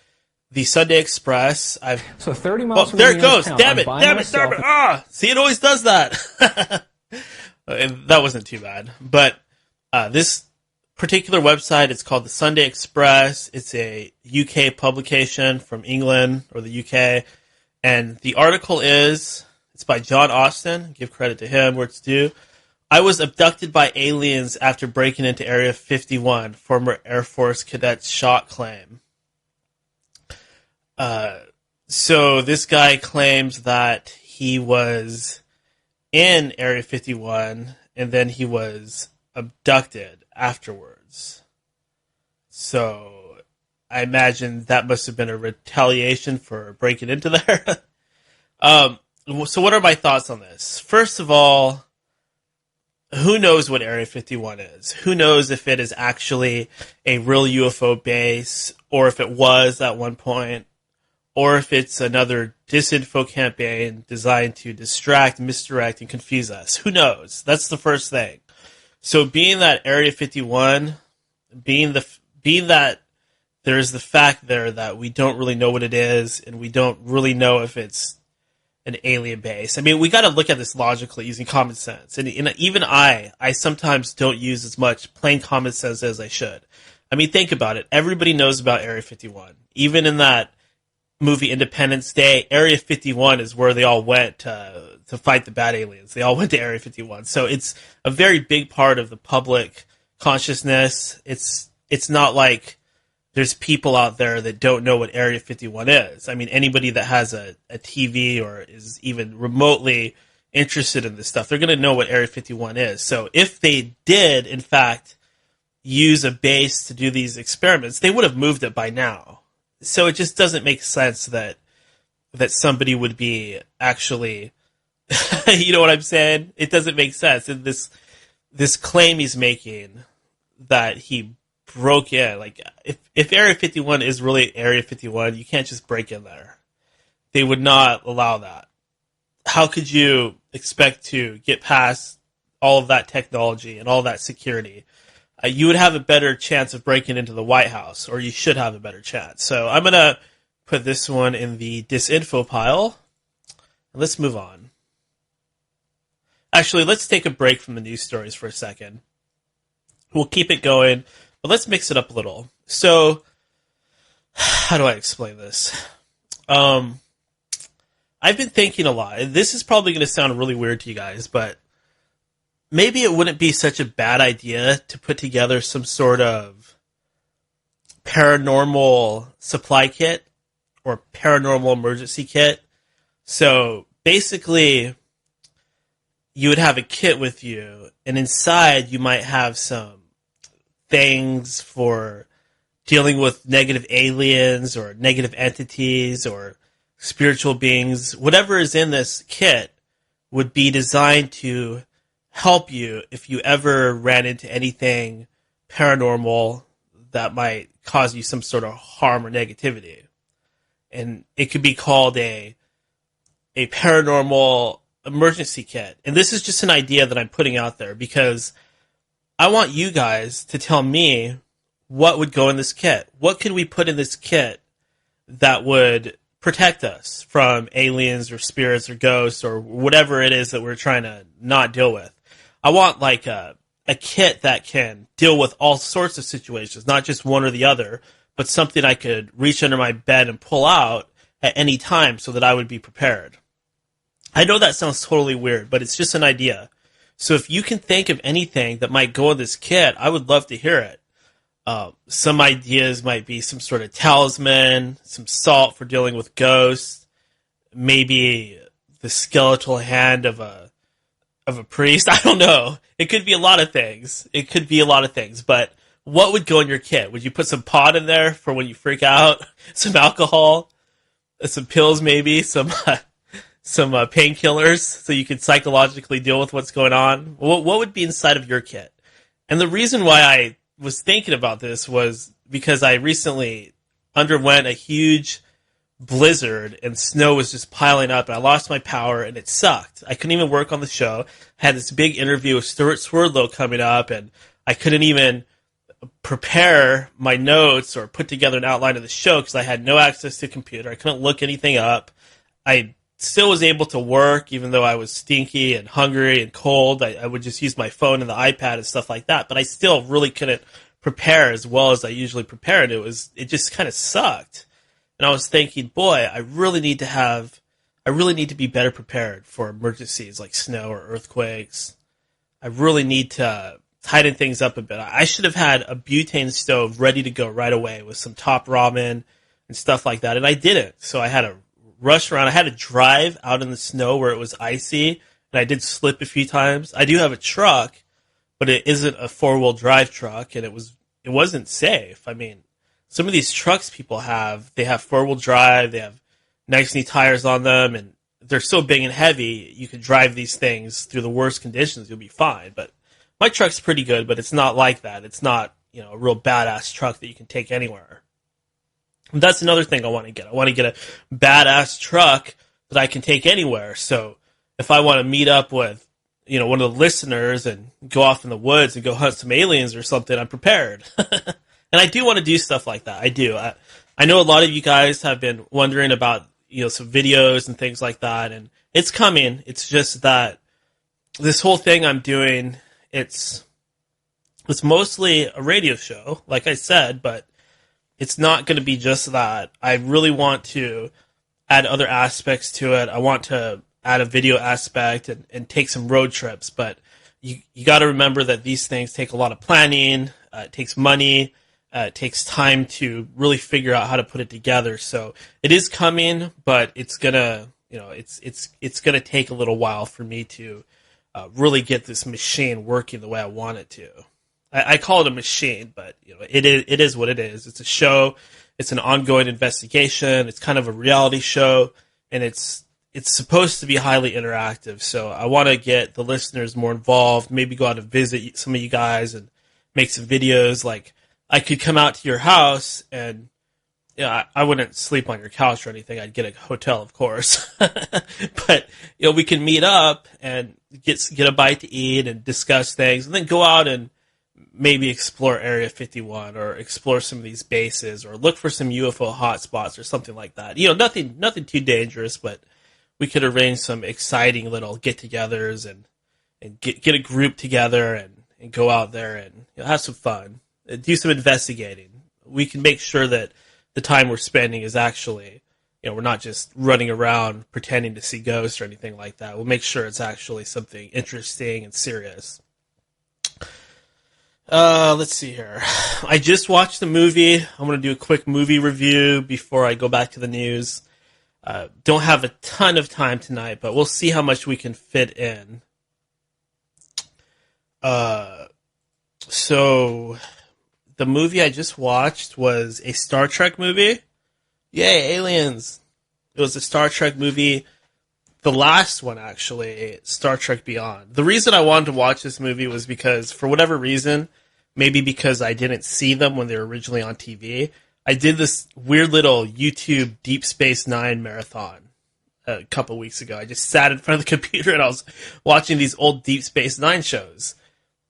S1: the Sunday Express.
S3: So 30 miles from
S1: there it goes.
S3: town,
S1: Damn it. See, it always does that. And that wasn't too bad. But this particular website, it's called the Sunday Express. It's a UK publication from England or the UK. And the article it's by John Austin. Give credit to him where it's due. I was abducted by aliens after breaking into Area 51, former Air Force cadet's shock claim. So this guy claims that he was in Area 51 and then he was abducted. afterwards. So I imagine that must have been a retaliation for breaking into there. So what are my thoughts on this? First of all, who knows what Area 51 is? Who knows if it is actually a real UFO base, or if it was at one point, or if it's another disinfo campaign designed to distract, misdirect, and confuse us. Who knows? That's the first thing. So being that Area 51, being that there's the fact there that we don't really know what it is, and we don't really know if it's an alien base. I mean, we got to look at this logically using common sense. And even I sometimes don't use as much plain common sense as I should. I mean, think about it. Everybody knows about Area 51. Even in that movie Independence Day, Area 51 is where they all went to fight the bad aliens. They all went to Area 51. So it's a very big part of the public consciousness. It's not like there's people out there that don't know what Area 51 is. I mean, anybody that has a TV or is even remotely interested in this stuff, they're going to know what Area 51 is. So if they did, in fact, use a base to do these experiments, they would have moved it by now. So it just doesn't make sense that somebody would be actually, you know what I'm saying? It doesn't make sense. And this claim he's making that he broke in, like if Area 51 is really Area 51, you can't just break in there. They would not allow that. How could you expect to get past all of that technology and all that security? You would have a better chance of breaking into the White House, or you should have a better chance. So I'm going to put this one in the disinfo pile. Let's move on. Actually, let's take a break from the news stories for a second. We'll keep it going, but let's mix it up a little. So, how do I explain this? I've been thinking a lot. This is probably going to sound really weird to you guys, but maybe it wouldn't be such a bad idea to put together some sort of paranormal supply kit or paranormal emergency kit. So basically, you would have a kit with you, and inside you might have some things for dealing with negative aliens or negative entities or spiritual beings. Whatever is in this kit would be designed to help you if you ever ran into anything paranormal that might cause you some sort of harm or negativity. And it could be called a paranormal emergency kit. And this is just an idea that I'm putting out there because I want you guys to tell me what would go in this kit. What could we put in this kit that would protect us from aliens or spirits or ghosts or whatever it is that we're trying to not deal with? I want like a kit that can deal with all sorts of situations, not just one or the other, but something I could reach under my bed and pull out at any time so that I would be prepared. I know that sounds totally weird, but it's just an idea. So if you can think of anything that might go in this kit, I would love to hear it. Some ideas might be some sort of talisman, some salt for dealing with ghosts, maybe the skeletal hand of a priest. I don't know. It could be a lot of things. But what would go in your kit? Would you put some pot in there for when you freak out? Some alcohol? Some pills maybe? Some painkillers so you could psychologically deal with what's going on? What would be inside of your kit? And the reason why I was thinking about this was because I recently underwent a huge blizzard and snow was just piling up and I lost my power and it sucked. I couldn't even work on the show. I had this big interview with Stewart Swerdlow coming up and I couldn't even prepare my notes or put together an outline of the show because I had no access to a computer. I couldn't look anything up. I still was able to work even though I was stinky and hungry and cold. I would just use my phone and the iPad and stuff like that, but I still really couldn't prepare as well as I usually prepare, and it just kind of sucked. And I was thinking, boy, I really need to be better prepared for emergencies like snow or earthquakes. I really need to tighten things up a bit. I should have had a butane stove ready to go right away with some top ramen and stuff like that, and I didn't. So I had to rush around. I had to drive out in the snow where it was icy, and I did slip a few times. I do have a truck, but it isn't a 4-wheel drive truck, and it wasn't safe. I mean, some of these trucks people have, they have 4-wheel drive, they have nice new tires on them, and they're so big and heavy, you could drive these things through the worst conditions, you'll be fine. But my truck's pretty good, but it's not like that. It's not, a real badass truck that you can take anywhere. And that's another thing I want to get. I want to get a badass truck that I can take anywhere. So if I want to meet up with, one of the listeners and go off in the woods and go hunt some aliens or something, I'm prepared. And I do want to do stuff like that. I do. I know a lot of you guys have been wondering about, some videos and things like that, and it's coming. It's just that this whole thing I'm doing, it's mostly a radio show, like I said, but it's not going to be just that. I really want to add other aspects to it. I want to add a video aspect and take some road trips, but you got to remember that these things take a lot of planning. It takes money. It takes time to really figure out how to put it together. So it is coming, but it's gonna, it's gonna take a little while for me to really get this machine working the way I want it to. I call it a machine, but it is what it is. It's a show. It's an ongoing investigation. It's kind of a reality show, and it's supposed to be highly interactive. So I want to get the listeners more involved. Maybe go out and visit some of you guys and make some videos. Like, I could come out to your house and I wouldn't sleep on your couch or anything. I'd get a hotel, of course. But we can meet up and get a bite to eat and discuss things, and then go out and maybe explore Area 51 or explore some of these bases or look for some UFO hotspots or something like that. Nothing too dangerous, but we could arrange some exciting little get-togethers and get a group together and go out there and have some fun. Do some investigating. We can make sure that the time we're spending is actually, we're not just running around pretending to see ghosts or anything like that. We'll make sure it's actually something interesting and serious. Let's see here. I just watched the movie. I'm going to do a quick movie review before I go back to the news. Don't have a ton of time tonight, but we'll see how much we can fit in. So the movie I just watched was a Star Trek movie. Yay, aliens! It was a Star Trek movie. The last one, actually, Star Trek Beyond. The reason I wanted to watch this movie was because, for whatever reason, maybe because I didn't see them when they were originally on TV, I did this weird little YouTube Deep Space Nine marathon a couple weeks ago. I just sat in front of the computer and I was watching these old Deep Space Nine shows.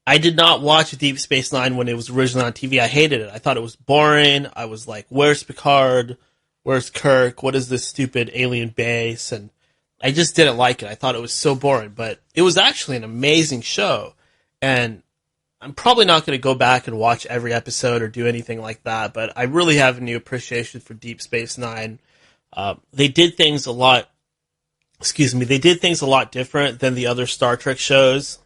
S1: I did not watch Deep Space Nine when it was originally on TV. I hated it. I thought it was boring. I was like, where's Picard? Where's Kirk? What is this stupid alien base? And I just didn't like it. I thought it was so boring. But it was actually an amazing show. And I'm probably not going to go back and watch every episode or do anything like that. But I really have a new appreciation for Deep Space Nine. They did things a lot different than the other Star Trek shows.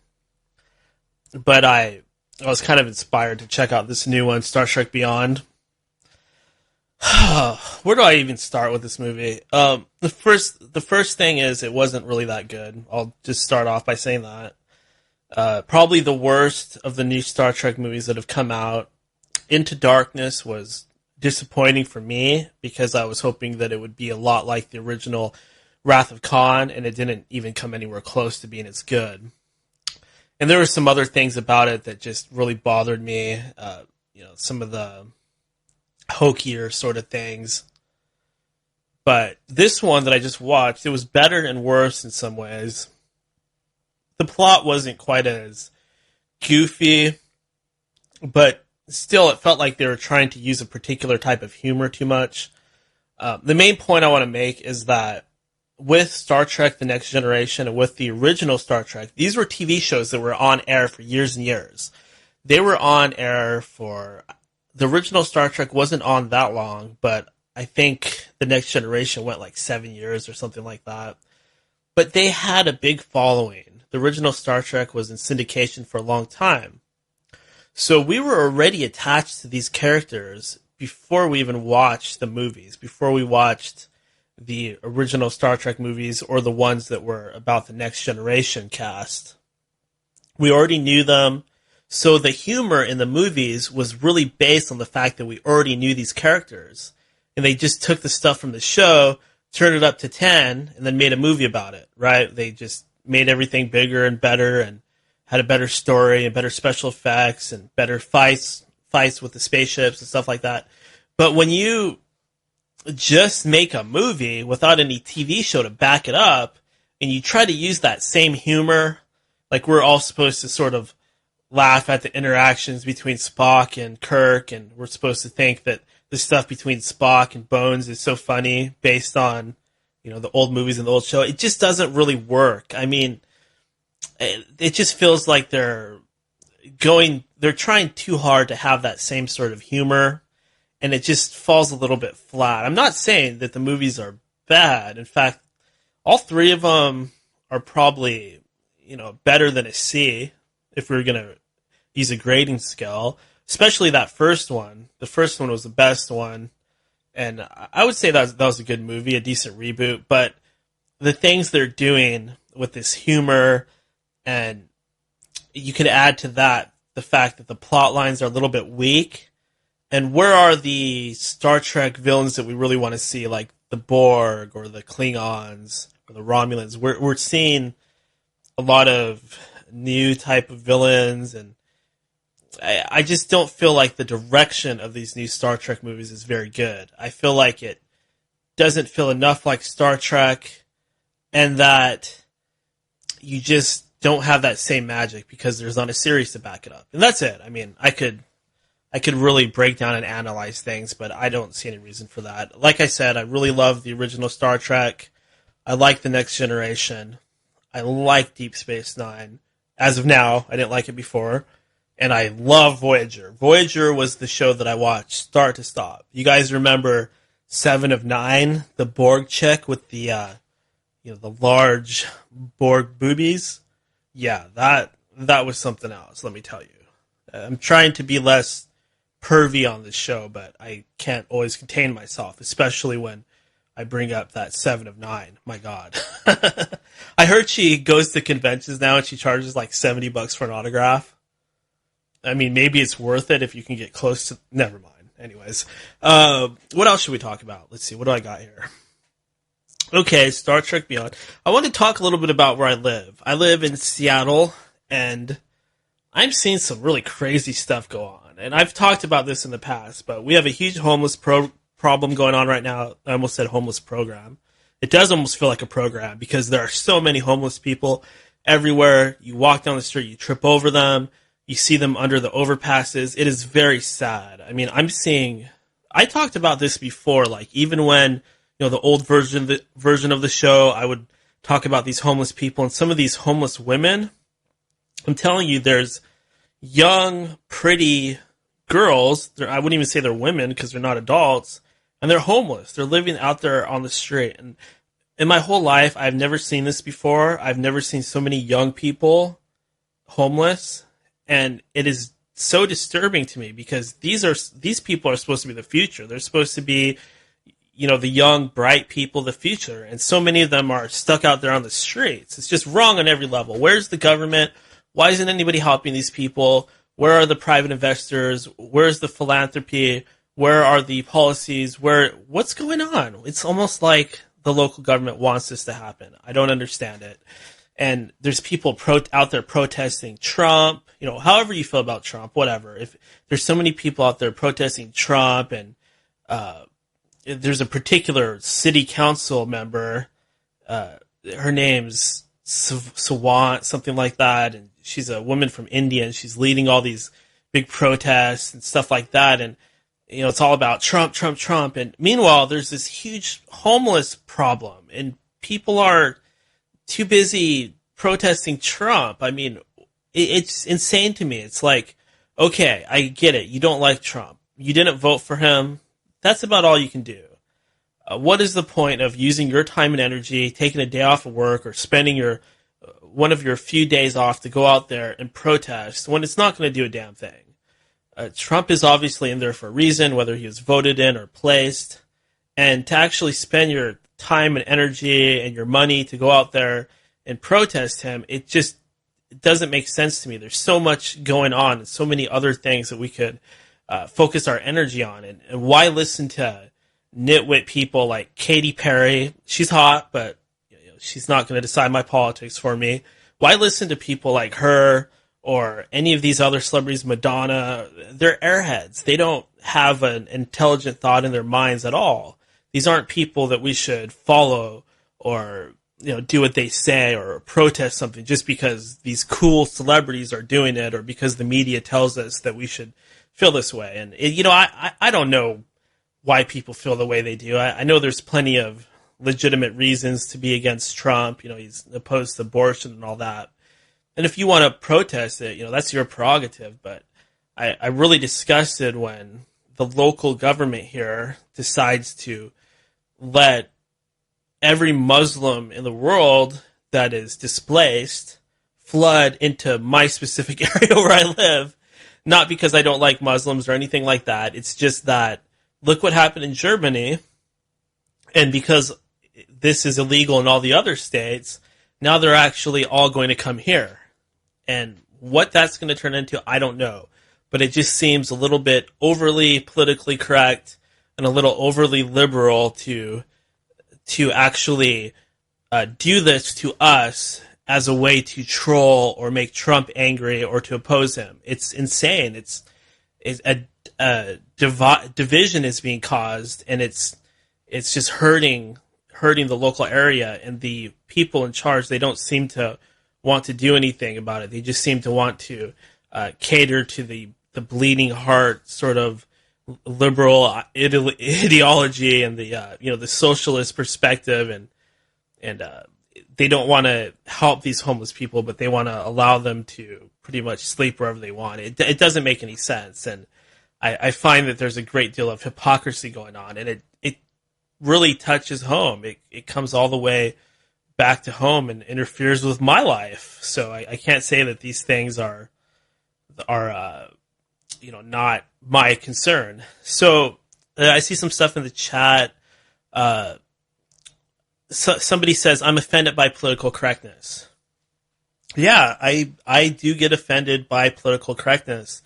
S1: But I was kind of inspired to check out this new one, Star Trek Beyond. Where do I even start with this movie? The first thing is it wasn't really that good. I'll just start off by saying that. Probably the worst of the new Star Trek movies that have come out. Into Darkness was disappointing for me because I was hoping that it would be a lot like the original Wrath of Khan, and it didn't even come anywhere close to being as good. And there were some other things about it that just really bothered me. Some of the hokier sort of things. But this one that I just watched, it was better and worse in some ways. The plot wasn't quite as goofy, but still it felt like they were trying to use a particular type of humor too much. The main point I want to make is that with Star Trek The Next Generation and with the original Star Trek, these were TV shows that were on air for years and years. They were on air for... The original Star Trek wasn't on that long, but I think The Next Generation went like 7 years or something like that. But they had a big following. The original Star Trek was in syndication for a long time. So we were already attached to these characters before we even watched the movies, before we watched the original Star Trek movies or the ones that were about the Next Generation cast. We already knew them. So the humor in the movies was really based on the fact that we already knew these characters. And they just took the stuff from the show, turned it up to 10, and then made a movie about it, right? They just made everything bigger and better and had a better story and better special effects and better fights with the spaceships and stuff like that. But when you just make a movie without any TV show to back it up, and you try to use that same humor, like we're all supposed to sort of laugh at the interactions between Spock and Kirk, and we're supposed to think that the stuff between Spock and Bones is so funny based on, the old movies and the old show. It just doesn't really work. I mean, it just feels like they're trying too hard to have that same sort of humor, and it just falls a little bit flat. I'm not saying that the movies are bad. In fact, all three of them are probably, better than a C if we were going to use a grading scale, especially that first one. The first one was the best one, and I would say that was a good movie, a decent reboot, but the things they're doing with this humor, and you could add to that the fact that the plot lines are a little bit weak, and where are the Star Trek villains that we really want to see, like the Borg or the Klingons or the Romulans? We're seeing a lot of new type of villains, and I just don't feel like the direction of these new Star Trek movies is very good. I feel like it doesn't feel enough like Star Trek, and that you just don't have that same magic because there's not a series to back it up. And that's it. I mean, I could really break down and analyze things, but I don't see any reason for that. Like I said, I really love the original Star Trek. I like The Next Generation. I like Deep Space Nine. As of now, I didn't like it before. And I love Voyager. Voyager was the show that I watched start to stop. You guys remember 7 of 9, the Borg chick with the the large Borg boobies? Yeah, that was something else, let me tell you. I'm trying to be less pervy on this show, but I can't always contain myself, especially when I bring up that 7 of 9. My God. I heard she goes to conventions now and she charges like $70 for an autograph. I mean, maybe it's worth it if you can get close to... Never mind. Anyways. What else should we talk about? Let's see. What do I got here? Okay, Star Trek Beyond. I want to talk a little bit about where I live. I live in Seattle, and I'm seeing some really crazy stuff go on. And I've talked about this in the past, but we have a huge homeless problem going on right now. I almost said homeless program. It does almost feel like a program because there are so many homeless people everywhere. You walk down the street, you trip over them. You see them under the overpasses. It is very sad. I mean, I talked about this before, like even when, the old version of the show, I would talk about these homeless people and some of these homeless women. I'm telling you, there's young, pretty girls. I wouldn't even say they're women because they're not adults, and they're homeless. They're living out there on the street. And in my whole life, I've never seen this before. I've never seen so many young people homeless. And it is so disturbing to me because these people are supposed to be the future. They're supposed to be, the young, bright people of the future. And so many of them are stuck out there on the streets. It's just wrong on every level. Where's the government? Why isn't anybody helping these people? Where are the private investors? Where's the philanthropy? Where are the policies? What's going on? It's almost like the local government wants this to happen. I don't understand it. And there's people out there protesting Trump, however you feel about Trump, whatever. If there's so many people out there protesting Trump, and there's a particular city council member, her name's Sawant, something like that, and she's a woman from India, and she's leading all these big protests and stuff like that, and it's all about Trump, Trump, Trump. And meanwhile, there's this huge homeless problem, and people are too busy protesting Trump. I mean, it's insane to me. It's like, okay, I get it. You don't like Trump. You didn't vote for him. That's about all you can do. What is the point of using your time and energy, taking a day off of work, or spending one of your few days off to go out there and protest when it's not going to do a damn thing? Trump is obviously in there for a reason, whether he was voted in or placed. And to actually spend your time and energy and your money to go out there and protest him, it it doesn't make sense to me. There's so much going on and so many other things that we could focus our energy on. And why listen to nitwit people like Katy Perry? She's hot, but she's not going to decide my politics for me. Why listen to people like her or any of these other celebrities, Madonna? They're airheads. They don't have an intelligent thought in their minds at all. These aren't people that we should follow or do what they say or protest something just because these cool celebrities are doing it or because the media tells us that we should feel this way. And I don't know why people feel the way they do. I know there's plenty of legitimate reasons to be against Trump. He's opposed to abortion and all that. And if you want to protest it, that's your prerogative. But I'm really disgusted when the local government here decides to let every Muslim in the world that is displaced flood into my specific area where I live. Not because I don't like Muslims or anything like that. It's just that, look what happened in Germany. And because this is illegal in all the other states, now they're actually all going to come here. And what that's going to turn into, I don't know. But it just seems a little bit overly politically correct and a little overly liberal to actually do this to us as a way to troll or make Trump angry or to oppose him. It's insane. It's a division is being caused, and it's just hurting the local area, and the people in charge, they don't seem to want to do anything about it. They just seem to want to cater to the bleeding heart sort of liberal ideology and the socialist perspective, and they don't want to help these homeless people, but they want to allow them to pretty much sleep wherever they want. It doesn't make any sense, and I find that there's a great deal of hypocrisy going on, and it really touches home. It comes all the way back to home and interferes with my life. So I can't say that these things are not my concern. So I see some stuff in the chat. Somebody says, I'm offended by political correctness. Yeah, I do get offended by political correctness.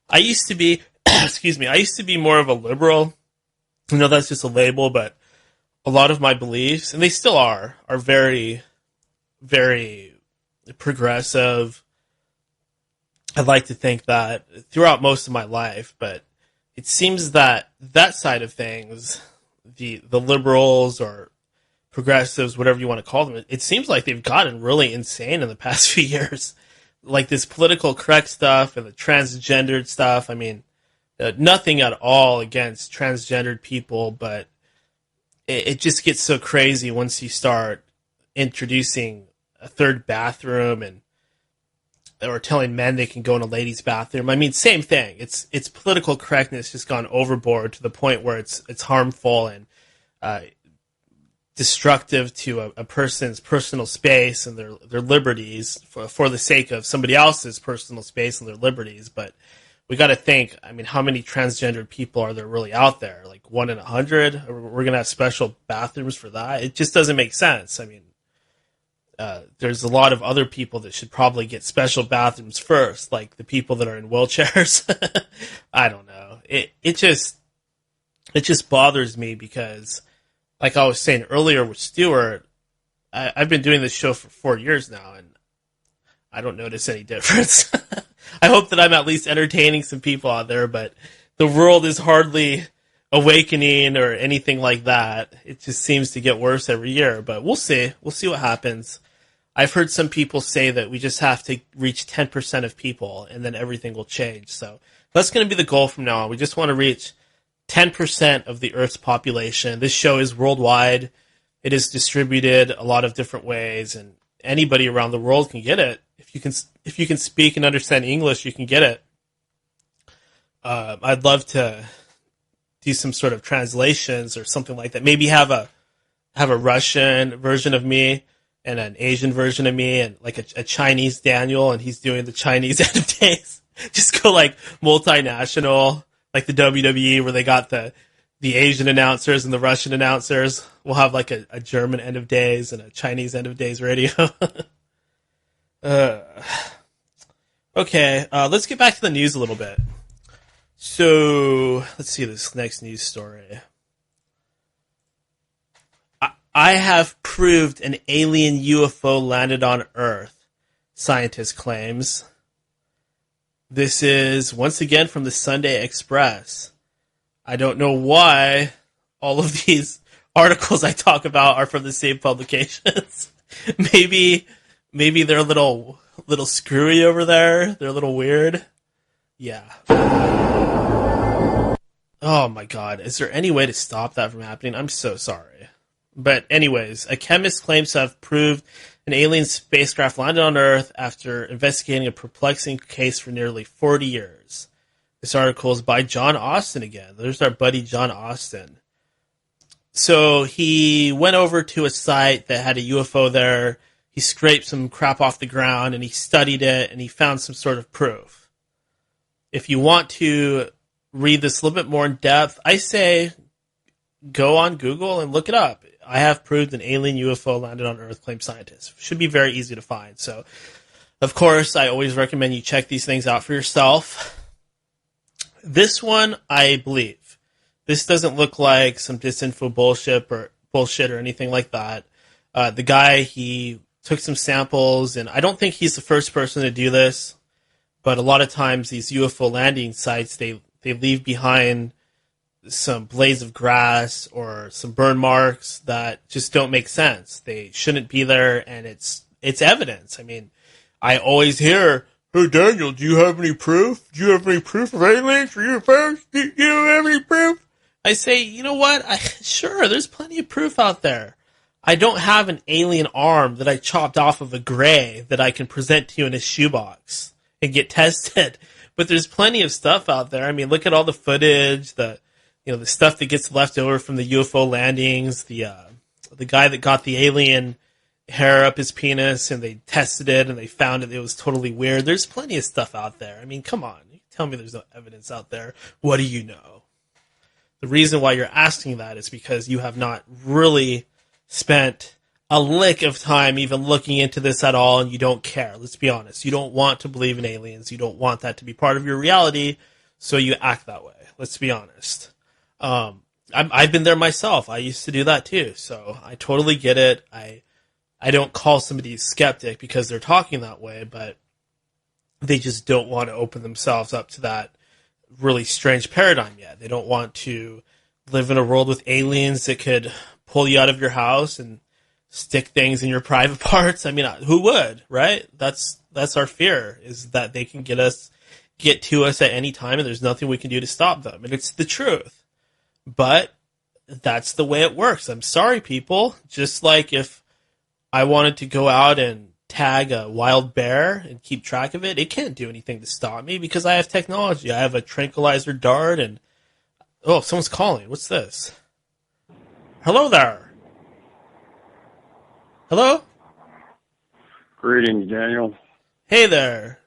S1: I used to be, I used to be more of a liberal. That's just a label, but a lot of my beliefs, and they still are very, very progressive. I'd like to think that throughout most of my life, but it seems that side of things, the liberals or progressives, whatever you want to call them, it seems like they've gotten really insane in the past few years. Like this political correct stuff and the transgendered stuff. I mean, nothing at all against transgendered people, but it just gets so crazy once you start introducing a third bathroom or telling men they can go in a ladies' bathroom. I mean, same thing. It's political correctness just gone overboard to the point where it's harmful and destructive to a person's personal space and their liberties for the sake of somebody else's personal space and their liberties. But we got to think, I mean, how many transgendered people are there really out there? Like 1 in 100? We're going to have special bathrooms for that? It just doesn't make sense. I mean, there's a lot of other people that should probably get special bathrooms first, like the people that are in wheelchairs. I don't know. It just bothers me because, like I was saying earlier with Stewart, I've been doing this show for 4 years now, and I don't notice any difference. I hope that I'm at least entertaining some people out there, but the world is hardly awakening or anything like that. It just seems to get worse every year, but we'll see. We'll see what happens. I've heard some people say that we just have to reach 10% of people and then everything will change. So that's going to be the goal from now on. We just want to reach 10% of the Earth's population. This show is worldwide. It is distributed a lot of different ways, and anybody around the world can get it. If you can speak and understand English, you can get it. I'd love to do some sort of translations or something like that. Maybe have a Russian version of me and an Asian version of me, and like a Chinese Daniel, and he's doing the Chinese end of days. Just go like multinational, like the WWE, where they got the Asian announcers and the Russian announcers. We'll have like a German end of days and a Chinese end of days radio. Uh, okay, let's get back to the news a little bit. So, let's see this next news story. I have proved an alien UFO landed on Earth, scientist claims. This is, once again, from the Sunday Express. I don't know why all of these articles I talk about are from the same publications. maybe they're a little screwy over there. They're a little weird. Yeah. Oh my god, is there any way to stop that from happening? I'm so sorry. But anyways, a chemist claims to have proved an alien spacecraft landed on Earth after investigating a perplexing case for nearly 40 years. This article is by John Austin again. There's our buddy John Austin. So he went over to a site that had a UFO there. He scraped some crap off the ground and he studied it and he found some sort of proof. If you want to read this a little bit more in depth, I say go on Google and look it up. I have proved an alien UFO landed on Earth, claim scientists. Should be very easy to find. So, of course, I always recommend you check these things out for yourself. This one, I believe. This doesn't look like some disinfo bullshit or anything like that. The guy, he took some samples, and I don't think he's the first person to do this, but a lot of times these UFO landing sites, they leave behind some blades of grass or some burn marks that just don't make sense. They shouldn't be there, and it's evidence. I mean, I always hear, "Hey Daniel, do you have any proof? Do you have any proof of aliens or UFOs? Do you have any proof?" I say, you know what? Sure, there's plenty of proof out there. I don't have an alien arm that I chopped off of a gray that I can present to you in a shoebox and get tested. But there's plenty of stuff out there. I mean, look at all the footage, the stuff that gets left over from the UFO landings, the guy that got the alien hair up his penis and they tested it and they found it was totally weird. There's plenty of stuff out there. I mean, come on. You tell me there's no evidence out there. What do you know? The reason why you're asking that is because you have not really spent a lick of time even looking into this at all, and you don't care. Let's be honest. You don't want to believe in aliens. You don't want that to be part of your reality, so you act that way. Let's be honest. I've been there myself. I used to do that too, so I totally get it. I don't call somebody a skeptic because they're talking that way, but they just don't want to open themselves up to that really strange paradigm yet. They don't want to live in a world with aliens that could pull you out of your house and stick things in your private parts. I mean, who would, right? That's our fear, is that they can get to us at any time and there's nothing we can do to stop them. And it's the truth. But that's the way it works. I'm sorry, people. Just like if I wanted to go out and tag a wild bear and keep track of it, it can't do anything to stop me because I have technology. I have a tranquilizer dart and... Oh, someone's calling. What's this? Hello there. Hello?
S3: Greetings, Daniel.
S1: Hey there.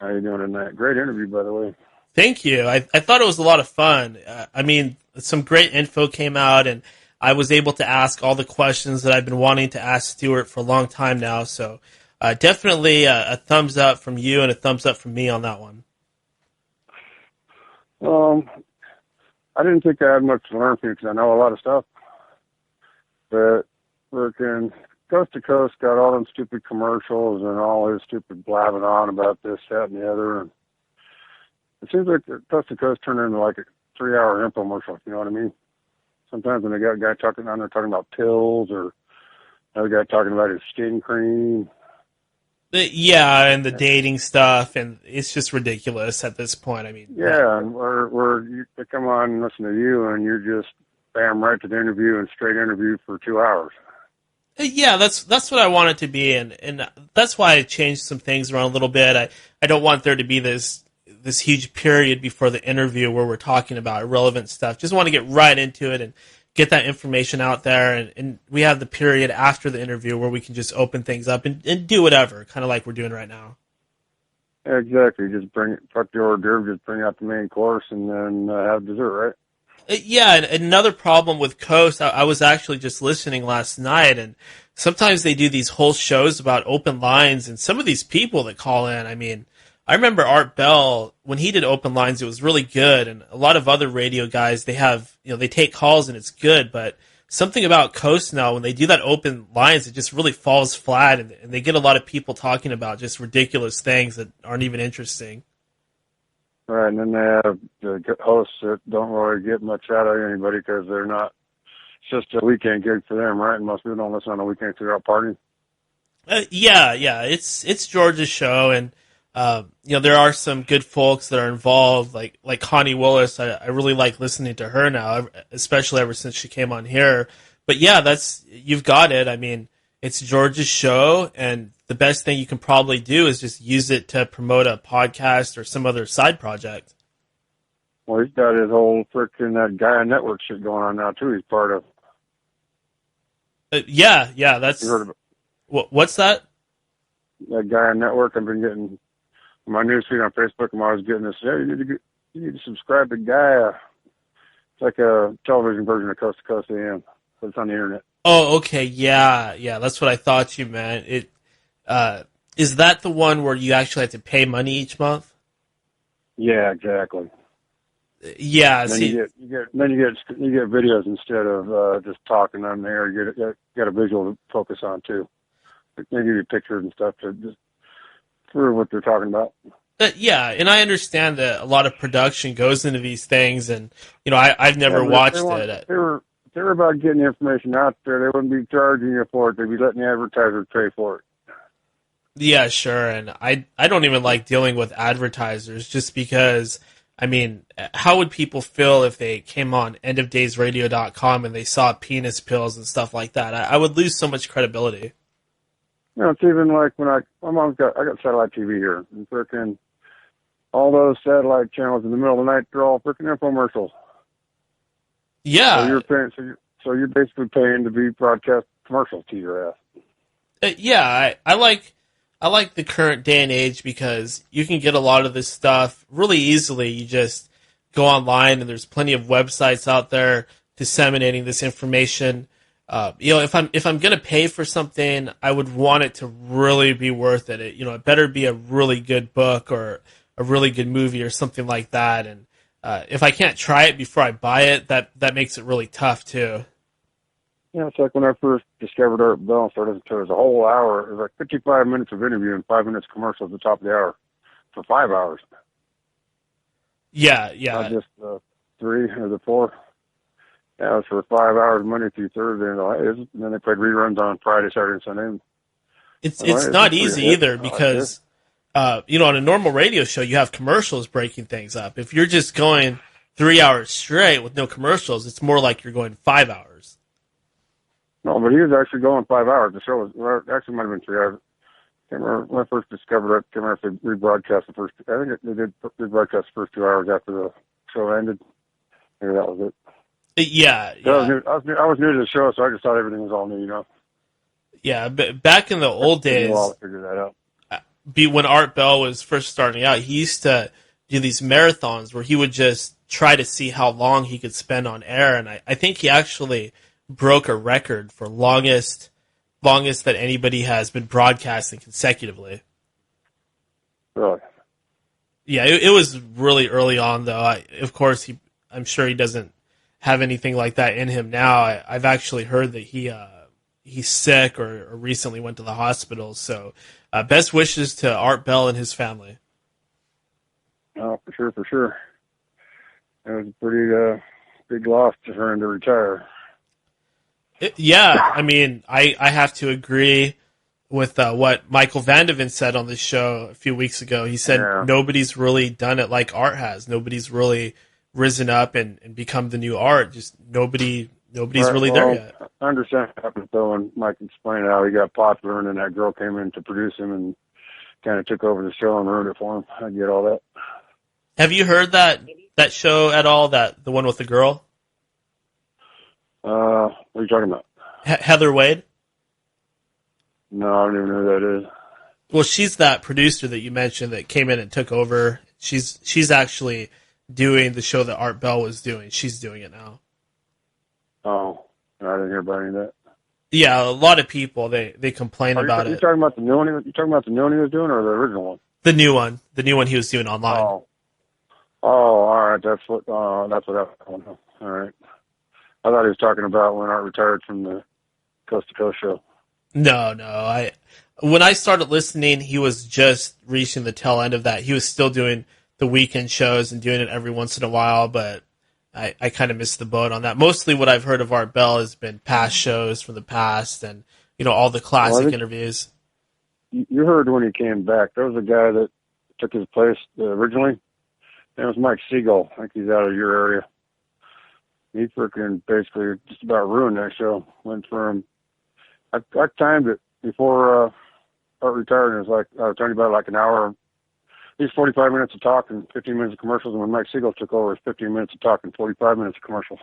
S3: How you doing tonight? Great interview, by the way.
S1: Thank you. I thought it was a lot of fun. I mean, some great info came out, and I was able to ask all the questions that I've been wanting to ask Stewart for a long time now. So definitely a thumbs up from you and a thumbs up from me on that one.
S3: I didn't think I had much to learn from you because I know a lot of stuff. But working coast to coast, got all them stupid commercials and all his stupid blabbing on about this, that, and the other. And it seems like coast to coast turned into like a 3-hour infomercial. You know what I mean? Sometimes when they got a guy talking on there talking about pills, or another guy talking about his skin cream.
S1: Yeah, and the dating stuff, and it's just ridiculous at this point. I mean,
S3: yeah, and they come on and listen to you, and you're just bam right to the interview and straight interview for 2 hours.
S1: Yeah, that's what I want it to be, and that's why I changed some things around a little bit. I don't want there to be this huge period before the interview where we're talking about irrelevant stuff. Just want to get right into it and get that information out there, and we have the period after the interview where we can just open things up and do whatever, kind of like we're doing right now.
S3: Yeah, exactly. Just fuck the hors d'oeuvre, just bring out the main course, and then have dessert, right?
S1: Yeah, and another problem with Coast, I was actually just listening last night, and sometimes they do these whole shows about open lines, and some of these people that call in, I mean, I remember Art Bell, when he did open lines, it was really good, and a lot of other radio guys, they have, they take calls and it's good, but something about Coast now, when they do that open lines, it just really falls flat, and they get a lot of people talking about just ridiculous things that aren't even interesting.
S3: Right, and then they have the hosts that don't really get much out of anybody because they're not. It's just a weekend gig for them, right? And most people don't listen on the weekend because they're out partying.
S1: Yeah, it's George's show, and there are some good folks that are involved, like Connie Willis. I really like listening to her now, especially ever since she came on here. But yeah, you've got it. I mean, it's George's show, and the best thing you can probably do is just use it to promote a podcast or some other side project.
S3: Well, he's got his whole freaking that Gaia Network shit going on now too. He's part of.
S1: Yeah, that's.
S3: You heard of it?
S1: What's that?
S3: That Gaia Network. I've been getting my newsfeed on Facebook. I'm always getting this. Hey, you need to subscribe to Gaia. It's like a television version of Coast to Coast AM, but it's on the internet.
S1: Oh, okay, yeah, that's what I thought you meant. Is that the one where you actually have to pay money each month?
S3: Yeah, exactly.
S1: Yeah,
S3: and then you get videos instead of just talking on there. You get a visual to focus on too. They give you pictures and stuff to just prove what they're talking about.
S1: Yeah, and I understand that a lot of production goes into these things, and I've never watched it.
S3: They were about getting the information out there. They wouldn't be charging you for it. They'd be letting the advertisers pay for it.
S1: Yeah, sure, and I don't even like dealing with advertisers just because, I mean, how would people feel if they came on endofdaysradio.com and they saw penis pills and stuff like that? I would lose so much credibility.
S3: It's even like when I got satellite TV here, and freaking all those satellite channels in the middle of the night, they're all freaking infomercials.
S1: Yeah.
S3: So you're paying. So you're basically paying to be broadcast commercials to your ass.
S1: Yeah, I like the current day and age because you can get a lot of this stuff really easily. You just go online, and there's plenty of websites out there disseminating this information. If I'm gonna pay for something, I would want it to really be worth it. It better be a really good book or a really good movie or something like that. And if I can't try it before I buy it, that makes it really tough too.
S3: Yeah, it's like when I first discovered Art Bell and started to, it was a whole hour. It was like 55 minutes of interview and 5 minutes commercial at the top of the hour for 5 hours.
S1: Yeah.
S3: Not just 3 or the 4. Yeah, it was for 5 hours Monday through Thursday, and then they played reruns on Friday, Saturday, and Sunday.
S1: It's not easy either because, on a normal radio show, you have commercials breaking things up. If you're just going 3 hours straight with no commercials, it's more like you're going 5 hours.
S3: No, but he was actually going 5 hours. The show was actually might have been 3 hours. I can't remember when I first discovered it. I can't remember if they rebroadcast the first. I think they did rebroadcast the first 2 hours after the show ended. Maybe that was it.
S1: Yeah.
S3: I was new to the show, so I just thought everything was all new,
S1: Yeah, but back in the old days,
S3: I'll figure that out.
S1: When Art Bell was first starting out, he used to do these marathons where he would just try to see how long he could spend on air, and I think he actually broke a record for longest that anybody has been broadcasting consecutively.
S3: Really?
S1: Yeah, it was really early on, though. Of course, I'm sure he doesn't have anything like that in him now. I've actually heard that he's sick or recently went to the hospital. So best wishes to Art Bell and his family.
S3: Oh, for sure. It was a pretty big loss for him to retire.
S1: I mean, I have to agree with what Michael Vandeven said on this show a few weeks ago. He said nobody's really done it like Art has. Nobody's really risen up and become the new Art. Just nobody's really there yet.
S3: I understand what happened though, and Mike explained how he got popular, and then that girl came in to produce him and kind of took over the show and ruined it for him. I get all that.
S1: Have you heard that show at all? The one with the girl?
S3: What are you talking about?
S1: Heather Wade?
S3: No, I don't even know who that is.
S1: Well, she's that producer that you mentioned that came in and took over. She's actually doing the show that Art Bell was doing. She's doing it now.
S3: Oh, I didn't hear about any of that.
S1: Yeah, a lot of people they complain about
S3: you
S1: it.
S3: talking about the new one? You talking about the new one he was doing, or the original one?
S1: The new one he was doing online.
S3: Oh, all right. That's what that one. All right. I thought he was talking about when Art retired from the Coast to Coast show.
S1: No. When I started listening, he was just reaching the tail end of that. He was still doing the weekend shows and doing it every once in a while, but I kind of missed the boat on that. Mostly what I've heard of Art Bell has been past shows from the past and, all the classic interviews.
S3: You heard when he came back. There was a guy that took his place originally. It was Mike Siegel. I think he's out of your area. He freaking basically just about ruined that show. Went from, I timed it before Art retired. It was like, I was talking about like an hour. These 45 minutes of talk and 15 minutes of commercials. And when Mike Siegel took over, it was 15 minutes of talk and 45 minutes of commercials.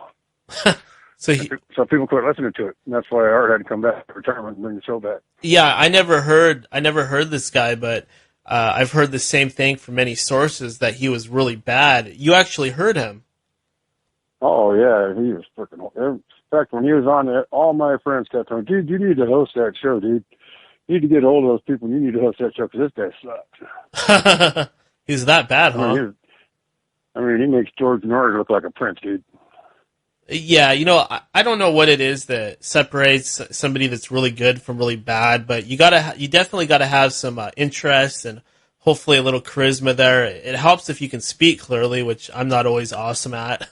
S3: So people quit listening to it. And that's why Art had to come back to retirement and bring the show back.
S1: Yeah, I never heard this guy, but I've heard the same thing from many sources that he was really bad. You actually heard him.
S3: Oh, yeah, he was freaking... In fact, when he was on there, all my friends kept telling me, dude, you need to host that show, dude. You need to get hold of those people. You need to host that show because this guy sucks.
S1: He's that bad, huh?
S3: I mean, he makes George Norrie look like a prince, dude.
S1: Yeah, I don't know what it is that separates somebody that's really good from really bad, but you definitely gotta have some interest and hopefully a little charisma there. It helps if you can speak clearly, which I'm not always awesome at.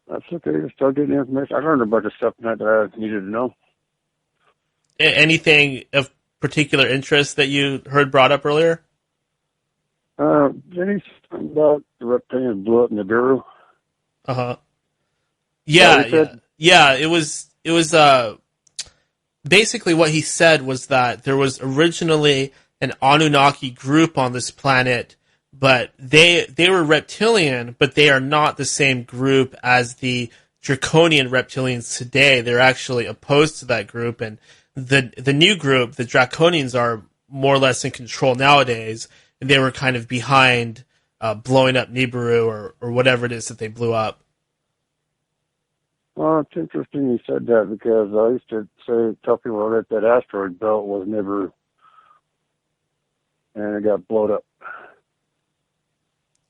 S3: That's okay. You're still getting information. I learned a bunch of stuff tonight that I needed to know.
S1: Anything of particular interest that you heard brought up earlier?
S3: Anything about the reptilians blew up in the Nibiru?
S1: Uh-huh. Yeah. It was basically what he said was that there was originally an Annunaki group on this planet, but they were reptilian, but they are not the same group as the Draconian reptilians today. They're actually opposed to that group, and the new group, the Draconians, are more or less in control nowadays, and they were kind of behind blowing up Nibiru or whatever it is that they blew up.
S3: Well, it's interesting you said that because I used to tell people that that asteroid belt was Nibiru, and it got blown up.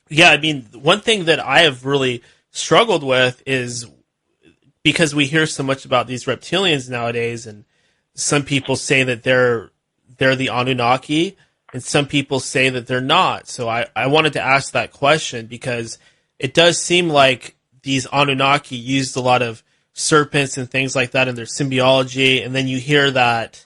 S1: Yeah, I mean, one thing that I have really struggled with is because we hear so much about these reptilians nowadays, and some people say that they're the Anunnaki, and some people say that they're not. So I wanted to ask that question because it does seem like these Anunnaki used a lot of serpents and things like that in their symbiology, and then you hear that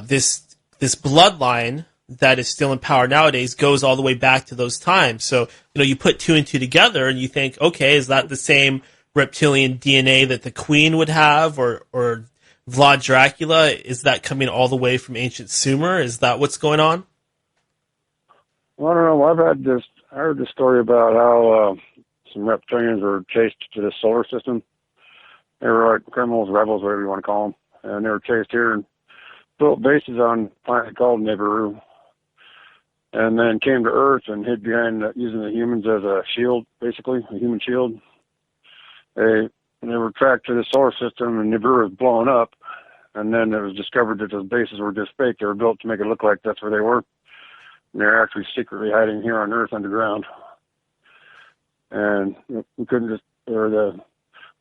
S1: this bloodline that is still in power nowadays goes all the way back to those times. So, you put two and two together and you think, okay, is that the same reptilian DNA that the Queen would have, or Vlad Dracula? Is that coming all the way from ancient Sumer? Is that what's going on?
S3: Well, I don't know. I heard this story about how some reptilians were chased to the solar system. They were like criminals, rebels, whatever you want to call them. And they were chased here and built bases on a planet called Nibiru. And then came to Earth and hid behind using the humans as a shield, basically, a human shield. They were tracked to the solar system and Nibiru was blown up. And then it was discovered that those bases were just fake. They were built to make it look like that's where they were. And they're actually secretly hiding here on Earth underground. And we couldn't just, or the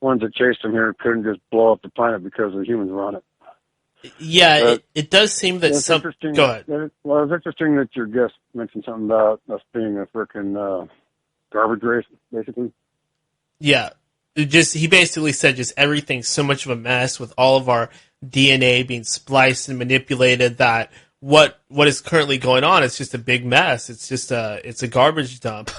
S3: ones that chased them here couldn't just blow up the planet because the humans were on it.
S1: Yeah, it does seem that some... Go ahead.
S3: Well, it's interesting that your guest mentioned something about us being a frickin' garbage race, basically.
S1: Yeah. He basically said just everything's so much of a mess with all of our DNA being spliced and manipulated that what is currently going on is just a big mess. It's just it's a garbage dump.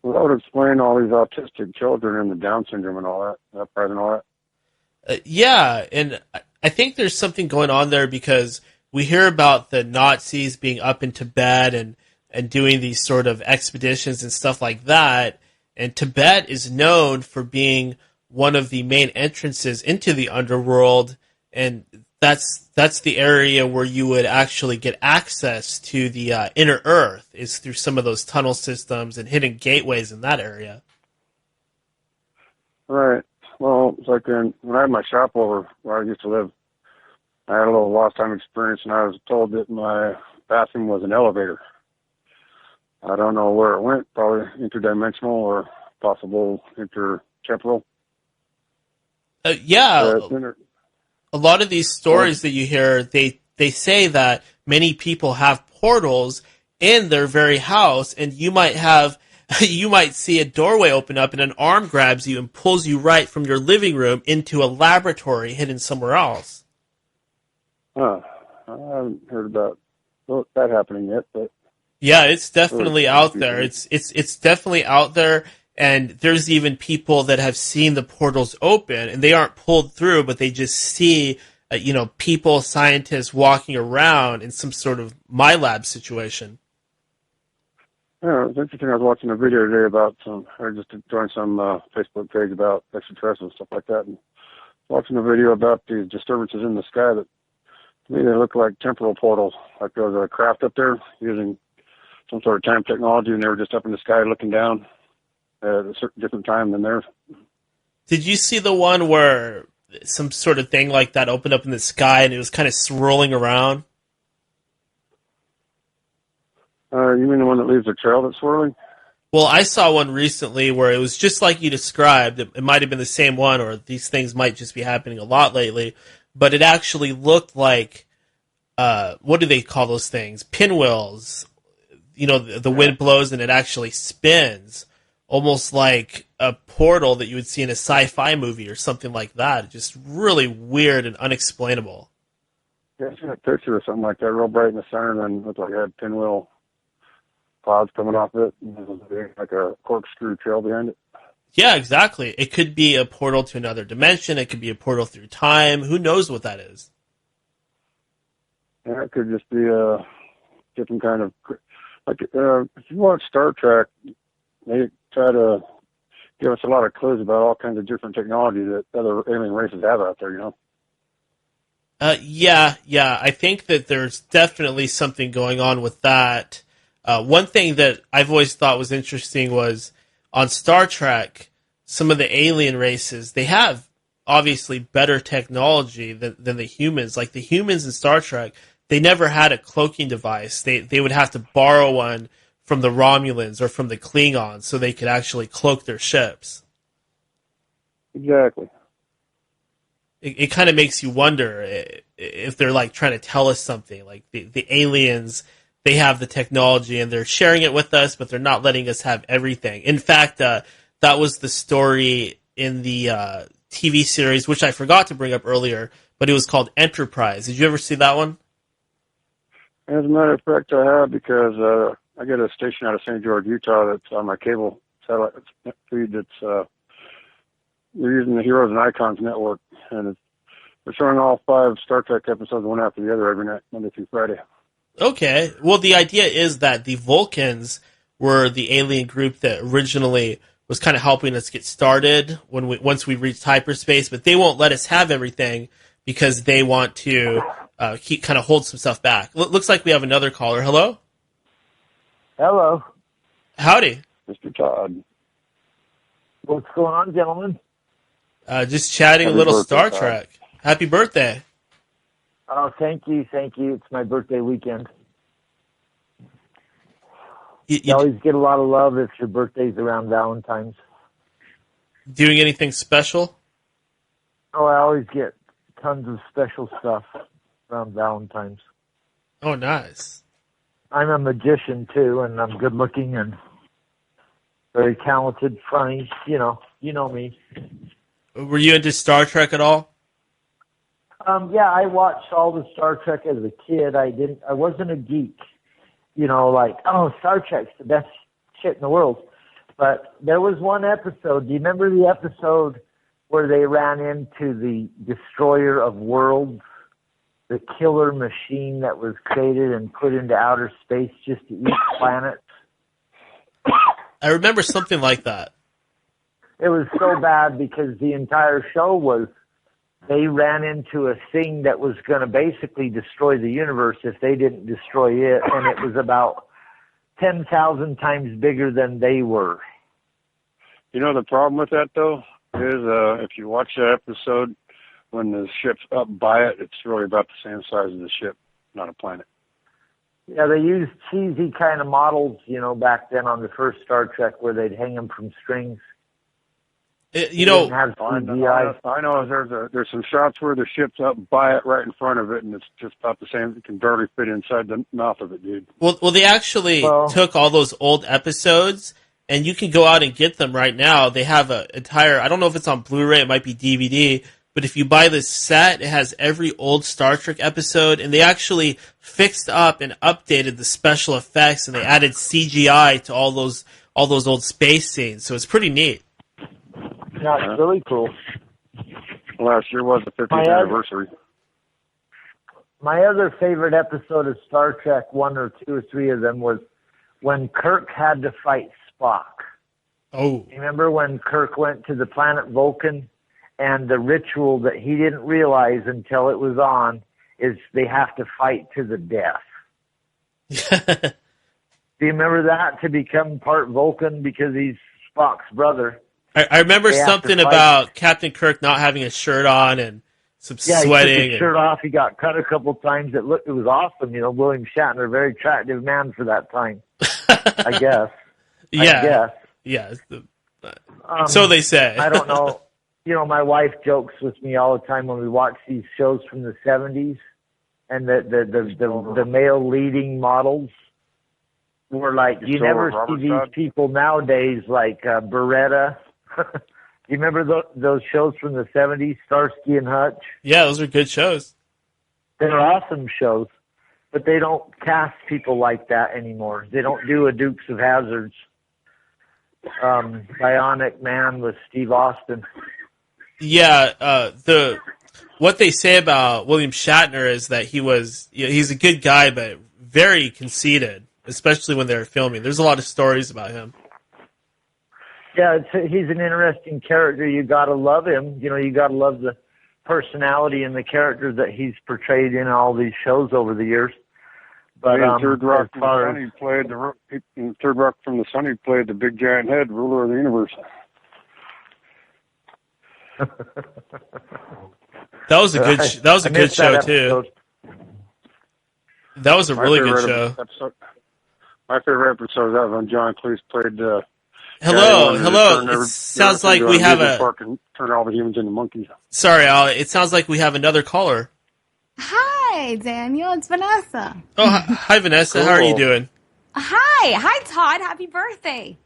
S3: Well, that would explain all these autistic children and the Down syndrome and all that, and all that.
S1: Yeah, and I think there's something going on there because we hear about the Nazis being up in Tibet and doing these sort of expeditions and stuff like that. And Tibet is known for being one of the main entrances into the underworld. And that's the area where you would actually get access to the inner Earth, is through some of those tunnel systems and hidden gateways in that area.
S3: Right. Well, it's like when I had my shop over where I used to live, I had a little lost time experience, and I was told that my bathroom was an elevator. I don't know where it went, probably interdimensional or possible intertemporal.
S1: Yeah, a lot of these stories that you hear, they say that many people have portals in their very house, and you might see a doorway open up and an arm grabs you and pulls you right from your living room into a laboratory hidden somewhere else.
S3: Huh. I haven't heard about that happening yet, but
S1: yeah, it's definitely out there. It's definitely out there, and there's even people that have seen the portals open, and they aren't pulled through, but they just see, people, scientists walking around in some sort of MyLab situation.
S3: Yeah, it was interesting. I was watching a video today about I just joined some Facebook page about extraterrestrials and stuff like that, and watching a video about these disturbances in the sky that, to me, they look like temporal portals. Like there was a craft up there using some sort of time technology, and they were just up in the sky looking down at a certain different time than theirs.
S1: Did you see the one where some sort of thing like that opened up in the sky and it was kind of swirling around?
S3: You mean the one that leaves a trail that's swirling?
S1: Well, I saw one recently where it was just like you described. It might have been the same one, or these things might just be happening a lot lately. But it actually looked like, what do they call those things? Pinwheels. The wind blows and it actually spins, almost like a portal that you would see in a sci-fi movie or something like that. Just really weird and unexplainable.
S3: Yeah, I seen a picture of something like that, real bright in the center, and then looked like it had pinwheel clouds coming off it, and it was like a corkscrew trail behind it.
S1: Yeah, exactly. It could be a portal to another dimension. It could be a portal through time. Who knows what that is?
S3: Yeah, it could just be a different kind of... Like, if you watch Star Trek, they try to give us a lot of clues about all kinds of different technology that other alien races have out there,
S1: Yeah. I think that there's definitely something going on with that. One thing that I've always thought was interesting was on Star Trek, some of the alien races, they have obviously better technology than the humans. Like the humans in Star Trek, they never had a cloaking device. They would have to borrow one from the Romulans or from the Klingons so they could actually cloak their ships.
S3: Exactly.
S1: It kind of makes you wonder if they're like trying to tell us something. Like the aliens, they have the technology and they're sharing it with us, but they're not letting us have everything. In fact, that was the story in the TV series, which I forgot to bring up earlier, but it was called Enterprise. Did you ever see that one?
S3: As a matter of fact, I have, because I get a station out of St. George, Utah, that's on my cable satellite feed. We're using the Heroes and Icons network, and we're showing all 5 Star Trek episodes one after the other every night, Monday through Friday.
S1: Okay. Well, the idea is that the Vulcans were the alien group that originally was kind of helping us get started once we reached hyperspace, but they won't let us have everything because they want to keep kind of hold some stuff back. Looks like we have another caller. Hello?
S4: Hello.
S3: Howdy. Mr. Todd.
S4: What's going on, gentlemen?
S1: Just chatting
S3: Happy
S1: a little
S3: birthday,
S1: Star
S3: Todd.
S1: Trek. Happy birthday.
S4: Oh, thank you. It's my birthday weekend. You always get a lot of love if your birthday's around Valentine's.
S1: Doing anything special?
S4: Oh, I always get tons of special stuff around Valentine's.
S1: Oh, nice.
S4: I'm a magician, too, and I'm good-looking and very talented, funny. You know me.
S1: Were you into Star Trek at all?
S4: Yeah, I watched all the Star Trek as a kid. I wasn't a geek. Star Trek's the best shit in the world. But there was one episode. Do you remember the episode where they ran into the destroyer of worlds, the killer machine that was created and put into outer space just to eat planets?
S1: I remember something like that.
S4: It was so bad because the entire show was they ran into a thing that was going to basically destroy the universe if they didn't destroy it, and it was about 10,000 times bigger than they were.
S3: You know the problem with that though is if you watch that episode, when the ship's up by it, it's really about the same size as the ship, not a planet.
S4: Yeah, they used cheesy kind of models, you know, back then on the first Star Trek where they'd hang them from strings.
S1: You know,
S4: have CGI.
S3: I know there's some shots where the ship's up by it right in front of it, and it's just about the same. It can barely fit inside the mouth of it, dude.
S1: Well, they actually took all those old episodes, and you can go out and get them right now. They have an entire, I don't know if it's on Blu-ray, it might be DVD, but if you buy this set, it has every old Star Trek episode, and they actually fixed up and updated the special effects, and they added CGI to all those old space scenes. So it's pretty neat.
S4: Yeah, it's really cool.
S3: Last year was the 50th anniversary.
S4: My other favorite episode of Star Trek, 1 or 2 or 3 of them, was when Kirk had to fight Spock.
S1: Oh.
S4: You remember when Kirk went to the planet Vulcan, and the ritual that he didn't realize until it was on is they have to fight to the death. Do you remember that, to become part Vulcan because he's Spock's brother?
S1: I remember something about Captain Kirk not having a shirt on and some sweating.
S4: He took his shirt off. He got cut a couple times. It was awesome. You know, William Shatner, a very attractive man for that time. I guess.
S1: Yeah. So they say.
S4: I don't know. You know, my wife jokes with me all the time when we watch these shows from the 70s, and the male leading models were like, you never see these people nowadays like Beretta. You remember those shows from the 70s, Starsky and Hutch?
S1: Yeah, those are good shows.
S4: They're awesome shows, but they don't cast people like that anymore. They don't do a Dukes of Hazzard's Bionic Man with Steve Austin.
S1: Yeah, what they say about William Shatner is that he's a good guy, but very conceited, especially when they're filming. There's a lot of stories about him.
S4: Yeah, he's an interesting character. You gotta love him. You know, you gotta love the personality and the character that he's portrayed in all these shows over the years. But
S3: Third Rock from the Sun, he played the big giant head ruler of the universe.
S1: That was a good show too. That was a really good show.
S3: My favorite episode was when John Cleese played.
S1: Hello. It sounds like we have
S3: turn all the humans into monkeys.
S1: Sorry, it sounds like we have another caller.
S5: Hi, Daniel. It's Vanessa.
S1: Oh, hi, Vanessa. Cool. How are you doing?
S5: Hi, Todd. Happy birthday.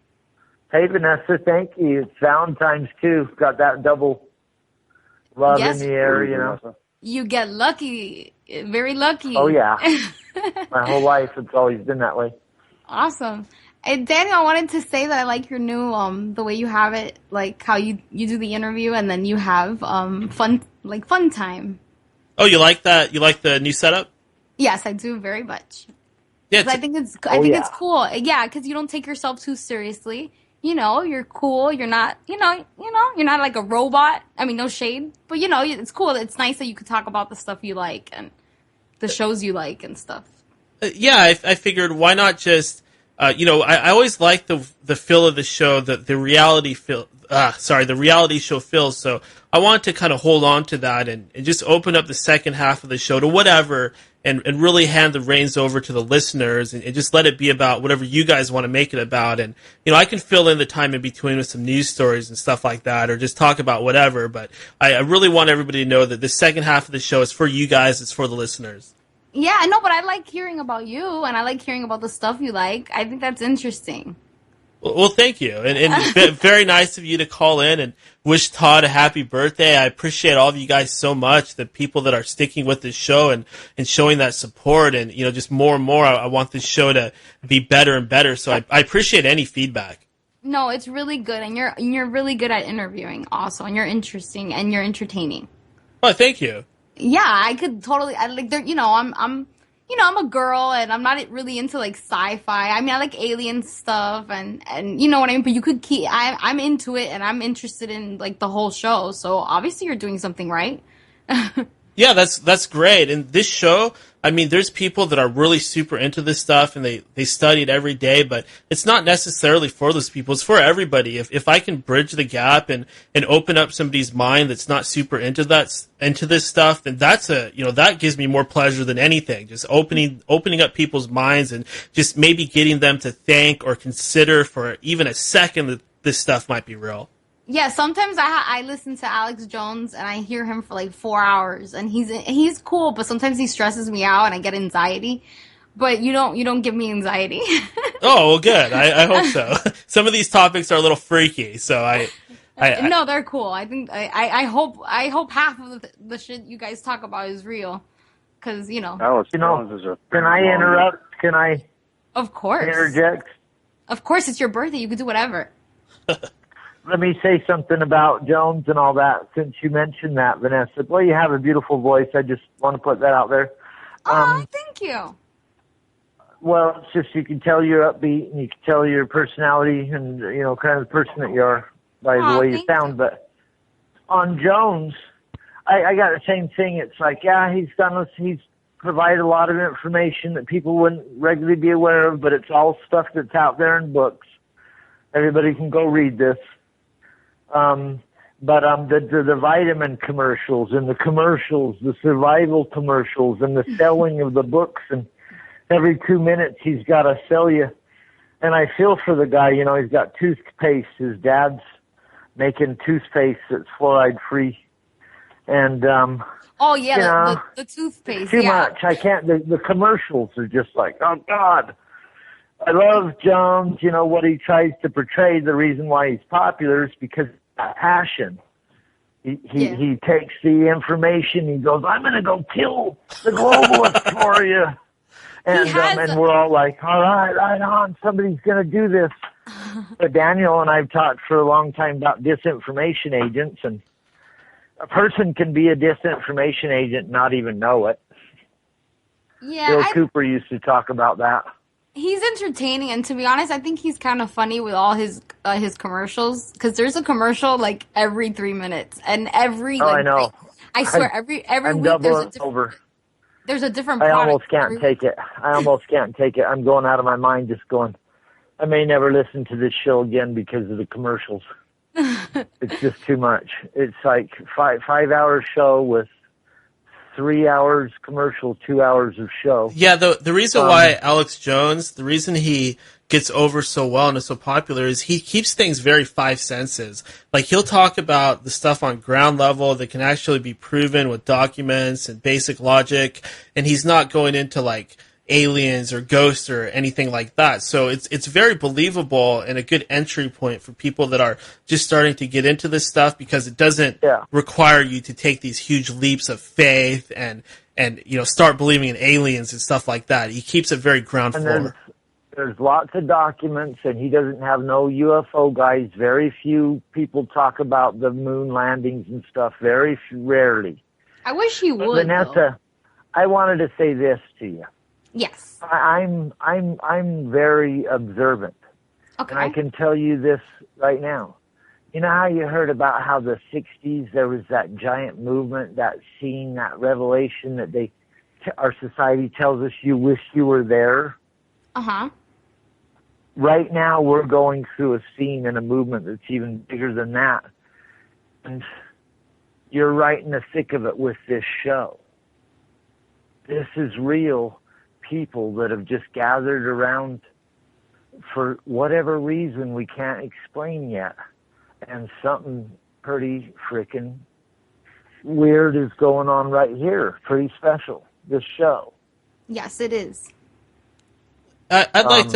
S4: Hey, Vanessa. Thank you. It's Valentine's too. Got that double love in the air, you know.
S5: You get lucky. Very lucky.
S4: Oh, yeah. My whole life, it's always been that way.
S5: Awesome. And Daniel, I wanted to say that I like your new, the way you have it, like how you do the interview and then you have fun time.
S1: Oh, you like that? You like the new setup?
S5: Yes, I do very much.
S1: Yeah,
S5: I think it's cool. Yeah, because you don't take yourself too seriously. You know, you're cool. You're not, you're not like a robot. I mean, no shade, but you know, it's cool. It's nice that you could talk about the stuff you like and the shows you like and stuff.
S1: Yeah, I figured why not just, I always like the feel of the show, the reality feel. The reality show feel. So I want to kind of hold on to that and just open up the second half of the show to whatever and really hand the reins over to the listeners and just let it be about whatever you guys want to make it about. And, I can fill in the time in between with some news stories and stuff like that or just talk about whatever. But I really want everybody to know that the second half of the show is for you guys. It's for the listeners.
S5: Yeah, I know, but I like hearing about you and I like hearing about the stuff you like. I think that's interesting.
S1: Well, thank you. And very nice of you to call in and wish Todd a happy birthday. I appreciate all of you guys so much, the people that are sticking with this show and showing that support. And, just more and more, I want this show to be better and better. So I appreciate any feedback. No,
S5: it's really good. And you're really good at interviewing also. And you're interesting and you're entertaining.
S1: Well, thank you.
S5: Yeah, I could totally, I'm a girl and I'm not really into like sci-fi. I mean, I like alien stuff and you know what I mean? But you could I'm into it and I'm interested in like the whole show. So obviously you're doing something right.
S1: Yeah, that's great. And this show, I mean, there's people that are really super into this stuff and they study it every day, but it's not necessarily for those people. It's for everybody. If I can bridge the gap and open up somebody's mind that's not super into this stuff, then that gives me more pleasure than anything. Just opening up people's minds and just maybe getting them to think or consider for even a second that this stuff might be real.
S5: Yeah, sometimes I listen to Alex Jones and I hear him for like 4 hours, and he's cool, but sometimes he stresses me out and I get anxiety. But you don't give me anxiety.
S1: Oh, well, good. I hope so. Some of these topics are a little freaky, so I
S5: no, they're cool. I think I hope half of the shit you guys talk about is real, because
S3: Alex Jones is a.
S4: Can I interrupt? Can I?
S5: Of course.
S4: Interject.
S5: Of course, it's your birthday. You can do whatever.
S4: Let me say something about Jones and all that, since you mentioned that, Vanessa. Well, you have a beautiful voice. I just want to put that out there.
S5: Oh, thank you.
S4: Well, it's just you can tell you're upbeat and you can tell your personality and, kind of the person that you are by the way you sound. But on Jones, I got the same thing. It's like, yeah, he's provided a lot of information that people wouldn't regularly be aware of, but it's all stuff that's out there in books. Everybody can go read this. But the vitamin commercials and the commercials, the survival commercials and the selling of the books, and every 2 minutes he's got to sell you. And I feel for the guy, he's got toothpaste. His dad's making toothpaste that's fluoride free. And,
S5: oh yeah, the toothpaste.
S4: Too much. I can't, the commercials are just like, oh God. I love Jones, what he tries to portray. The reason why he's popular is because of that passion. He takes the information, he goes, I'm going to go kill the globalists for you. And we're all like, all right on, somebody's going to do this. But Daniel and I've talked for a long time about disinformation agents, and a person can be a disinformation agent and not even know it.
S5: Yeah,
S4: Bill Cooper used to talk about that.
S5: He's entertaining, and to be honest, I think he's kind of funny with all his commercials, because there's a commercial like every 3 minutes, and every
S4: I know.
S5: I swear every
S4: I'm
S5: week
S4: there's a different
S5: product.
S4: I almost can't take it. I'm going out of my mind just going, I may never listen to this show again because of the commercials. It's just too much. It's like 5-hour show with 3 hours commercial, 2 hours of show.
S1: Yeah, the reason why Alex Jones, the reason he gets over so well and is so popular is he keeps things very five senses. Like, he'll talk about the stuff on ground level that can actually be proven with documents and basic logic, and he's not going into like aliens or ghosts or anything like that. So it's very believable and a good entry point for people that are just starting to get into this stuff, because it doesn't require you to take these huge leaps of faith and start believing in aliens and stuff like that. He keeps it very ground floor.
S4: There's lots of documents, and he doesn't have no UFO guys. Very few people talk about the moon landings and stuff. Very rarely.
S5: I wish he would.
S4: Vanessa,
S5: though.
S4: I wanted to say this to you.
S5: Yes.
S4: I'm very observant.
S5: Okay.
S4: And I can tell you this right now. You know how you heard about how the 60s there was that giant movement, that scene, that revelation that our society tells us you wish you were there?
S5: Uh-huh.
S4: Right now we're going through a scene and a movement that's even bigger than that. And you're right in the thick of it with this show. This is real people that have just gathered around for whatever reason we can't explain yet. And something pretty freaking weird is going on right here. Pretty special, this show.
S5: Yes, it is.
S1: I'd like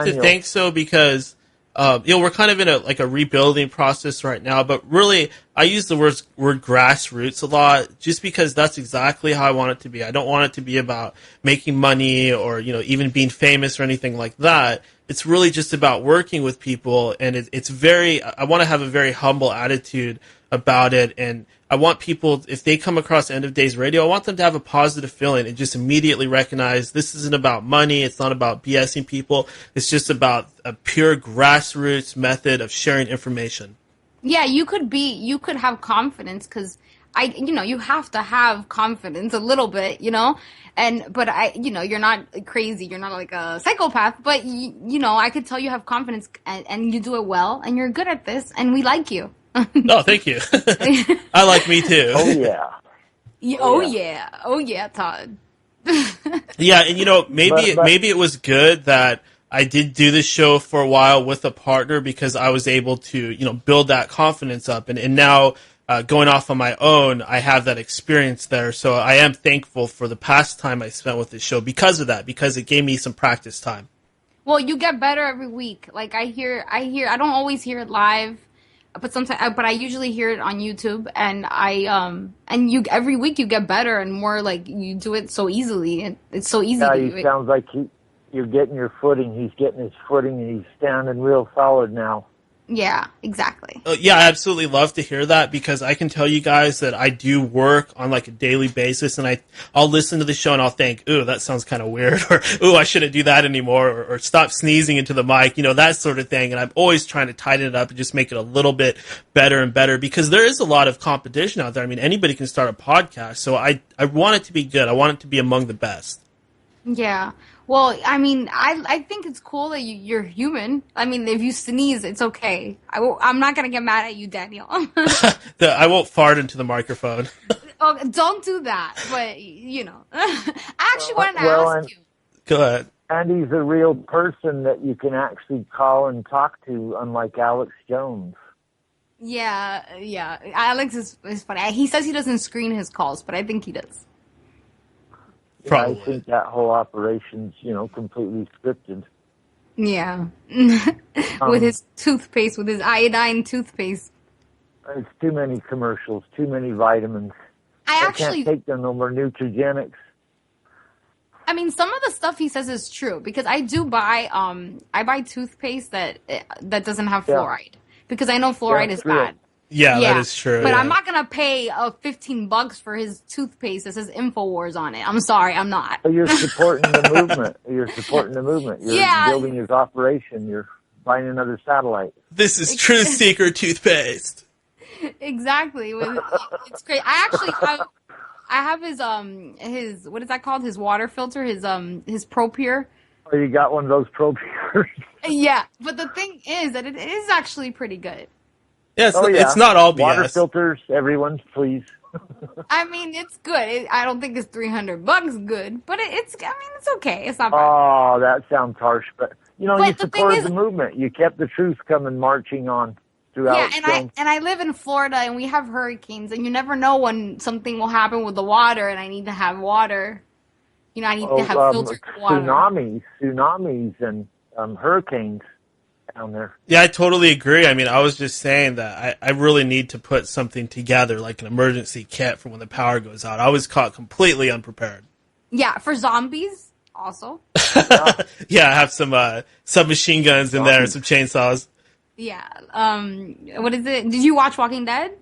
S1: to think so, because we're kind of in a rebuilding process right now. But really, I use the word grassroots a lot, just because that's exactly how I want it to be. I don't want it to be about making money or even being famous or anything like that. It's really just about working with people, and I want to have a very humble attitude about it, and I want people, if they come across End of Days Radio, I want them to have a positive feeling and just immediately recognize this isn't about money, it's not about BSing people, it's just about a pure grassroots method of sharing information.
S5: Yeah, you could have confidence, because you have to have confidence a little bit, but you're not crazy. You're not like a psychopath, but I could tell you have confidence and you do it well and you're good at this and we like you.
S1: Oh, thank you. I like me too.
S4: Oh yeah.
S5: Oh yeah, Todd.
S1: Yeah, and maybe it was good that I did do this show for a while with a partner because I was able to, build that confidence up. And now going off on my own, I have that experience there. So I am thankful for the past time I spent with this show because of that, because it gave me some practice time.
S5: Well, you get better every week. Like I don't always hear it live, but I usually hear it on YouTube, and every week you get better and more, like you do it so easily. It's so easy to do it.
S4: Sounds like you're getting your footing. He's getting his footing, and he's standing real solid now.
S5: Yeah, exactly.
S1: Yeah, I absolutely love to hear that because I can tell you guys that I do work on like a daily basis, and I'll listen to the show and I'll think, ooh, that sounds kind of weird, or ooh, I shouldn't do that anymore, or stop sneezing into the mic, that sort of thing. And I'm always trying to tighten it up and just make it a little bit better and better because there is a lot of competition out there. I mean, anybody can start a podcast, so I want it to be good. I want it to be among the best.
S5: Yeah. Well, I mean, I think it's cool that you're human. I mean, if you sneeze, it's okay. I'm not going to get mad at you, Daniel.
S1: I won't fart into the microphone.
S5: Oh, don't do that. But, I actually wanted to ask you.
S1: Go ahead.
S4: And he's a real person that you can actually call and talk to, unlike Alex Jones.
S5: Yeah. Alex is funny. He says he doesn't screen his calls, but I think he does.
S1: Probably.
S4: I think that whole operation's, completely scripted.
S5: Yeah. With his toothpaste, with his iodine toothpaste.
S4: It's too many commercials, too many vitamins. I can't take them no more Nutrigenics.
S5: I mean, some of the stuff he says is true because I do buy toothpaste that doesn't have fluoride because I know fluoride is bad.
S1: Yeah, that is true.
S5: But I'm not going to pay $15 for his toothpaste that says InfoWars on it. I'm sorry, I'm not.
S4: But you're supporting the movement. You're building his operation. You're buying another satellite.
S1: This is Truth Seeker toothpaste.
S5: Exactly. It's great. I have his what is that called? His water filter, his Pro Pure.
S4: Oh, you got one of those Pro Pures?
S5: Yeah, but the thing is that it is actually pretty good.
S1: Yeah, it's not all BS.
S4: Water filters, everyone, please.
S5: I mean, it's good. I don't think it's $300 good, but it's okay. It's not bad.
S4: Oh, that sounds harsh, but you supported the movement. You kept the truth coming marching on throughout.
S5: Yeah, and I live in Florida, and we have hurricanes, and you never know when something will happen with the water, and I need to have water. I need to have filtered water.
S4: Tsunamis, and hurricanes. Down there.
S1: Yeah, I totally agree. I mean, I was just saying that I really need to put something together, like an emergency kit for when the power goes out. I was caught completely unprepared.
S5: Yeah, for zombies also.
S1: Yeah, I have some submachine guns in there and some chainsaws.
S5: Yeah. What is it? Did you watch Walking Dead?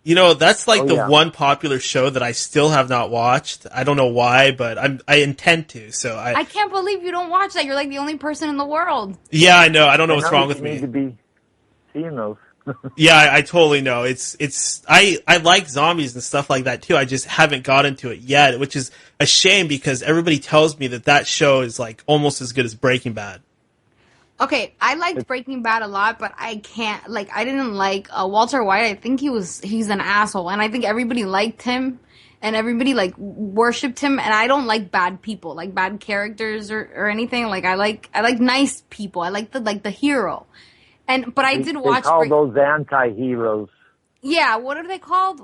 S1: That's like the one popular show that I still have not watched. I don't know why, but I intend to. So I
S5: can't believe you don't watch that. You're like the only person in the world.
S1: Yeah, I know. I don't know what's wrong with me.
S4: You need to be seeing those.
S1: Yeah, I totally know. I like zombies and stuff like that too. I just haven't got into it yet, which is a shame because everybody tells me that show is like almost as good as Breaking Bad.
S5: Okay, I liked Breaking Bad a lot, but I didn't like Walter White. I think he's an asshole, and I think everybody liked him, and everybody worshipped him, and I don't like bad people, like bad characters or anything. Like I like nice people. I like the hero, but I did watch.
S4: They call those anti-heroes.
S5: Yeah, what are they called?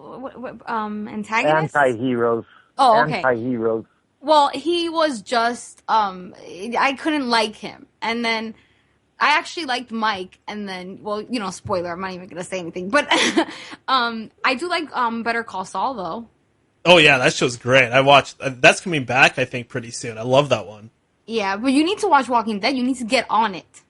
S5: Antagonists?
S4: Anti-heroes.
S5: Oh, okay.
S4: Anti-heroes.
S5: Well, he was just I couldn't like him, and then. I actually liked Mike, and then, spoiler, I'm not even going to say anything. But I do like Better Call Saul, though.
S1: Oh, yeah, that show's great. I watched, that's coming back, I think, pretty soon. I love that one.
S5: Yeah, but you need to watch Walking Dead. You need to get on it.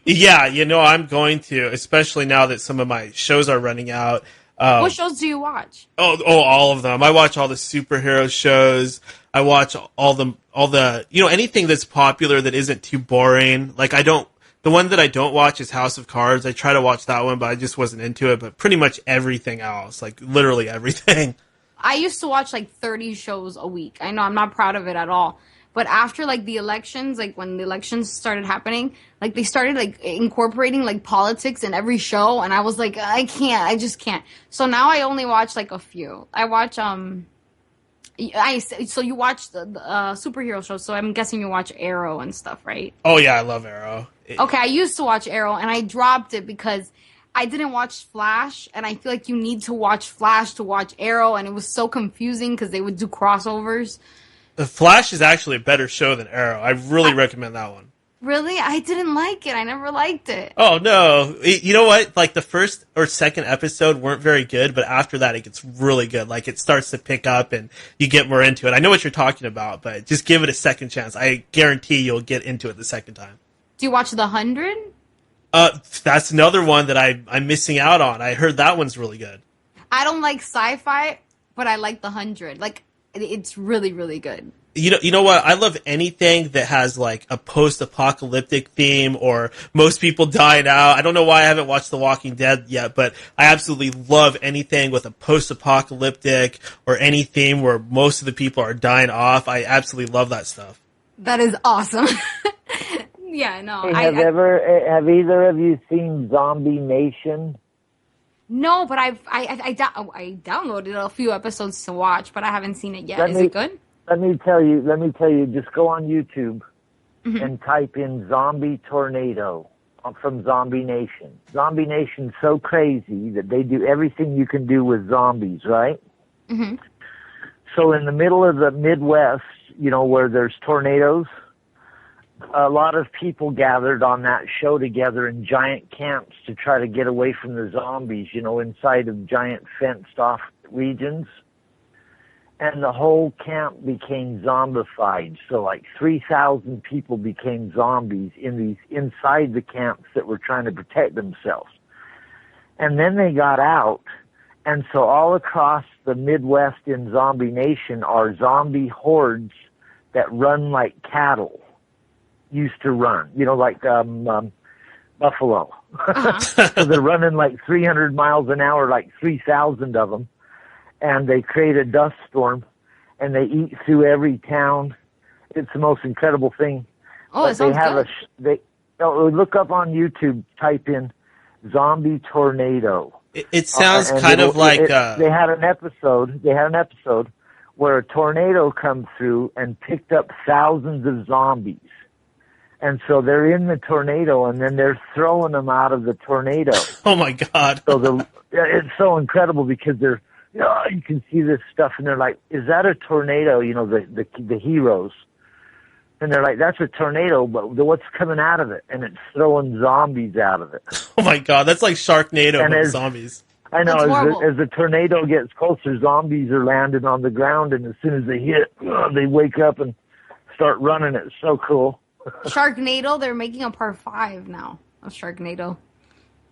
S1: Yeah, I'm going to, especially now that some of my shows are running out.
S5: What shows do you watch?
S1: Oh, all of them. I watch all the superhero shows. I watch all the anything that's popular that isn't too boring. Like, I don't The one that I don't watch is House of Cards. I try to watch that one, but I just wasn't into it. But pretty much everything else, like literally everything.
S5: I used to watch like 30 shows a week. I know I'm not proud of it at all. But after like the elections, like when the elections started happening, like they started like incorporating like politics in every show, and I was like, I just can't. So now I only watch like a few. I watch so you watch the superhero shows, so I'm guessing you watch Arrow and stuff, right?
S1: Oh yeah, I love Arrow.
S5: Okay, I used to watch Arrow, and I dropped it because I didn't watch Flash, and I feel like you need to watch Flash to watch Arrow, and it was so confusing because they would do crossovers.
S1: The Flash is actually a better show than Arrow. I really recommend that one.
S5: Really? I didn't like it. I never liked it.
S1: Oh, no. You know what? Like, the first or second episode weren't very good, but after that, it gets really good. Like, it starts to pick up, and you get more into it. I know what you're talking about, but just give it a second chance. I guarantee you'll get into it the second time.
S5: Do you watch The 100?
S1: That's another one that I'm missing out on. I heard that one's really good.
S5: I don't like sci-fi, but I like The 100. Like, it's really, really good.
S1: You know what? I love anything that has like a post-apocalyptic theme or most people dying out. I don't know why I haven't watched The Walking Dead yet, but I absolutely love anything with a post-apocalyptic or any theme where most of the people are dying off. I absolutely love that stuff.
S5: That is awesome. Yeah, no.
S4: Hey, have either of you seen Zombie Nation?
S5: No, but I downloaded a few episodes to watch, but I haven't seen it yet. Is it good?
S4: Let me tell you, just go on YouTube and type in Zombie Tornado from Zombie Nation. Zombie Nation's so crazy that they do everything you can do with zombies, right? Mm-hmm. So in the middle of the Midwest, you know, where there's tornadoes, a lot of people gathered on that show together in giant camps to try to get away from the zombies, you know, inside of giant fenced-off regions. And the whole camp became zombified. So like 3,000 people became zombies inside the camps that were trying to protect themselves. And then they got out. And so all across the Midwest in Zombie Nation are zombie hordes that run like cattle used to run, you know, like buffalo. So they're running like 300 miles an hour, like 3,000 of them. And they create a dust storm, and they eat through every town. It's the most incredible thing.
S5: Oh, it sounds good.
S4: Look up on YouTube, type in Zombie Tornado.
S1: It sounds kind of like...
S4: They had an episode where a tornado come through and picked up thousands of zombies. And so they're in the tornado, and then they're throwing them out of the tornado.
S1: Oh, my God.
S4: So it's so incredible because they're... you can see this stuff, and they're like, is that a tornado? You know, the heroes. And they're like, that's a tornado, but what's coming out of it? And it's throwing zombies out of it.
S1: Oh, my God. That's like Sharknado with zombies.
S4: I know. As the tornado gets closer, zombies are landing on the ground, and as soon as they hit, they wake up and start running. It's so cool.
S5: Sharknado, they're making a part 5 now of Sharknado.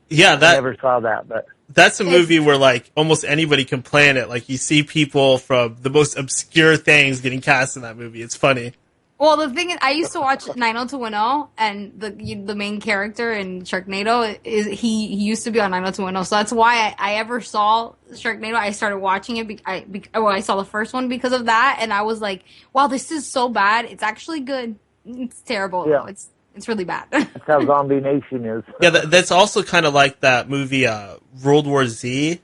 S1: Yeah,
S4: I never saw that, but...
S1: That's a movie where, like, almost anybody can play in it. Like, you see people from the most obscure things getting cast in that movie. It's funny.
S5: Well, the thing is, I used to watch 90210, and the main character in Sharknado, he used to be on 90210, so that's why I ever saw Sharknado. I started watching it. I saw the first one because of that, and I was like, wow, this is so bad. It's actually good. It's terrible, though. It's really bad.
S4: That's how Zombie Nation is.
S1: Yeah, that's also kind of like that movie, World War Z.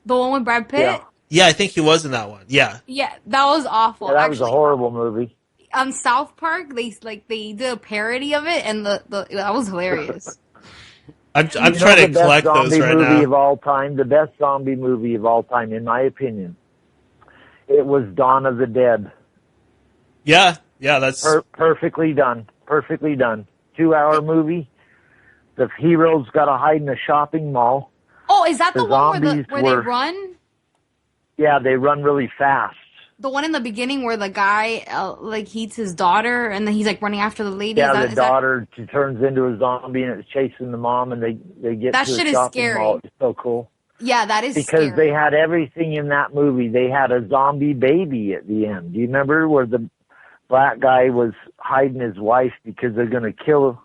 S5: The one with Brad Pitt?
S1: Yeah, I think he was in that one. Yeah.
S5: Yeah, that was awful.
S4: Yeah, that was a horrible movie.
S5: On South Park, they did a parody of it, and that was hilarious.
S1: I'm trying to collect those right now.
S4: The best zombie movie of all time, in my opinion, it was Dawn of the Dead.
S1: Yeah, that's...
S4: Perfectly done. 2-hour movie. The heroes got to hide in a shopping mall.
S5: Oh, is that the one where they run?
S4: Yeah, they run really fast.
S5: The one in the beginning where the guy eats his daughter, and then he's like running after the lady.
S4: Yeah, the daughter turns into a zombie, and it's chasing the mom, and they get
S5: that
S4: to
S5: shit
S4: a
S5: is
S4: shopping
S5: scary.
S4: mall. It's so cool.
S5: Yeah, that is
S4: because
S5: scary.
S4: they had everything in that movie. They had a zombie baby at the end. Do you remember where the black guy was hiding his wife because they're going to kill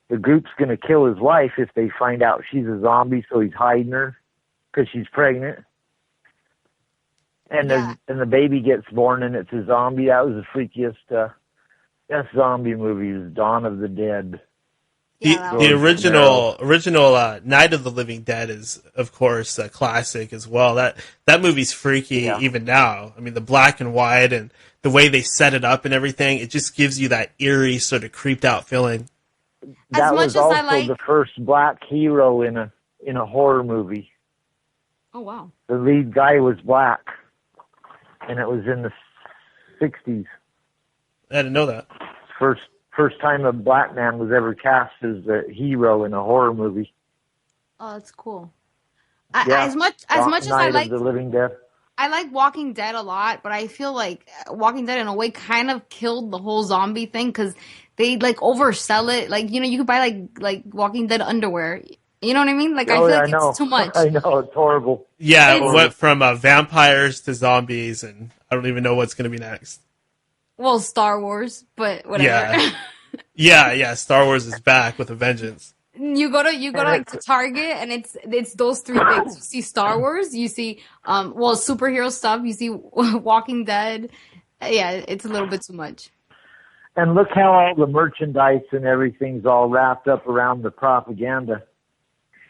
S4: the group's going to kill his wife if they find out she's a zombie, so he's hiding her because she's pregnant. And the baby gets born and it's a zombie. That was the freakiest best zombie movie, was Dawn of the Dead.
S1: The original Night of the Living Dead is, of course, a classic as well. That movie's freaky even now. I mean, the black and white and the way they set it up and everything, it just gives you that eerie, sort of creeped out feeling.
S4: That was also the first black hero in a horror movie.
S5: Oh, wow.
S4: The lead guy was black, and it was in the 60s.
S1: I didn't know that.
S4: First time a black man was ever cast as a hero in a horror movie.
S5: Oh, that's cool. As much as I like
S4: the Living Dead,
S5: I like Walking Dead a lot, but I feel like Walking Dead in a way kind of killed the whole zombie thing because they like oversell it. Like, you know, you could buy like Walking Dead underwear. You know what I mean? Like, I feel like it's too much.
S4: I know, it's horrible.
S1: Yeah, it went from vampires to zombies, and I don't even know what's going to be next.
S5: Well, Star Wars, but whatever.
S1: Yeah, Star Wars is back with a vengeance.
S5: You go to like to Target, and it's those three things. You see Star Wars, you see superhero stuff, you see Walking Dead. Yeah, it's a little bit too much.
S4: And look how all the merchandise and everything's all wrapped up around the propaganda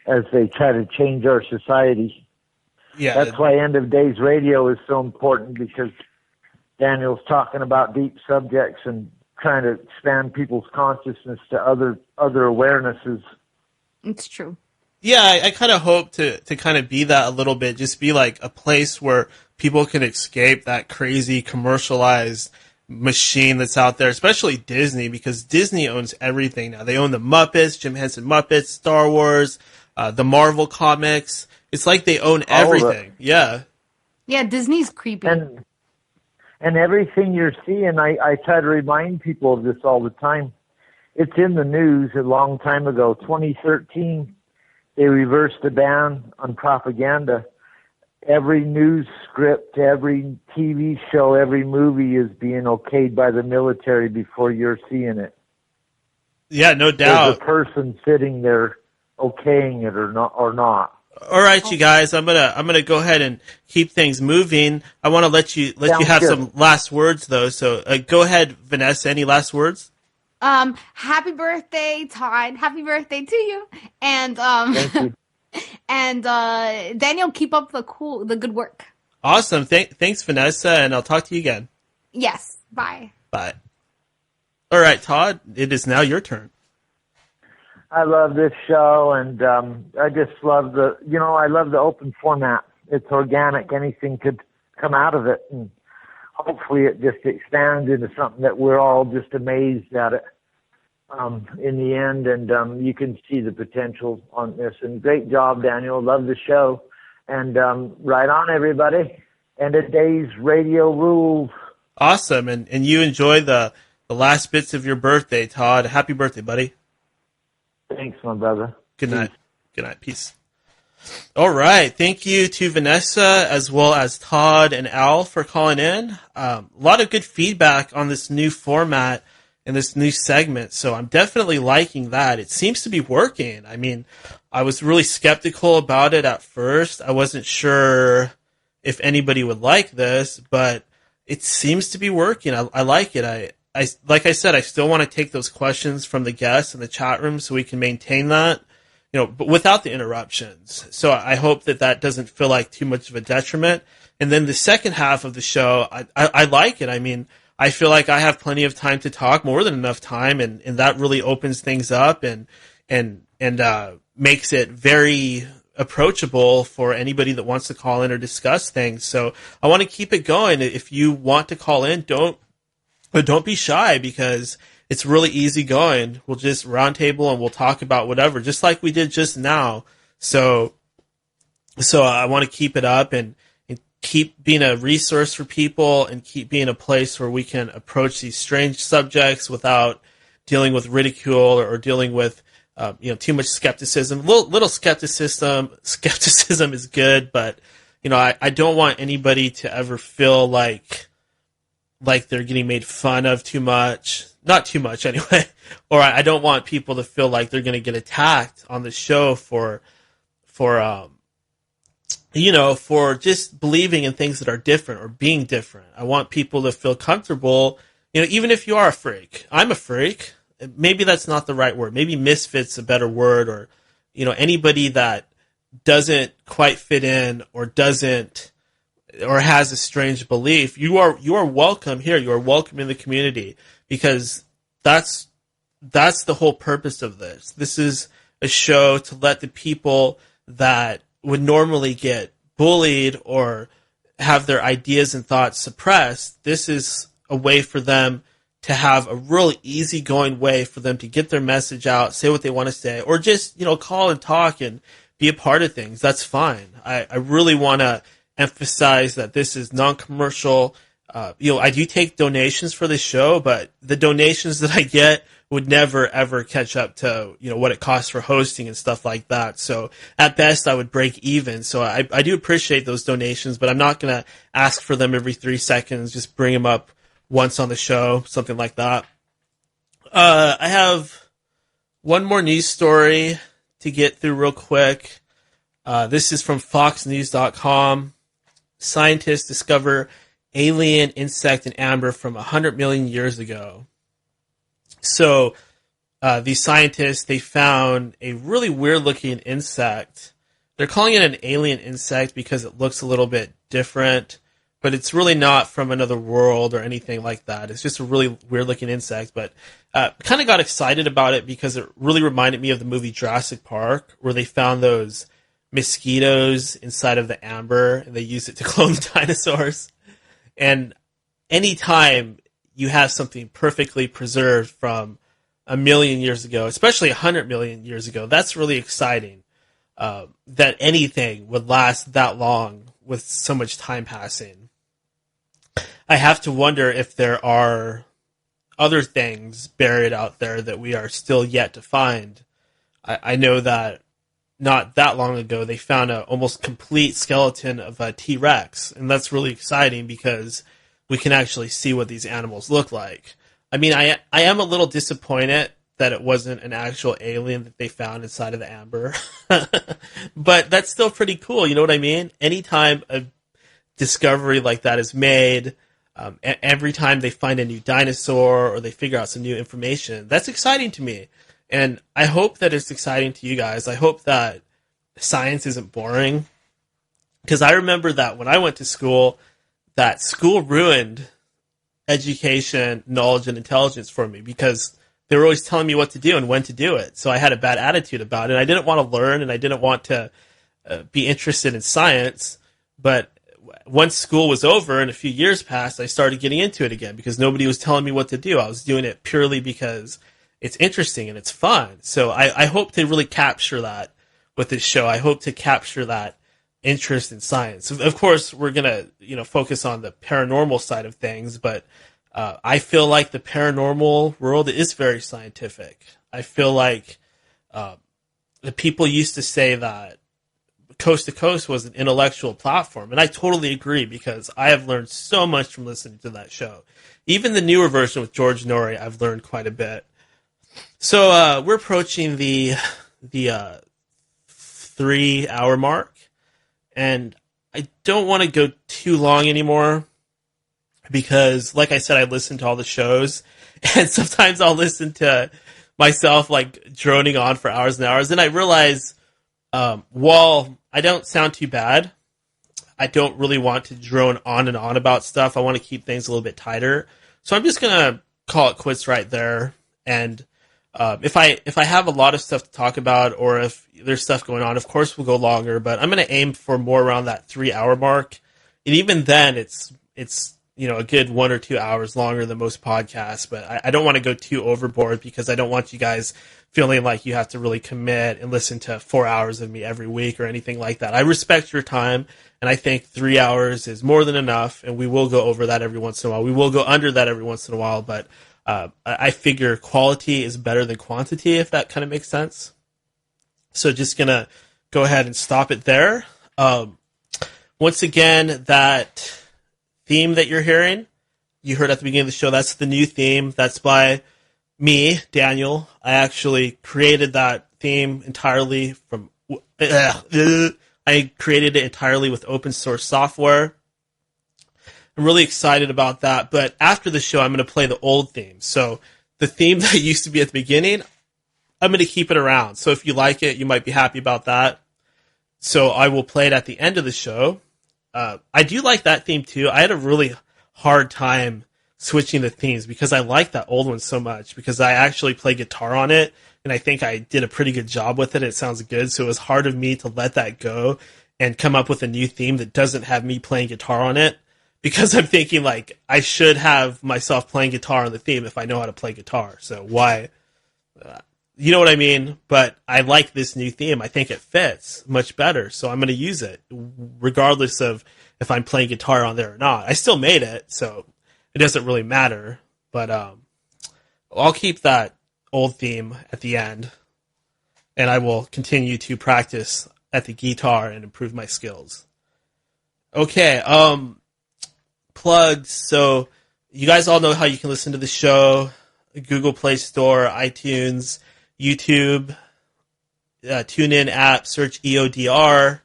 S4: as they try to change our society.
S1: Yeah,
S4: that's why End of Days Radio is so important, because Daniel's talking about deep subjects and trying to expand people's consciousness to other awarenesses.
S5: It's true.
S1: Yeah, I kind of hope to kind of be that a little bit, just be like a place where people can escape that crazy commercialized machine that's out there, especially Disney, because Disney owns everything now. They own the Muppets, Jim Henson Muppets, Star Wars, the Marvel comics. It's like they own everything. Yeah,
S5: Disney's creepy.
S4: And everything you're seeing, I try to remind people of this all the time. It's in the news a long time ago, 2013. They reversed the ban on propaganda. Every news script, every TV show, every movie is being okayed by the military before you're seeing it.
S1: Yeah, no doubt.
S4: There's a person sitting there okaying it or not.
S1: All right, you guys, I'm gonna go ahead and keep things moving. I want to let you have some last words though. So go ahead, Vanessa. Any last words?
S5: Happy birthday, Todd. Happy birthday to you. And
S4: Thank you.
S5: And Daniel, keep up the good work.
S1: Awesome. Thanks, Vanessa, and I'll talk to you again.
S5: Yes. Bye.
S1: Bye. All right, Todd. It is now your turn.
S4: I love this show, and I just love I love the open format. It's organic. Anything could come out of it, and hopefully it just expands into something that we're all just amazed at it in the end, and you can see the potential on this. And great job, Daniel. Love the show. And right on, everybody. End of Days Radio rules.
S1: Awesome. And you enjoy the last bits of your birthday, Todd. Happy birthday, buddy.
S4: Thanks, my brother.
S1: Good night. Good night. Peace. All right. Thank you to Vanessa as well as Todd and Al for calling in. A lot of good feedback on this new format and this new segment. So I'm definitely liking that. It seems to be working. I mean, I was really skeptical about it at first. I wasn't sure if anybody would like this, but it seems to be working. I like it. I like I said, I still want to take those questions from the guests in the chat room so we can maintain that, but without the interruptions. So I hope that doesn't feel like too much of a detriment. And then the second half of the show, I like it. I mean, I feel like I have plenty of time to talk, more than enough time, and that really opens things up and makes it very approachable for anybody that wants to call in or discuss things. So I want to keep it going. If you want to call in, don't be shy, because it's really easy going. We'll just roundtable and we'll talk about whatever, just like we did just now. So I want to keep it up and keep being a resource for people and keep being a place where we can approach these strange subjects without dealing with ridicule or dealing with too much skepticism. Little skepticism is good, but I don't want anybody to ever feel like like they're getting made fun of too much. Not too much anyway. Or I don't want people to feel like they're going to get attacked on the show for just believing in things that are different or being different. I want people to feel comfortable, even if you are a freak. I'm a freak. Maybe that's not the right word. Maybe misfit's a better word, or, anybody that doesn't quite fit in or doesn't, or has a strange belief. You are welcome here. You are welcome in the community, because that's the whole purpose of this. This is a show to let the people that would normally get bullied or have their ideas and thoughts suppressed. This is a way for them to have a really easygoing way for them to get their message out, say what they want to say, or just, call and talk and be a part of things. That's fine. I really want to emphasize that this is non-commercial. I do take donations for this show, but the donations that I get would never ever catch up to, what it costs for hosting and stuff like that. So at best I would break even. So I do appreciate those donations, but I'm not going to ask for them every 3 seconds. Just bring them up once on the show, something like that. I have one more news story to get through real quick. This is from foxnews.com. Scientists discover alien insect in amber from 100 million years ago. So these scientists, they found a really weird-looking insect. They're calling it an alien insect because it looks a little bit different, but it's really not from another world or anything like that. It's just a really weird-looking insect, but kind of got excited about it because it really reminded me of the movie Jurassic Park, where they found those mosquitoes inside of the amber, and they used it to clone the dinosaurs. And anytime you have something perfectly preserved from 1 million years ago, especially 100 million years ago, that's really exciting. That anything would last that long with so much time passing. I have to wonder if there are other things buried out there that we are still yet to find. I know that not that long ago, they found an almost complete skeleton of a T-Rex, and that's really exciting because we can actually see what these animals look like. I mean, I am a little disappointed that it wasn't an actual alien that they found inside of the amber, but that's still pretty cool, you know what I mean? Anytime a discovery like that is made, every time they find a new dinosaur or they figure out some new information, that's exciting to me. And I hope that it's exciting to you guys. I hope that science isn't boring. Because I remember that when I went to school, that school ruined education, knowledge, and intelligence for me because they were always telling me what to do and when to do it. So I had a bad attitude about it. I didn't want to learn and I didn't want to be interested in science. But once school was over and a few years passed, I started getting into it again because nobody was telling me what to do. I was doing it purely because it's interesting and it's fun. So I hope to really capture that with this show. I hope to capture that interest in science. Of course, we're going to, focus on the paranormal side of things, but I feel like the paranormal world is very scientific. I feel like the people used to say that Coast to Coast was an intellectual platform, and I totally agree because I have learned so much from listening to that show. Even the newer version with George Norrie, I've learned quite a bit. So we're approaching the 3-hour mark, and I don't want to go too long anymore because, like I said, I listen to all the shows, and sometimes I'll listen to myself like droning on for hours and hours, and I realize while I don't sound too bad, I don't really want to drone on and on about stuff. I want to keep things a little bit tighter, so I'm just gonna call it quits right there. And if I have a lot of stuff to talk about, or if there's stuff going on, of course we'll go longer. But I'm going to aim for more around that 3-hour mark, and even then, it's a good 1 or 2 hours longer than most podcasts. But I don't want to go too overboard because I don't want you guys feeling like you have to really commit and listen to 4 hours of me every week or anything like that. I respect your time, and I think 3 hours is more than enough. And we will go over that every once in a while. We will go under that every once in a while, but I figure quality is better than quantity, if that kind of makes sense. So just going to go ahead and stop it there. Once again, that theme that you're hearing, you heard at the beginning of the show, that's the new theme. That's by me, Daniel. I actually created that theme entirely from... I created it entirely with open source software. I'm really excited about that. But after the show, I'm going to play the old theme. So the theme that used to be at the beginning, I'm going to keep it around. So if you like it, you might be happy about that. So I will play it at the end of the show. I do like that theme too. I had a really hard time switching the themes because I like that old one so much because I actually play guitar on it and I think I did a pretty good job with it. It sounds good. So it was hard of me to let that go and come up with a new theme that doesn't have me playing guitar on it because I'm thinking like I should have myself playing guitar on the theme if I know how to play guitar. So why? You know what I mean? But I like this new theme. I think it fits much better. So I'm going to use it regardless of if I'm playing guitar on there or not. I still made it, so it doesn't really matter. But I'll keep that old theme at the end. And I will continue to practice at the guitar and improve my skills. Okay, plugs. So you guys all know how you can listen to the show. Google Play Store, iTunes, YouTube, TuneIn app, search EODR,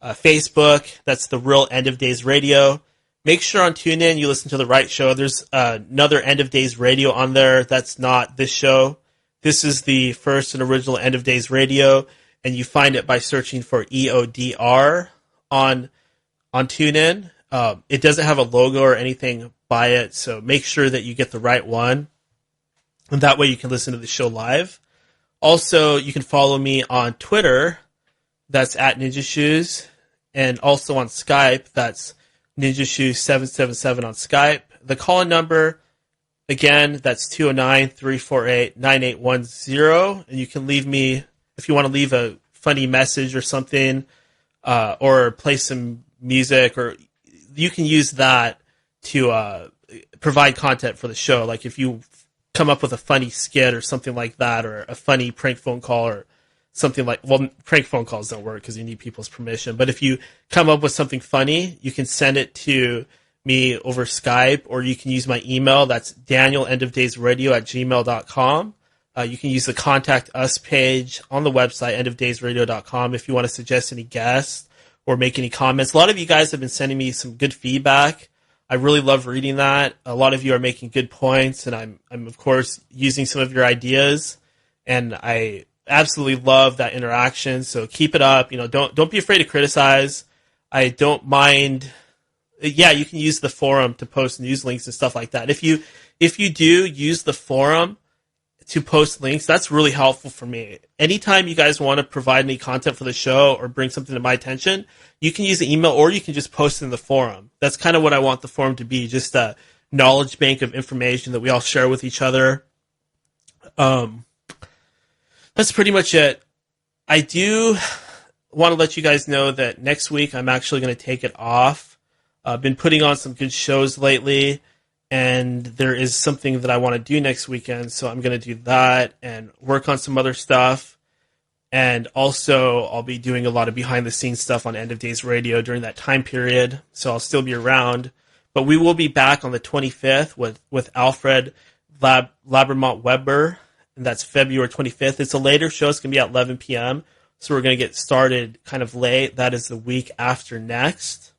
S1: Facebook, that's the real End of Days Radio. Make sure on TuneIn you listen to the right show. There's another End of Days Radio on there. That's not this show. This is the first and original End of Days Radio, and you find it by searching for EODR on TuneIn. It doesn't have a logo or anything by it, so make sure that you get the right one. And that way you can listen to the show live. Also, you can follow me on Twitter. That's at Ninja Shoes. And also on Skype. That's Ninja Shoes 777 on Skype. The call-in number, again, that's 209-348-9810. And you can leave me, if you want to leave a funny message or something, or play some music, or you can use that to provide content for the show. Like if you come up with a funny skit or something like that, or a funny prank phone call or something like, well, prank phone calls don't work because you need people's permission. But if you come up with something funny, you can send it to me over Skype, or you can use my email. That's danielendofdaysradio@gmail.com. You can use the contact us page on the website, endofdaysradio.com, if you want to suggest any guests or make any comments. A lot of you guys have been sending me some good feedback. I really love reading that. A lot of you are making good points, and I'm of course using some of your ideas, and I absolutely love that interaction. So keep it up. You know, don't be afraid to criticize. I don't mind. Yeah, you can use the forum to post news links and stuff like that. If you do use the forum to post links, that's really helpful for me. Anytime you guys want to provide any content for the show or bring something to my attention, you can use the email, or you can just post it in the forum. That's kind of what I want the forum to be, just a knowledge bank of information that we all share with each other. That's pretty much it. I do want to let you guys know that next week I'm actually going to take it off. I've been putting on some good shows lately, and there is something that I want to do next weekend, so I'm going to do that and work on some other stuff. And also, I'll be doing a lot of behind-the-scenes stuff on End of Days Radio during that time period, so I'll still be around. But we will be back on the 25th with Alfred Labermont Weber, and that's February 25th. It's a later show. It's going to be at 11 p.m., so we're going to get started kind of late. That is the week after next.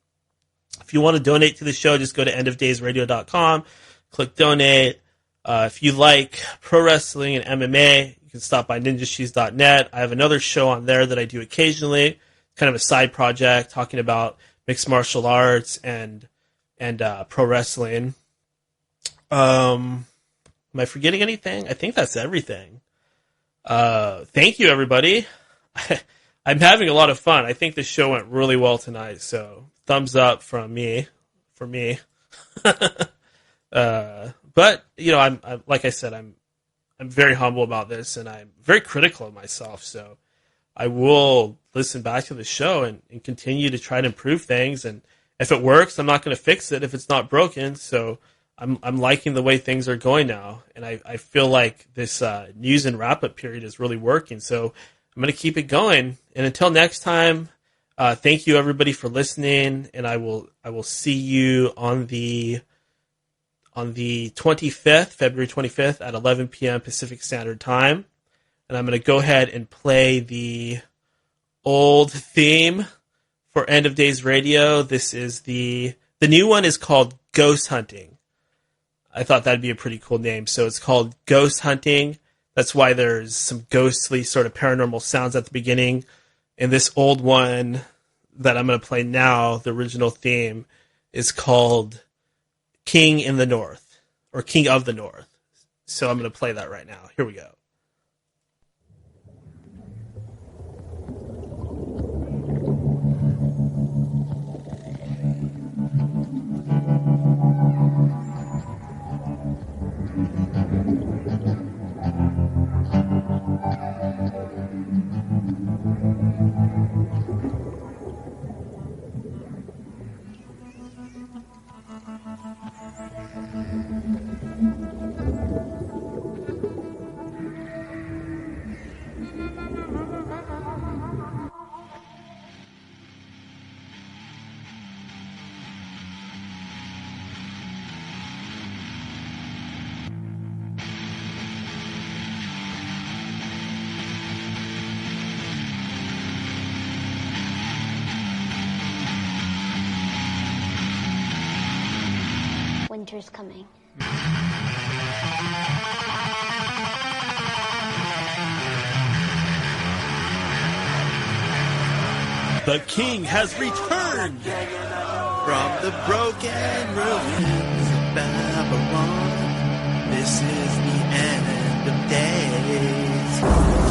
S1: If you want to donate to the show, just go to endofdaysradio.com, click donate. If you like pro wrestling and MMA, you can stop by ninjashoes.net. I have another show on there that I do occasionally, kind of a side project talking about mixed martial arts and pro wrestling. Am I forgetting anything? I think that's everything. Thank you, everybody. I'm having a lot of fun. I think the show went really well tonight, so thumbs up from me, for me. But you know, I'm like I said, I'm very humble about this, and I'm very critical of myself. So I will listen back to the show and continue to try to improve things. And if it works, I'm not going to fix it if it's not broken. So I'm liking the way things are going now, and I feel like this news and wrap up period is really working. So I'm going to keep it going. And until next time, thank you everybody for listening, and I will see you on the on the 25th, February 25th at 11 p.m. Pacific Standard Time. And I'm going to go ahead and play the old theme for End of Days Radio. This is the new one is called Ghost Hunting. I thought that'd be a pretty cool name. So it's called Ghost Hunting. That's why there's some ghostly sort of paranormal sounds at the beginning. And this old one that I'm going to play now, the original theme, is called King in the North, or King of the North. So I'm going to play that right now. Here we go.
S6: Winter's coming.
S1: The king has returned from the broken ruins of Babylon. This is the end of days.